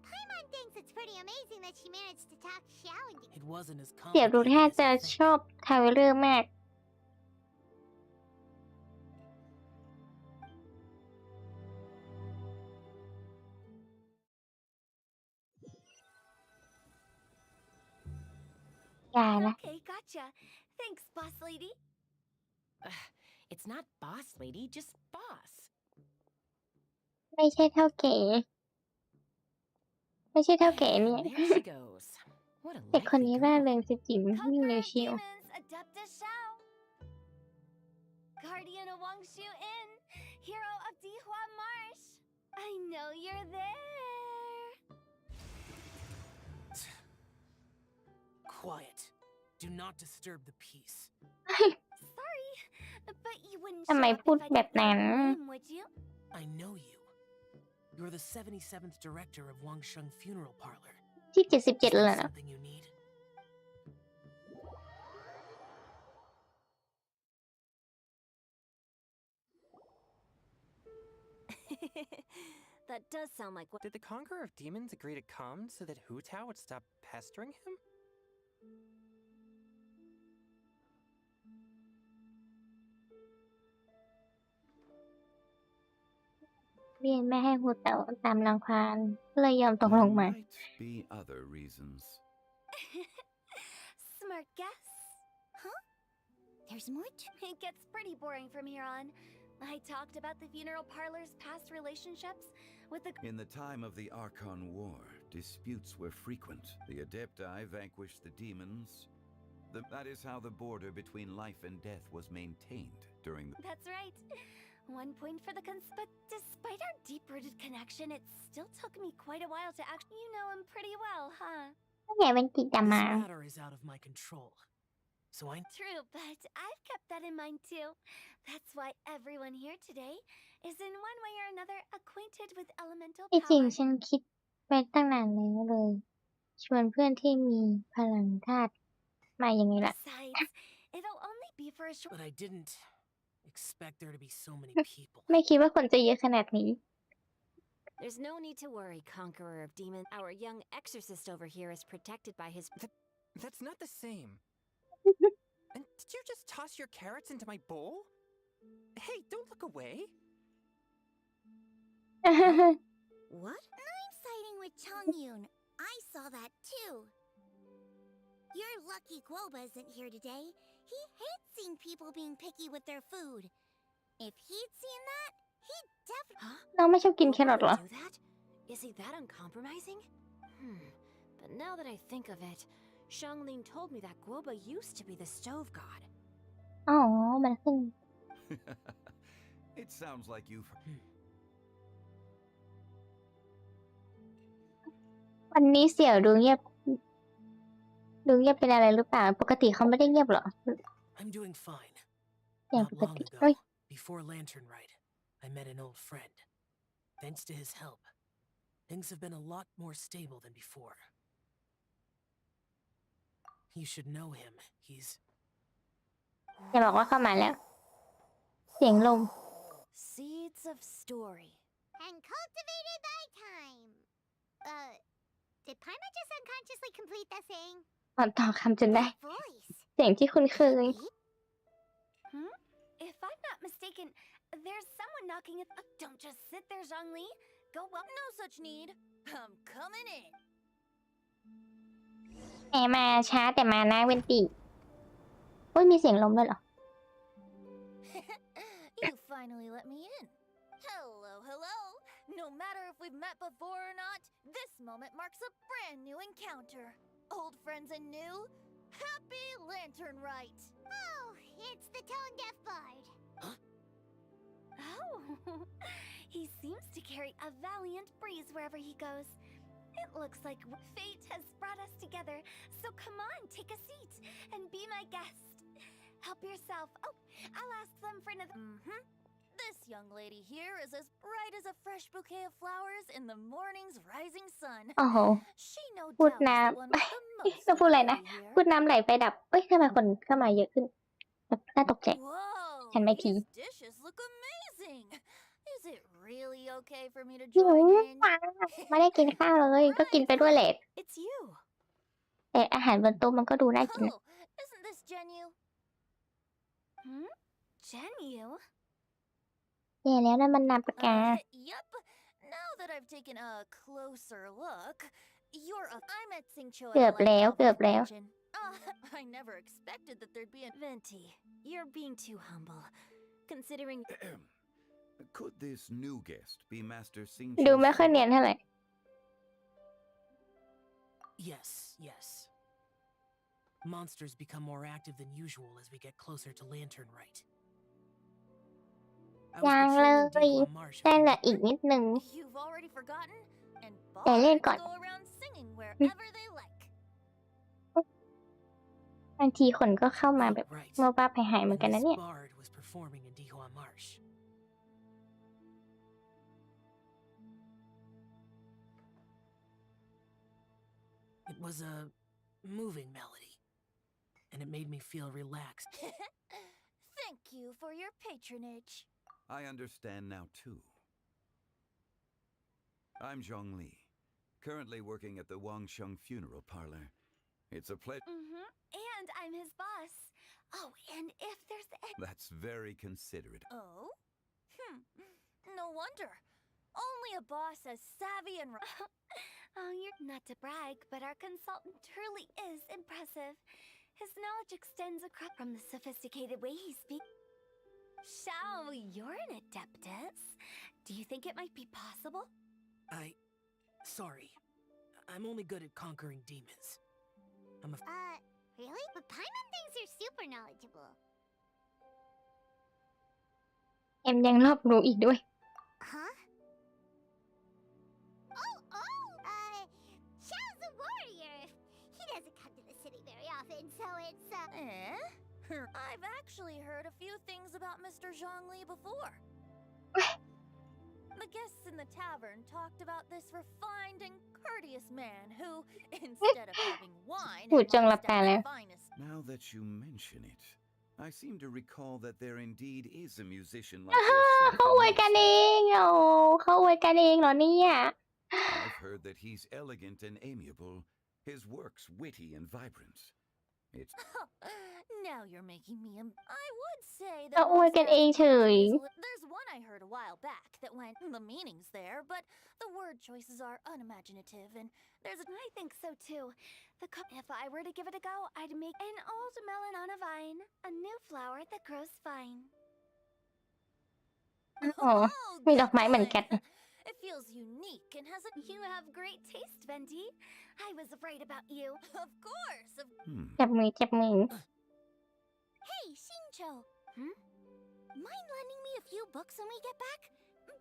Speaker 2: Paimon thinks it's pretty amazing that she managed to talk Xiao into.
Speaker 12: It wasn't as
Speaker 1: เสี่ยวดู
Speaker 12: complicated
Speaker 1: ท่า
Speaker 12: as
Speaker 1: จะ
Speaker 12: you think.
Speaker 1: ชอบทาวเวลเลอร์มาก อย่านะ
Speaker 7: Okay, gotcha. Thanks, boss lady.
Speaker 15: It's not boss lady, just boss.
Speaker 1: ไม่ใช่เท่าเก๋ ไม่ใช่เท่าเก๋เนี่ย
Speaker 15: There she goes. What a
Speaker 1: เด็กคน
Speaker 15: likely
Speaker 1: นี้ร่า
Speaker 15: girl.
Speaker 1: เริงสจิ๋มวิ่ง
Speaker 7: Conqueror
Speaker 1: เร็ว
Speaker 7: of
Speaker 1: เชียว
Speaker 7: demons, Adeptus Xiao. Guardian of Wangshu Inn, hero of Dihua Marsh. I know you're there.
Speaker 12: Quiet. Do not disturb the peace.
Speaker 7: Sorry, but you wouldn't
Speaker 1: ทำ
Speaker 7: show
Speaker 1: ไม
Speaker 7: up
Speaker 1: พูด
Speaker 7: if I
Speaker 1: แบบ
Speaker 7: didn't know
Speaker 1: นั้น
Speaker 7: your name, would you?
Speaker 12: I know you. You're the 77th director of Wangsheng Funeral Parlor.
Speaker 1: ที่
Speaker 12: Is
Speaker 1: 77
Speaker 12: there
Speaker 1: แล้วนะ
Speaker 12: something you need?
Speaker 7: That does sound like what.
Speaker 14: Did the Conqueror of Demons agree to come so that Hu Tao would stop pestering him?
Speaker 1: เรียนไม่ให้หูเต่าตามรังควานก็เลยยอมตกล
Speaker 11: There
Speaker 1: งมา
Speaker 11: might be other reasons.
Speaker 7: Smart guess.
Speaker 2: Huh? There's more to.
Speaker 7: It gets pretty boring from here on. I talked about the funeral parlor's past relationships with the.
Speaker 11: In the time of the Archon War, disputes were frequent. The Adepti vanquished the demons. That is how the border between life and death was maintained during the.
Speaker 7: That's right. 1 point for the but despite our deep-rooted connection, it still took me quite a while to actually. You know him pretty well, huh?
Speaker 1: ก็ไงเป็นติดอะ
Speaker 12: This
Speaker 1: มา
Speaker 12: matter is out of my control. So I
Speaker 7: True, but I've kept that in mind too. That's why everyone here today is in one way or another acquainted with elemental
Speaker 1: ที่จริง
Speaker 7: power.
Speaker 1: ฉันคิดไปตั้งนานแล้วเลย ชวนเพื่อนที่มีพลังธาตุมายังไงล่ะ
Speaker 7: Besides, it'll only be for a short.
Speaker 12: but I didn't expect there to be so many people.
Speaker 1: ไม่คิดว่าคนจะเยอะขนาดนี้
Speaker 15: There's no need to worry, Conqueror of Demons. Our young exorcist over here is protected by his.
Speaker 14: That's not the same. And did you just toss your carrots into my bowl? Hey, don't look away.
Speaker 15: What?
Speaker 2: I'm siding with Chong Yun. I saw that too. You're lucky Guoba isn't here today. He hates seeing people being picky with their food. If he'd seen that, he'd definitely.
Speaker 15: Huh?
Speaker 1: น้องไม่ชอบกินแครอทเหรอ
Speaker 15: Do that? Is he that uncompromising? But now that I think of it, Xianglin told me that Guoba used to be the stove god.
Speaker 1: อ๋อ มันขึ้น
Speaker 11: It sounds like you've.
Speaker 1: วันนี้เสี่ยวดูเงียบ ดูเงียบเป็นอะไรหรือเปล่า ปกติเขาไม่ได้เงียบเหรอ
Speaker 12: I'm doing fine.
Speaker 1: อย่าง
Speaker 12: Not
Speaker 1: ปก
Speaker 12: long
Speaker 1: ติ
Speaker 12: ago,
Speaker 1: เฮ้ย
Speaker 12: before Lantern Rite, I met an old friend. Thanks to his help, things have been a lot more stable than before. You should know him. He's
Speaker 1: อย่าบอกว่าเข้ามาแล้ว เสียงลม
Speaker 15: Seeds of story.
Speaker 2: And cultivated by time. Did Paimon just unconsciously complete that saying?
Speaker 1: ต่อคำจนได้
Speaker 2: That voice.
Speaker 1: เสียงที่คุ้นเคย
Speaker 7: If I'm not mistaken, there's someone knocking at. Don't just sit there, Zhongli.
Speaker 15: go up. No such need. I'm coming in.
Speaker 1: แหมมาช้าแต่มานะเวนติโอ้ยมีเสียงลมด้วยเหรอ
Speaker 15: You finally let me in. Hello, hello. No matter if we've met before or not, this moment marks a brand new encounter. Old friends and new. Happy Lantern Rite.
Speaker 2: Oh, it's the tone-deaf bard.
Speaker 7: Oh, he seems to carry a valiant breeze wherever he goes. It looks like fate has brought us together, so come on, take a seat and be my guest. Help yourself. Oh, I'll ask them for another.
Speaker 15: This young lady here is as bright as a fresh bouquet of flowers in the morning's rising sun.
Speaker 1: โอ้โห
Speaker 15: She no
Speaker 1: พูด
Speaker 15: doubt is
Speaker 1: น้
Speaker 15: the one with the
Speaker 1: ำ
Speaker 15: most
Speaker 1: จะพูดอะไรนะ
Speaker 15: authority
Speaker 1: พูด
Speaker 15: here.
Speaker 1: น้ำไหลไฟดับเอ้ยทำไมคนเข้ามาเยอะขึ้นแบบน่าตกใจ
Speaker 15: Whoa,
Speaker 1: ฉันไม่ที
Speaker 15: these dishes look amazing. Is it really okay for me to
Speaker 1: หิว
Speaker 15: join in?
Speaker 1: มากไม่ได้กินข้าวเลย ก็กินไปด้วยแหละ
Speaker 15: It's you.
Speaker 1: แต่อาหารบนโต๊ะมันก็ดูน่ากินนะ
Speaker 15: Oh, isn't this Genu?
Speaker 7: Genu?
Speaker 1: แย่แล้วนั่นมันนามปากกา
Speaker 15: Yep. Now that I've taken a closer look, you're a. I met Singcho at
Speaker 1: เกือบ
Speaker 15: a
Speaker 1: แล้ว
Speaker 15: lighthouse
Speaker 1: เกือบแล้ว
Speaker 15: convention. I never expected that there'd be a Venti. You're being too humble, considering.
Speaker 11: Could this new guest be Master
Speaker 1: ดู
Speaker 11: Singcho?
Speaker 1: ไม่ค่อยเนียนเท่าไหร่
Speaker 12: Yes, yes. Monsters become more active than usual as we get closer to Lantern Rite. I
Speaker 1: ยัง
Speaker 12: was
Speaker 1: เล
Speaker 12: patrolling
Speaker 1: ย
Speaker 12: Dequan Marsh a
Speaker 1: ได้
Speaker 12: few
Speaker 1: เหลือ
Speaker 12: days
Speaker 1: อีกนิดนึง
Speaker 15: You've already forgotten? And
Speaker 1: แต่เล่น
Speaker 15: bards
Speaker 1: ก่อน
Speaker 15: go around singing wherever they like.
Speaker 1: บางทีคนก็เข้ามาแบบ
Speaker 12: Right.
Speaker 1: โมบ้าไปหายเหมือน
Speaker 12: And
Speaker 1: กันนะ
Speaker 12: this
Speaker 1: เนี่ย
Speaker 12: bard was performing in Dequan Marsh. It was a moving melody, and it made me feel relaxed.
Speaker 15: Thank you for your patronage.
Speaker 11: I understand now too. I'm Zhongli, currently working at the Wangsheng Funeral Parlor. It's a pleasure.
Speaker 7: And I'm his boss. Oh, and if there's
Speaker 11: That's very considerate.
Speaker 15: Oh? No wonder. Only a boss as savvy and.
Speaker 7: Oh, you're not to brag, but our consultant truly is impressive. His knowledge extends across from the sophisticated way he speaks. Shao, you're an adeptus. Do you think it might be possible?
Speaker 12: Sorry. I'm only good at conquering demons. I'm a.
Speaker 2: Really? But Paimon thinks you're super knowledgeable.
Speaker 1: แอมยังรอบรู้อีกด้วย
Speaker 2: Huh? Xiao's a warrior. He doesn't come to the city very often, so it's,
Speaker 15: I've actually heard a few things about Mr. Zhongli before. The guests in the tavern talked about this refined and courteous man who, instead of having wine,
Speaker 1: หูจังหลับ
Speaker 15: amongst
Speaker 1: ตาแล้ว
Speaker 15: our finest.
Speaker 11: Now that you mention it, I seem to recall that there indeed is a musician like
Speaker 1: เขาอวย
Speaker 11: yourself.
Speaker 1: กันเองโอ้เขาอวยกันเองเหรอเนี่ย
Speaker 11: I've heard that he's elegant and amiable, his works witty and vibrant. It's
Speaker 15: Now you're making me. I would say
Speaker 1: เขา
Speaker 15: that
Speaker 1: อวยกันเองเฉย
Speaker 15: there's one I heard a while back that went. The meaning's there, but the word choices are unimaginative, and there's a.
Speaker 7: I think so too. If I were to give it a go, I'd make an old melon on a vine, a new flower that grows fine.
Speaker 1: อ๋อ มีดอกไม้เหมือนกัน
Speaker 15: It feels unique and has a.
Speaker 7: You have great taste, Venti. I was afraid about you.
Speaker 15: Of course.
Speaker 1: จับมือจับมือ
Speaker 2: Hey, Shincho. Mind lending me a few books when we get back?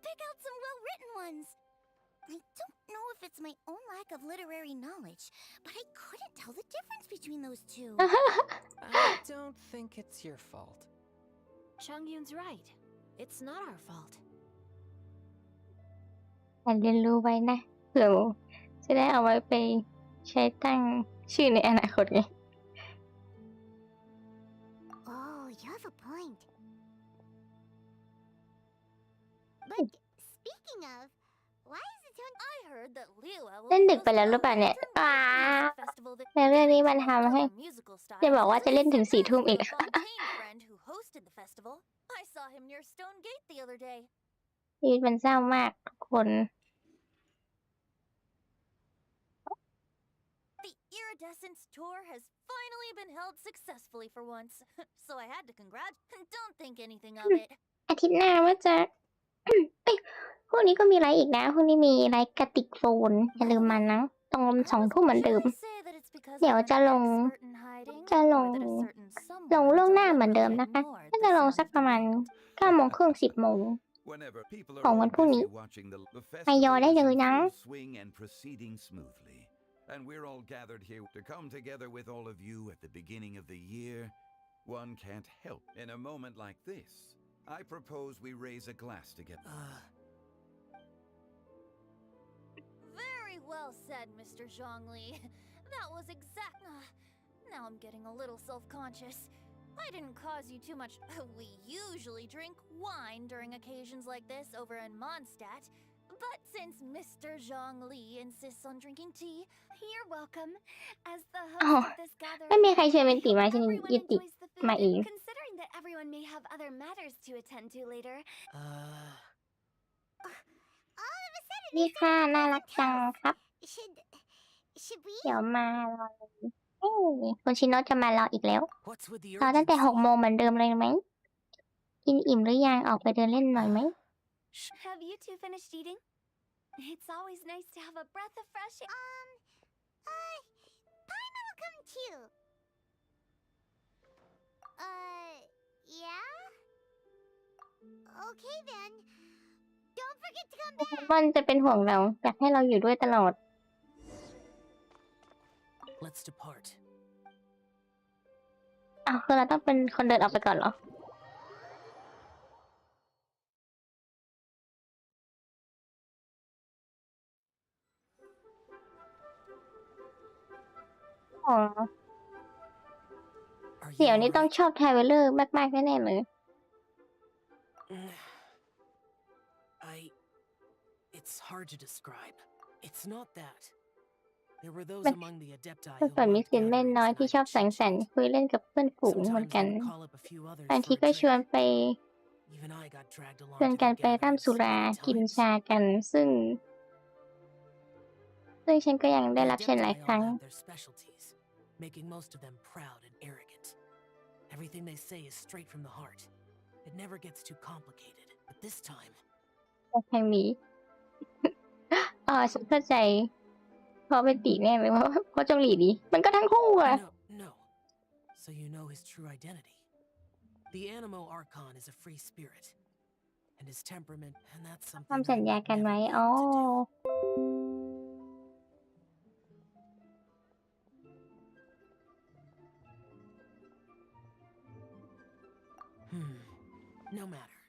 Speaker 2: Pick out some well-written ones. I don't know if it's my own lack of literary knowledge, but I couldn't tell the difference between those two.
Speaker 14: I don't think it's your fault.
Speaker 15: Changyun's right. It's not our fault.
Speaker 1: แต่เรียนรู้ไว้นะเผื่อจะได้เอาไว้ไปใช้ตั้งชื่อในอนาคตไง
Speaker 2: Oh, you have a point. But speaking of, why is it tone?
Speaker 15: I heard that Liyue will
Speaker 1: เล่นดึกไปแล้วหรือเปล่าเนี่ย
Speaker 15: festival that
Speaker 1: ในเรื่องนี้มันทำให้
Speaker 15: musical style.
Speaker 1: จะบอกว่าจะเล่นถึง4 ทุ่มอีก
Speaker 15: Fontaine friend who hosted the festival. I saw him near Stone Gate the other day.
Speaker 1: ชีวิตมันเศร้ามากทุกคน
Speaker 15: iridescence tour has finally been held successfully for once. So I had to don't think anything of it.
Speaker 1: อาทิตย์หน้าว่าจะ เอ้ยพรุ่งนี้ก็มีไลฟ์อีกนะพรุ่งนี้มีไลฟ์กระติกโฟนอย่าลืมมันนะตรง2 ทุ่มเหมือนเดิม เดี๋ยวจะลงล่วงหน้าเหมือนเดิมนะคะก็จะลงสักประมาณ9:30 10:00
Speaker 11: Whenever people are
Speaker 1: ของวัน
Speaker 11: all
Speaker 1: พรุ่งนี้
Speaker 11: busy watching the
Speaker 1: ไปยอ
Speaker 11: festival
Speaker 1: ได้
Speaker 11: is
Speaker 1: เลย
Speaker 11: in
Speaker 1: นะ
Speaker 11: full swing and proceeding smoothly. And we're all gathered here to come together with all of you at the beginning of the year. One can't help. In a moment like this, I propose we raise a glass together.
Speaker 15: Very well said, Mr. Zhongli. That was exact. Now I'm getting a little self-conscious. I didn't cause you too much. We usually drink wine during occasions like this over in Mondstadt. But since Mr. Zhongli insists on drinking tea,
Speaker 7: You're welcome. As the
Speaker 1: อ๋อ
Speaker 7: host of this
Speaker 1: ไม่
Speaker 7: gathering,
Speaker 1: มีใครเชิญเป็นติมาฉัน
Speaker 7: everyone
Speaker 1: ยิติ
Speaker 7: enjoys the food,
Speaker 1: มาเอง
Speaker 7: and considering that everyone may have other matters to attend to later,
Speaker 2: All of a sudden,
Speaker 1: นี่
Speaker 2: they
Speaker 1: ค่ะ
Speaker 2: started
Speaker 1: น่า
Speaker 2: making
Speaker 1: รักจัง
Speaker 2: toast.
Speaker 1: ครับ
Speaker 2: Should we?
Speaker 1: เดี๋ยวมารอเลยเอ้ยคุณชิโนะจะมารออีกแล้ว
Speaker 12: What's with the
Speaker 1: รอตั้งแต่
Speaker 12: urgency?
Speaker 1: 6 โมงเหมือนเดิมเลยไหมกินอิ่มหรือยังออกไปเดินเล่นหน่อยไหม
Speaker 7: have you two finished eating? It's always nice to have a breath of fresh air.
Speaker 2: Paimon will come too. Yeah? Okay then. Don't forget to come back.
Speaker 1: มันจะเป็นห่วงเราอยากให้เราอยู่ด้วยตลอด
Speaker 12: Let's depart.
Speaker 1: อ้าวคือเราต้องเป็นคนเดินออกไปก่อนเหรอ อ๋อ
Speaker 12: Are
Speaker 1: เดี๋ยว
Speaker 12: you
Speaker 1: นี้ต้อง
Speaker 12: alright?
Speaker 1: ชอบทรเวลเลอร์มากๆแน่ๆเลย
Speaker 12: It's hard to describe. It's not that. There were those
Speaker 1: มัน
Speaker 12: among the adepti
Speaker 1: มัน
Speaker 12: who
Speaker 1: ส่วนมี
Speaker 12: loved
Speaker 1: เสียงเล่น
Speaker 12: gatherings
Speaker 1: น้อย
Speaker 12: that
Speaker 1: ที่
Speaker 12: I
Speaker 1: ชอบ
Speaker 12: could
Speaker 1: สังสรร
Speaker 12: chit-chat.
Speaker 1: ค์คุยเล่นกับเพื่อนฝูงเหมือน
Speaker 12: Sometimes
Speaker 1: กัน
Speaker 12: I'd call up a few others
Speaker 1: บางที
Speaker 12: for a
Speaker 1: ก็ชวน
Speaker 12: drink.
Speaker 1: ไป
Speaker 12: Even I got dragged
Speaker 1: ช
Speaker 12: along
Speaker 1: วน
Speaker 12: to
Speaker 1: กัน
Speaker 12: their
Speaker 1: ไปร่ำสุ
Speaker 12: gatherings
Speaker 1: รา
Speaker 12: several
Speaker 1: กิน
Speaker 12: times.
Speaker 1: ชากัน ซึ่งฉันก็ยังได้
Speaker 12: The
Speaker 1: รับเชิญหลาย
Speaker 12: adepti
Speaker 1: ครั้
Speaker 12: all
Speaker 1: ง
Speaker 12: have their specialties, making most of them proud and arrogant. Everything they say is straight from the heart. It never gets too complicated. But this time,
Speaker 1: ทางนี้ อ๋อฉันเข้าใจเพราะเป็นตีแน่เลยเพราะจงหลีดี มันก็ทั้งคู่อะ
Speaker 12: no. So you know his true identity. The Animo Archon is a free spirit. And his temperament, and that's
Speaker 1: ทำ
Speaker 12: something
Speaker 1: สัญ
Speaker 12: I
Speaker 1: ญา
Speaker 12: would
Speaker 1: กัน
Speaker 12: never
Speaker 1: ไว้
Speaker 12: be
Speaker 1: อ๋อ
Speaker 12: able to do. No matter.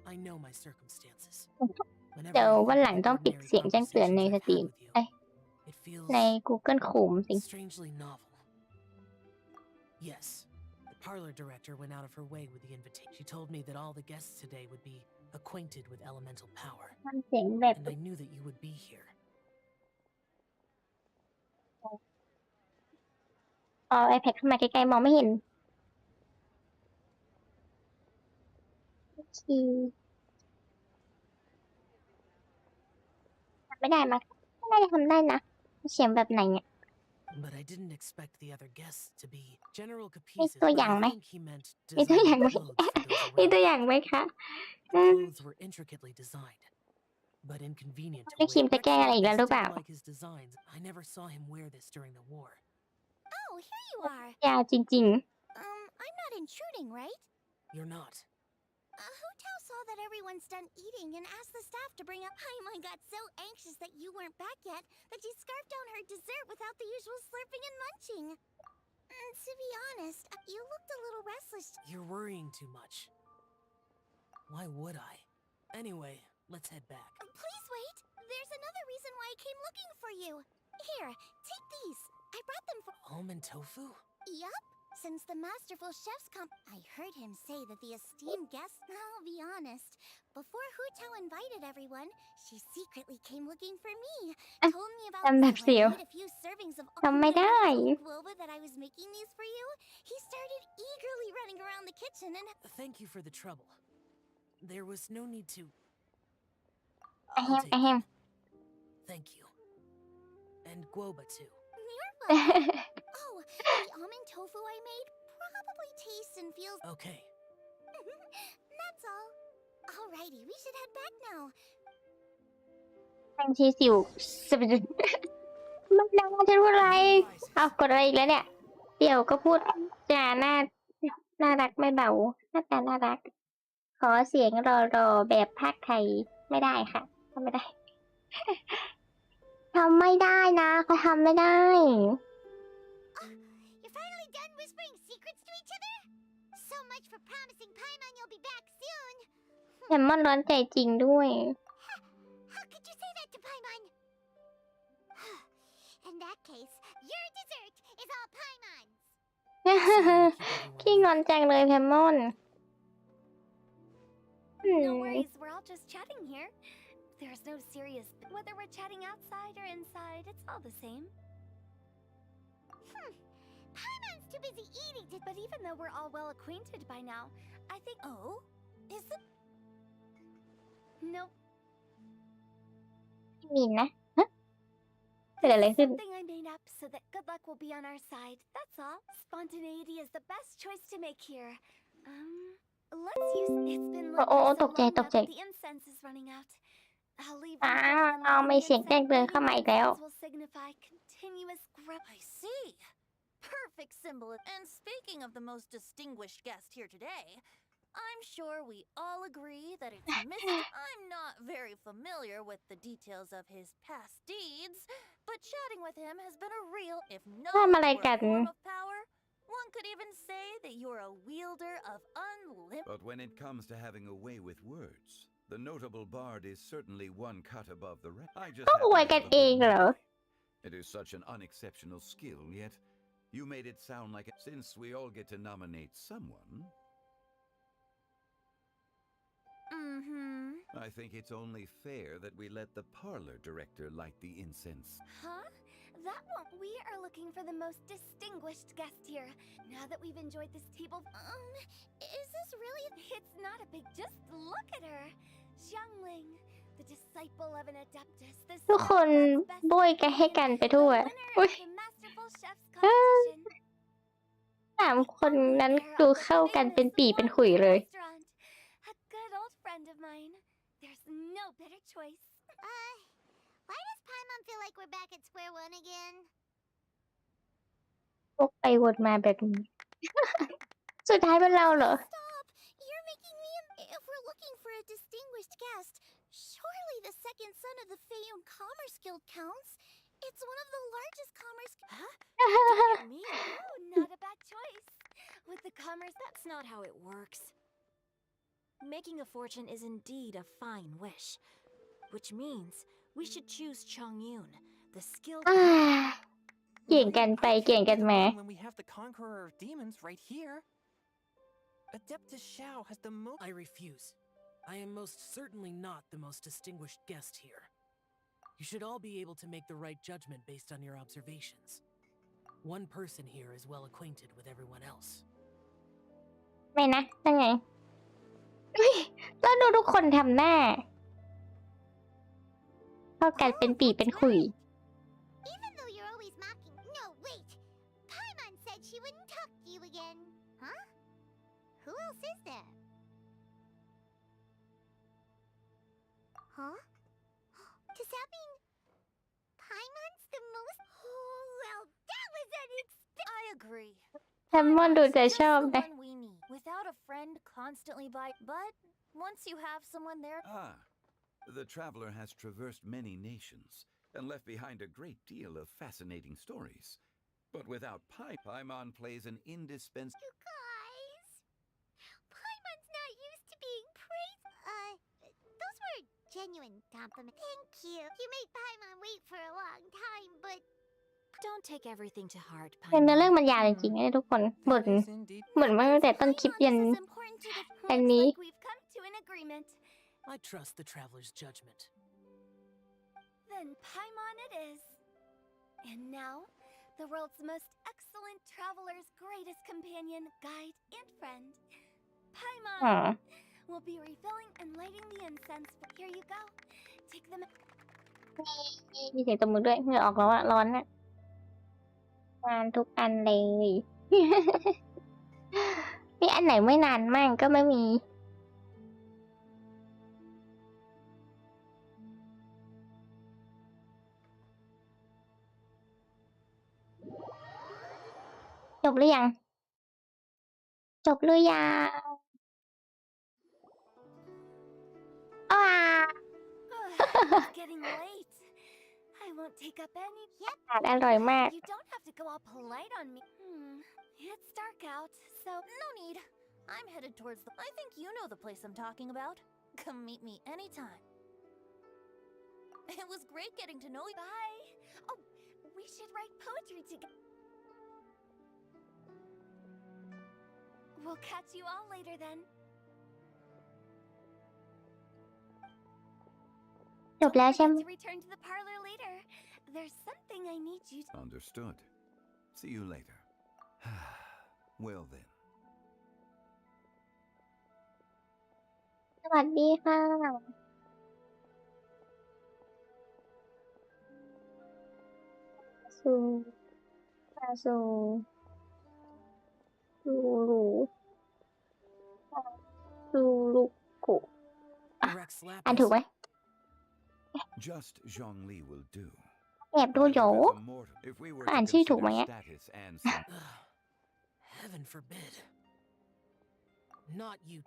Speaker 12: I know my circumstances.
Speaker 1: เดี๋ยว
Speaker 12: Whenever I
Speaker 1: วัน
Speaker 12: think
Speaker 1: หลัง
Speaker 12: of the
Speaker 1: ต้องปิด
Speaker 12: ordinary
Speaker 1: เสียงแจ้งเตือนใน
Speaker 12: conversations
Speaker 1: สตรีม
Speaker 12: I've had with you,
Speaker 1: เอ้ย
Speaker 12: it feels
Speaker 1: ใน Google Chrome สิ
Speaker 12: strangely novel. Yes, the parlor director went out of her way with the invitation. She told me that all the guests today would be acquainted with elemental power,
Speaker 1: ทำเสียงแบบ
Speaker 12: and I knew that you would be here.
Speaker 1: เอา iPad ขึ้นมาใกล้ๆมองไม่เห็นคือทำไม่ได้มั้ยไม่น่าจะทำได้นะเสียงแบบไหนเนี่ย
Speaker 12: But I didn't expect the other guests to be General
Speaker 1: มี
Speaker 12: Capices,
Speaker 1: ตัว
Speaker 12: but
Speaker 1: อย่าง
Speaker 12: I
Speaker 1: ไหม
Speaker 12: think he meant
Speaker 1: มีตัวอย่าง
Speaker 12: designing
Speaker 1: ไหม
Speaker 12: clothes for those
Speaker 1: มีตัว
Speaker 12: around.
Speaker 1: อย่างไหมคะ
Speaker 12: The clothes were intricately designed, but inconvenient to
Speaker 1: ไม่คิม
Speaker 12: wear.
Speaker 1: จะแก้อะไรอีกแล้วหรือเป
Speaker 12: Still
Speaker 1: ล่า
Speaker 12: like his designs, I never saw him wear this during the war.
Speaker 15: Oh, here you are.
Speaker 1: ยาวจริง
Speaker 15: I'm not intruding, right?
Speaker 12: You're not.
Speaker 2: Hu Tao saw that everyone's done eating and asked the staff to bring up. Paimon got so anxious that you weren't back yet that she scarfed down her dessert without the usual slurping and munching. To be honest, you looked a little restless.
Speaker 12: You're worrying too much. Why would I? Anyway, let's head back.
Speaker 2: Please wait. There's another reason why I came looking for you. Here, take these. I brought them for.
Speaker 12: Almond tofu?
Speaker 2: Yup. Since the masterful chef's I heard him say that the esteemed guest. I'll be honest. Before Hu Tao invited everyone, she secretly came looking for me. Told me about
Speaker 1: ทำแบบ
Speaker 2: so
Speaker 1: เสียว
Speaker 2: I made a few servings of
Speaker 1: ทำไม่ได้
Speaker 2: Guoba that I was making these for you. He started eagerly running around the kitchen and.
Speaker 12: Thank you for the trouble. There was no need to.
Speaker 1: อะแฮ
Speaker 12: I'll
Speaker 1: ม
Speaker 12: take
Speaker 1: อะแฮม
Speaker 12: them. Thank you. And Guoba too.
Speaker 2: You're welcome. The almond tofu I made probably tastes and feels.
Speaker 12: Okay.
Speaker 2: That's all. Alrighty, we should head back now.
Speaker 1: แทงชีสิวสปิดมันดังฉันพูดอะไรเอากดอะไรอีกแล้วเนี่ยเดี๋ยวก็พูดจาน่ารักไม่เบาหน้าตาน่ารักขอเสียงรอแบบภาคไทยไม่ได้ค่ะทำไม่ได้ทำไม่ได้นะเขาทำไม่ได้
Speaker 2: You're finally done whispering secrets to each other? So much for promising Paimon you'll be back soon.
Speaker 1: แซมมอนร้อนใจจริงด้วย
Speaker 2: How could you say that to Paimon? In that case, your dessert is all Paimon's.
Speaker 1: ขี้งอนจังเลยแพมมอน
Speaker 7: No worries, we're all just chatting here. There's no serious. Whether we're chatting outside or inside, it's all the same.
Speaker 2: Paimon's too busy eating to.
Speaker 7: But even though we're all well acquainted by now, I think.
Speaker 2: Oh? Is it?
Speaker 7: Nope.
Speaker 1: มีนะฮะเกิดอะไรขึ้น
Speaker 7: Something I made up so that good luck will be on our side. That's all. Spontaneity is the best choice to make here. Let's use. It's been lit for so
Speaker 1: ตกใจ
Speaker 7: long
Speaker 1: ต
Speaker 7: now
Speaker 1: กใจ
Speaker 7: that the incense is running out. I'll leave.
Speaker 1: มีเสียงแจ้งเตือนเข้ามาอีกแล้ว
Speaker 7: Will signify continuous growth.
Speaker 15: I see. Perfect symbol. And speaking of the most distinguished guest here today, I'm sure we all agree that it's I'm not very familiar with the details of his past deeds, but chatting with him has been a real, if not
Speaker 1: ทำอะไร
Speaker 15: a
Speaker 1: กัน
Speaker 15: form of power. One could even say that you're a wielder of unlimited.
Speaker 11: But when it comes to having a way with words, the notable bard is certainly one cut above the rest. I just
Speaker 1: ก็อวย
Speaker 11: happen to
Speaker 1: กัน
Speaker 11: have a
Speaker 1: เอง
Speaker 11: good
Speaker 1: เหรอ
Speaker 11: memory. It is such an unexceptional skill, yet you made it sound like it. Since we all get to nominate someone, I think it's only fair that we let the parlor director light the incense.
Speaker 7: Huh? That one. We are looking for the most distinguished guest here. Now that we've enjoyed this table,
Speaker 2: Is this really?
Speaker 7: it's not a big. Just look at her, Xiangling, the disciple of an adeptus. The
Speaker 1: ทุกคน
Speaker 7: Snow God's best
Speaker 1: โบยกันให้กันไป
Speaker 7: the
Speaker 1: ทั่ว
Speaker 7: winner
Speaker 1: อุ้ย
Speaker 7: of the Masterful Chef's competition.
Speaker 1: สามคนนั้นดูเข้ากันเป็นปี่เป็นขุยเลย
Speaker 7: Restaurant. A good old friend of mine. There's no better choice.
Speaker 2: Why does Paimon feel like we're back at square one again?
Speaker 1: พวกไปวนมาแบบนี้ สุดท้ายเป็นเราเหรอ
Speaker 2: Stop! You're making me. If we're looking for a distinguished guest, surely the second son of the Feiyun Commerce Guild counts. It's one of the largest commerce.
Speaker 7: Huh? Look at me. Oh, not a bad choice. With the commerce,
Speaker 3: That's not how it works. Making a fortune is indeed a fine wish, which means we should choose Chongyun, the skilled.
Speaker 1: เกี่ยงกันไปเกี่ยงกันมา
Speaker 14: When we have the conqueror of demons right here. Adeptus Xiao has the most.
Speaker 12: I refuse. I am most certainly not the most distinguished guest here. You should all be able to make the right judgment based on your observations. One person here is well acquainted with everyone else.
Speaker 1: ไม่นะนั่นไงเฮ้ยแล้วดูทุกคนทำหน้าเข้ากันเป็นปี่เป็นขุย
Speaker 2: Even though you're always mocking. No, wait. Paimon said she wouldn't talk to you again. Huh? Who else is there? Huh? Does that mean Paimon's the most? Oh, well, that was unexpected.
Speaker 15: I agree.
Speaker 1: แซมมอนดูจะชอบ
Speaker 15: Just
Speaker 1: นะ
Speaker 15: the one we need. Without a friend constantly by, but once you have someone there.
Speaker 11: Ah, the traveler has traversed many nations and left behind a great deal of fascinating stories. But without Paimon plays an indispensable.
Speaker 2: You guys, Paimon's not used to being praised. Those were genuine compliments. Thank you. You made Paimon wait for a long time, but
Speaker 3: Don't take everything to heart,
Speaker 1: เนื้อเรื่อง
Speaker 3: Paimon.
Speaker 1: มันยาวจริงๆนะทุกคนบ่น
Speaker 14: Yes, indeed.
Speaker 1: เหมือนว่าตั้งแต่ต้นคลิปยัน
Speaker 7: Paimon is as important to the.
Speaker 1: อัน
Speaker 7: Looks
Speaker 1: นี้
Speaker 7: like we've come to an agreement.
Speaker 12: I trust the traveler's judgment.
Speaker 7: Then Paimon it is. And now, the world's most excellent traveler's greatest companion, guide, and friend, Paimon,
Speaker 1: อ๋อ
Speaker 7: will be refilling and lighting the incense. Here you go. Take them.
Speaker 1: มีเสียงตบมือด้วยเหงื่อออกแล้วอะร้อนอะ นานทุกอันเลย นี่อันไหนไม่นานมั่งก็ไม่มี จบหรือยัง จบหรือยังอ้า
Speaker 7: It's getting late. I won't take up any.
Speaker 1: อาหารอร่อยมาก
Speaker 7: You don't have to go all polite on me. It's dark out, so
Speaker 15: No need. I'm headed towards the. I think you know the place I'm talking about. Come meet me anytime. It was great getting to know you.
Speaker 7: bye. Oh, we should write poetry together. We'll catch you all later then.
Speaker 1: จบแล้วใช่ไหม
Speaker 7: To return to the parlor later. There's something I need you to.
Speaker 11: Understood. See you later. Well then.
Speaker 1: สวัสดีค่ะ สู่สู่ลูลูกุ
Speaker 12: Rex
Speaker 1: อ่านถูกไหม
Speaker 11: Just Zhongli will do.
Speaker 1: แอบดูโหย
Speaker 11: As a mortal, if we were to
Speaker 1: อ่านชื่อถูกไหม
Speaker 11: consider
Speaker 1: อะ
Speaker 11: status and some
Speaker 12: Heaven forbid. Not you.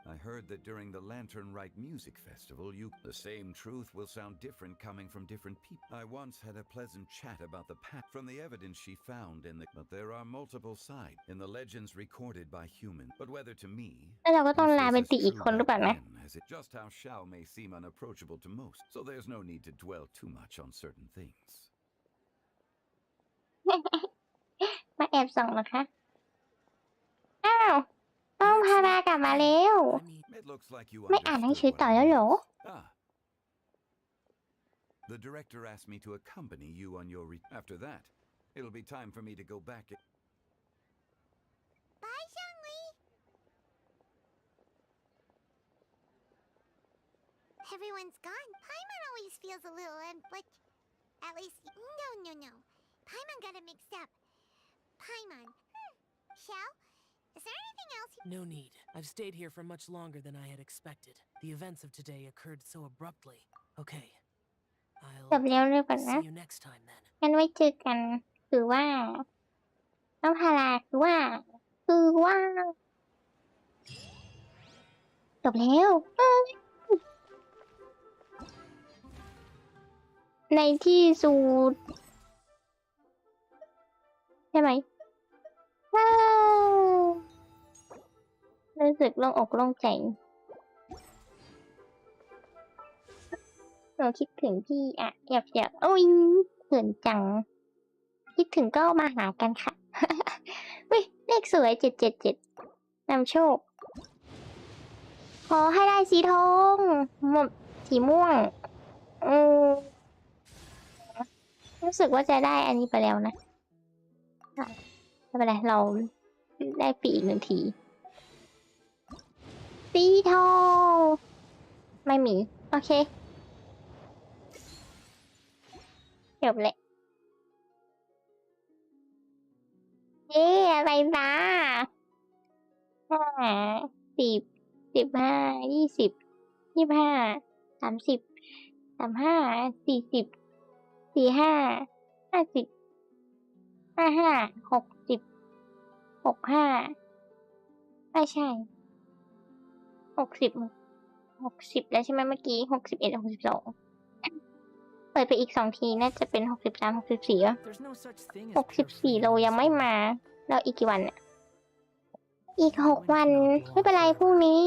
Speaker 11: I heard that during the Lantern Rite Music Festival, the same truth will sound different coming from different people. I once had a pleasant chat about the path from the evidence she found but there are multiple sides in the legends recorded by humans. But whether to me,
Speaker 1: แล้วเราก็ต้อง
Speaker 11: this
Speaker 1: ลา
Speaker 11: is
Speaker 1: เป็น
Speaker 11: as
Speaker 1: ตีอีก
Speaker 11: true
Speaker 1: คนหรือเปล่า
Speaker 11: back
Speaker 1: นะ
Speaker 11: then as it just how Shao may seem unapproachable to most. So there's no need to dwell too much on certain things.
Speaker 1: มาแอบส่องเหรอคะ อ้าวต้องพารากลับมาแล้ว
Speaker 12: I mean,
Speaker 11: It looks like you
Speaker 1: ไม่อ่านหนังสือ
Speaker 11: understood
Speaker 1: ต่อ
Speaker 11: what I
Speaker 1: แล้วเหรอ
Speaker 11: meant. Ah. The director asked me to accompany you on your after that. It'll be time for me to go back.
Speaker 2: Bye, Zhongli. Everyone's gone. Paimon always feels a little but at least no. Paimon got it mixed up. Paimon. Shao, is there anything else?
Speaker 12: no need. I've stayed here for much longer than I had expected. The events of today occurred so abruptly. Okay.
Speaker 1: จบ
Speaker 12: I'll
Speaker 1: แล้วเร็วก่อนนะ
Speaker 12: see you next time then.
Speaker 1: งั้นไว้เจอกัน คือว่า ต้องพาราคือว่า จบแล้วเอ้ยในที่สุด ใช่ไหมว้าวรู้สึกโล่งอกโล่งใจเราคิดถึงพี่อะอยากโอ้ยเขินจัง คิดถึงก็มาหากันค่ะ เฮ้ย เลขสวย777นำโชค ขอให้ได้สีทองหมดสีม่วงรู้สึกว่าจะได้อันนี้ไปแล้วนะไม่เป็นไรเราได้ปีอีก1 ทีสีทองไม่มี โอเคจบเลยเอ๊ะอะไรนะ5 10 15 20 25 30 35 40 45 50 55 60 65ไม่ใช่60แล้วใช่ไหมเมื่อกี้61 62เปิดไปอีก2 ทีน่าจะเป็น63 64แล้ว
Speaker 14: there's no such thing as
Speaker 1: 64โลยังไม่มาแล้วอีกกี่วันเนี่ยอีก6 วันไม่เป็นไรพรุ่งนี้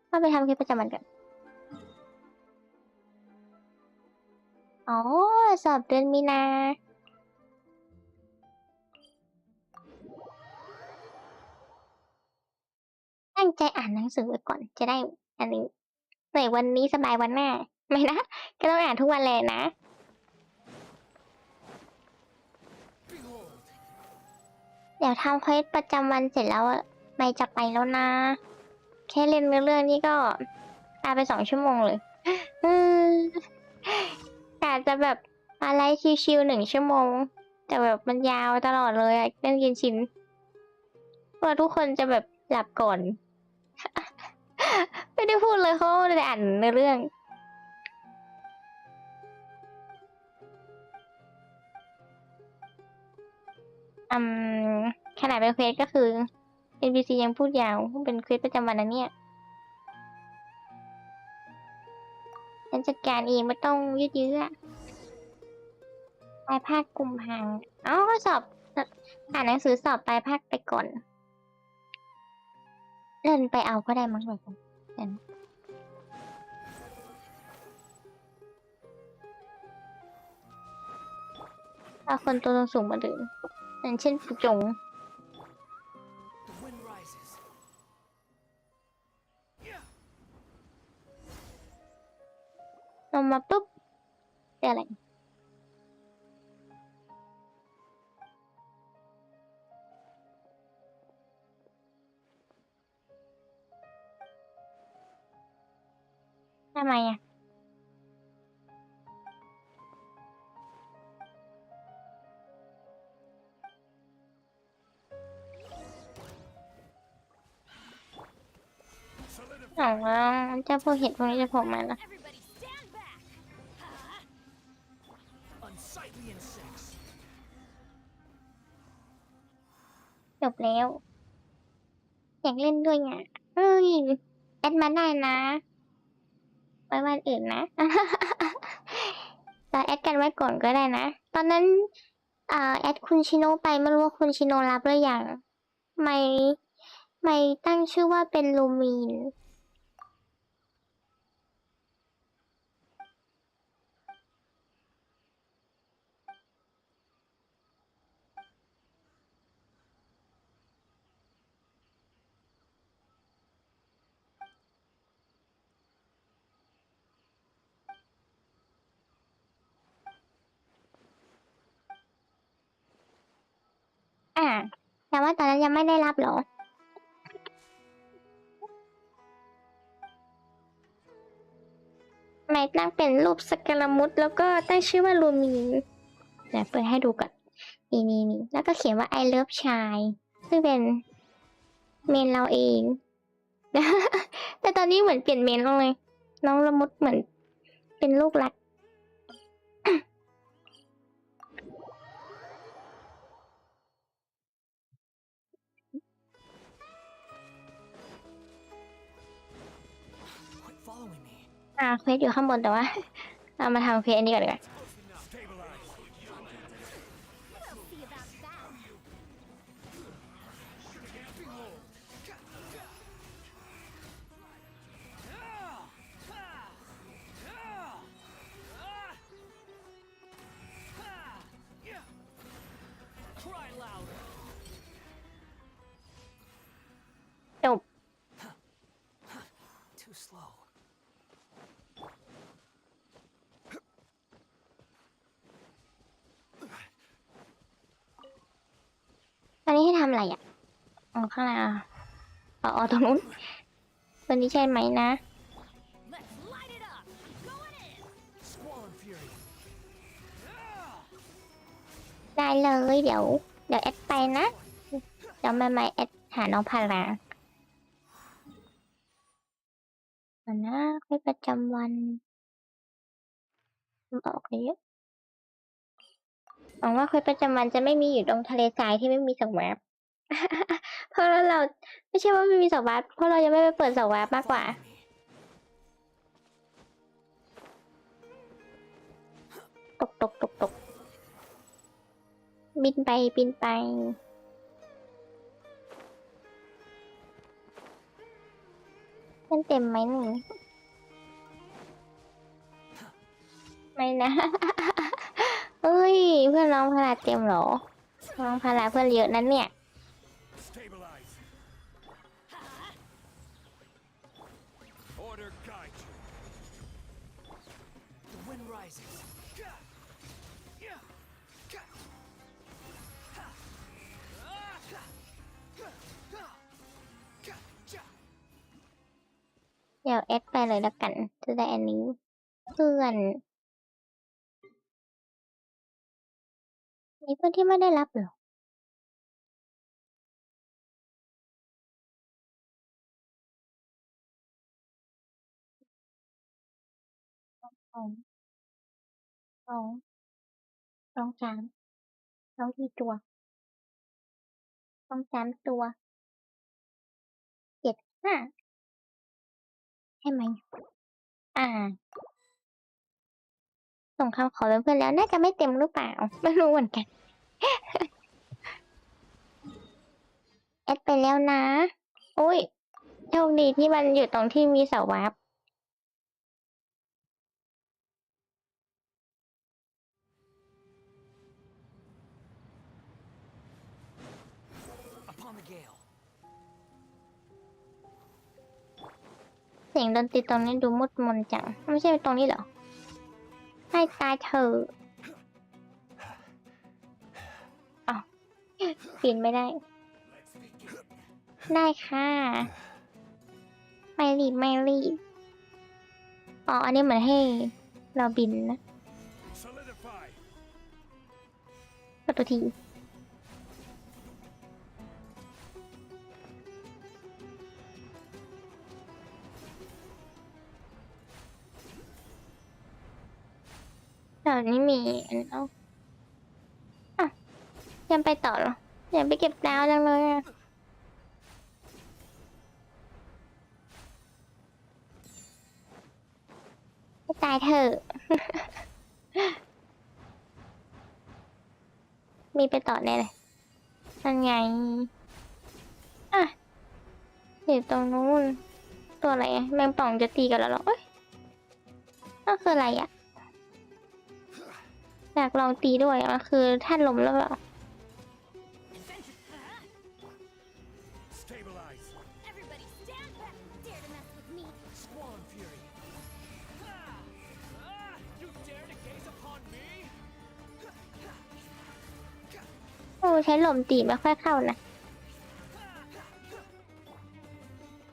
Speaker 1: ก็ไปทำคลิปประจำวันกันอ๋อสอบเดือนมีนาตั้งใจอ่านหนังสือไว้ก่อนจะได้อันนี้เหนื่อยวันนี้สบายวันหน้าไม่นะก็ต้องอ่านทุกวันเลยนะเดี๋ยวทำเควสประจำวันเสร็จแล้วไม่จะไปแล้วนะแค่เล่นเรื่องนี้ก็ปาไป2 ชั่วโมงเลยอาจจะแบบ อะไรชิวๆ1 ชั่วโมง แต่แบบมันยาวตลอดเลยอะเรื่องเกนชินว่าทุกคนจะแบบหลับก่อน ไม่ได้พูดเลยเขาได้อ่านในเรื่องขนาดเป็นเควสก็คือ NPC ยังพูดยาวเป็นเควสประจำวันนะเนี่ยฉันจัดการเองไม่ต้องยืดเยื้อปลายภาคกุมภาก็สอบอ่านหนังสือสอบปลายภาคไปก่อนเล่นไปเอาก็ได้มั้งแบบนั้นเอาคนตัวสูงมาดื่มอย่างเช่นฟูจง
Speaker 12: The wind rises.
Speaker 1: ลงมาปุ๊บเป็นอะไรทำไมอ่ะอ๋อเจ้าพวกเห็ดพวกนี้จะโผล่มาแล้ว
Speaker 9: Everybody stand back!
Speaker 12: Unsightly insects.
Speaker 1: จบแล้ว อยากเล่นด้วยอ่ะเอ้ยแอดมาได้นะไว้วันอื่นนะ เราแอดกันไว้ก่อนก็ได้นะ ตอนนั้นแอดคุณชิโนไปไม่รู้ว่าคุณชิโนรับหรือยังไม่ตั้งชื่อว่าเป็นลูมีนแต่ว่าตอนนั้นยังไม่ได้รับเหรอไม่ตั้งเป็นรูปสกลมุดแล้วก็ตั้งชื่อว่าลูมีนเดี๋ยวเปิดให้ดูก่อนนี่แล้วก็เขียนว่า I love ชายซึ่งเป็นเมนเราเอง แต่ตอนนี้เหมือนเปลี่ยนเมนลงเลย น้องละมุดเหมือนเป็นลูกรัก
Speaker 12: Quit following me.
Speaker 1: เควสอยู่ข้างบนแต่ว่า เรามาทำเควสอันนี้ก่อนดีกว่า
Speaker 12: Cry louder.
Speaker 1: จบ
Speaker 12: Too slow.
Speaker 1: ตอนนี้ให้ทำอะไรอ่ะข้างหน้าตรงนู้นตัวนี้ใช่ไหมนะ
Speaker 9: Let's light it up! Going in!
Speaker 12: Squall and fury.
Speaker 1: ได้เลยเดี๋ยวแอดไปนะ เดี๋ยวไม่แอดหาน้องพาราก่อนนะเควสประจำวันบอกเลยหวังว่าเควสประจำวันจะไม่มีอยู่ตรงทะเลทรายที่ไม่มีสวาร์ป เพราะเราไม่ใช่ว่าไม่มีสวาร์ปเพราะเรายังไม่ไปเปิดสวาร์ปมากกว่า ตกบินไปเต็มไหมหนูไม่นะ เอ้ยเพื่อนน้องพาราเต็มเหรอน้องพาราเพื่อนเยอะนั้นเนี่ย
Speaker 8: Stabilize. Order guide you.
Speaker 12: The wind rises.
Speaker 1: เดี๋ยวแอดไปเลยแล้วกันจะได้อันนี้เพื่อน มีเพื่อนที่ไม่ได้รับเหรอสองสองสองสามสองกี่ตัวสองสามตัว5ใช่ไหมส่งคำขอเป็นเพื่อนแล้วน่าจะไม่เต็มหรือเปล่าไม่รู้เหมือนกันแอดไปแล้วนะอุ้ยโชคดีที่มันอยู่ตรงที่มีเสาวับ
Speaker 14: Upon the gale.
Speaker 1: เสียงดนตรีตรงนี้ดูมืดมนจังไม่ใช่ตรงนี้เหรอให้ตายเธออ้าวปีนไม่ได้ได้ค่ะไม่รีบไม่รีบอ๋ออันนี้เหมือนให้เราบินนะประตูทีแถวนี้มีอันนี้อ่ะยังไปต่อเหรอยังไปเก็บดาวจังเลยอ่ะให้ตายเถอะ มีไปต่อแน่เลยนั่นไงอ่ะอยู่ตรงนู้นตัวอะไรแมงป่องจะตีกันแล้วเหรอเอ้ยนั่นคืออะไรอ่ะอยากลองตีด้วยมันคือท่านลมแล้วเปล่า
Speaker 8: Stabilize.
Speaker 2: Everybody stand back! Dare to mess with me!
Speaker 14: Swan Fury. You dare to gaze upon me?
Speaker 1: โอ้ใช้ลมตีไม่ค่อยเข้านะ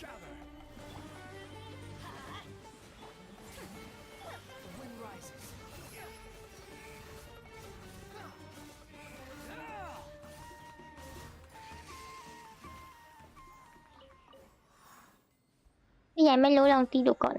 Speaker 14: Gather. The wind rises.
Speaker 1: พี่ยังไม่รู้ลองตีดูก่อน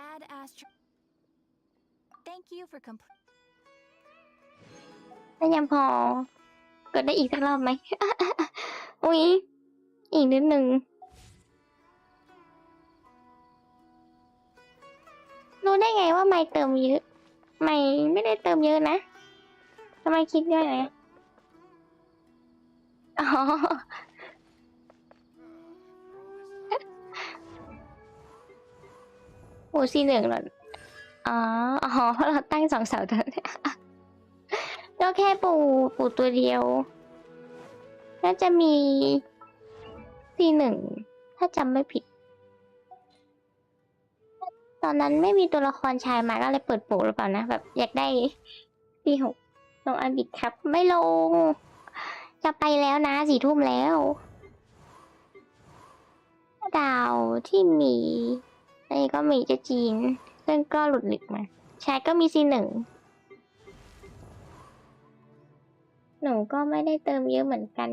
Speaker 7: Add Astro. Thank you for complete.
Speaker 1: แล้วยังพอเกิดได้อีกสักรอบไหม อุ๊ย อีกนิดนึงรู้ได้ไงว่าไม่เติมเยอะไม่ได้เติมเยอะนะทำไมคิดด้วยไงอ๋อ โอ้C1เหรออ๋อเพราะเราตั้ง2 เสาตอนนี้ ก็แค่ปู่ตัวเดียวน่าจะมีC1ถ้าจำไม่ผิด ตอนนั้นไม่มีตัวละครชายมาก็เลยเปิดปู่หรือเปล่านะแบบอยากได้C6ลงอันบิดครับไม่ลง จะไปแล้วนะ4 ทุ่มแล้วดาวที่มีอันนี้ก็มีจะจีนซึ่งก็หลุดหลิกมาชายก็มีC1หนูก็ไม่ได้เติมเยอะเหมือนกัน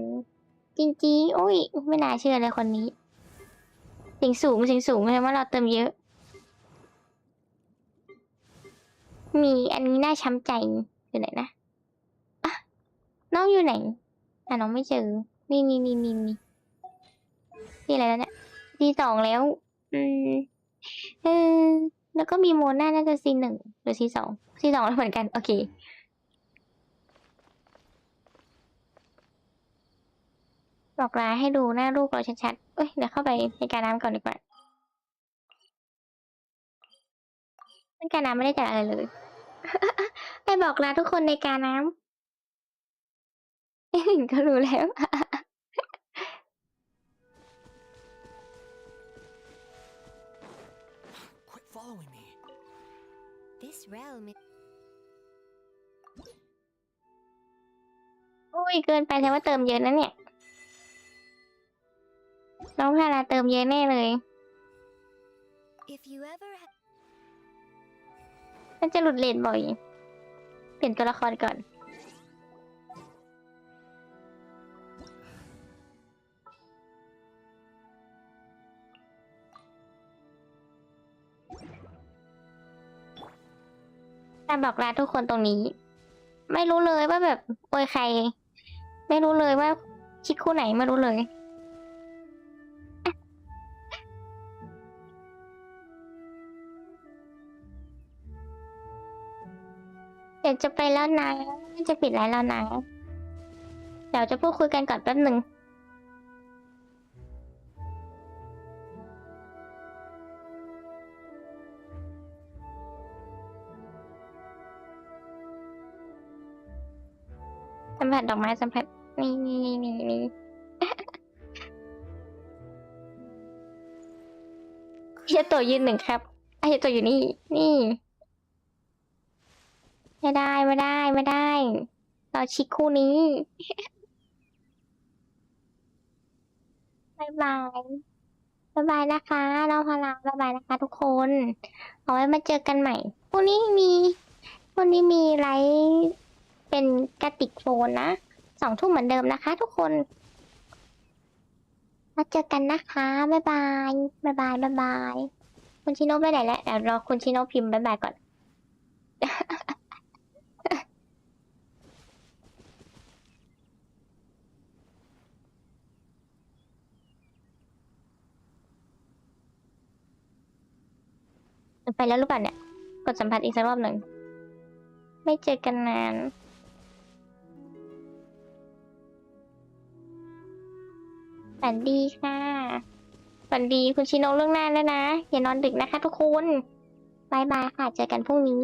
Speaker 1: จริงๆโอ้ยไม่น่าเชื่อเลยคนนี้เสียงสูงเลยว่าเราเติมเยอะ มีอันนี้น่าช้ำใจอยู่ไหนนะอ่ะน้องอยู่ไหนน้องไม่เจอนี่อะไรแล้วเนี่ยC2แล้วเออแล้วก็มีโมนาน่าจะC1หรือC2แล้วเหมือนกันโอเคบอกลาให้ดูหน้ารูปเราชัดๆเอ้ยเดี๋ยวเข้าไปในการน้ำก่อนดีกว่าในการน้ำไม่ได้จัดอะไรเลย ไปบอกลาทุกคนในการน้ำ ก็รู้แล้ว
Speaker 14: Quit following me.
Speaker 2: This realm is...
Speaker 1: ยเกินไปแสดงว่าเติมเยอะนะเนี่ยน้องพาราเติมเยอะแน่เลย
Speaker 7: If you ever
Speaker 1: มันจะหลุดเลนบ่อย เปลี่ยนตัวละครก่อน การบอกลาทุกคนตรงนี้ ไม่รู้เลยว่าแบบโอยใคร ไม่รู้เลยว่าชิคคู่ไหนไม่รู้เลย เดี๋ยวจะไปแล้วนะจะปิดไลน์แล้วนะ เดี๋ยวจะพูดคุยกันก่อนแป๊บหนึ่งสัมผัสดอกไม้สัมผัสนี่ เฮียโตยืนหนึ่งครับเฮียโตอยู่นี่ นี่ ไม่ได้ เราชิคคู่นี้ บ๊ายบายนะคะน้องพลังบ๊ายบายนะคะทุกคน เอาไว้มาเจอกันใหม่พรุ่งนี้มีไลฟ์เป็นกระติกโฟนนะ2 ทุ่มเหมือนเดิมนะคะทุกคน มาเจอกันนะคะบ๊ายบายคุณชิโน่ไปไหนแล้วเดี๋ยวรอคุณชิโน่พิมพ์บ๊ายบายก่อน ไปแล้วหรือเปล่าเนี่ย กดสัมผัสอีกสักรอบหนึ่ง ไม่เจอกันนาน ฝันดีค่ะ ฝันดีคุณชิโนเรื่องหน้าแล้วนะ อย่านอนดึกนะคะทุกคน บ๊ายบายค่ะ เจอกันพรุ่งนี้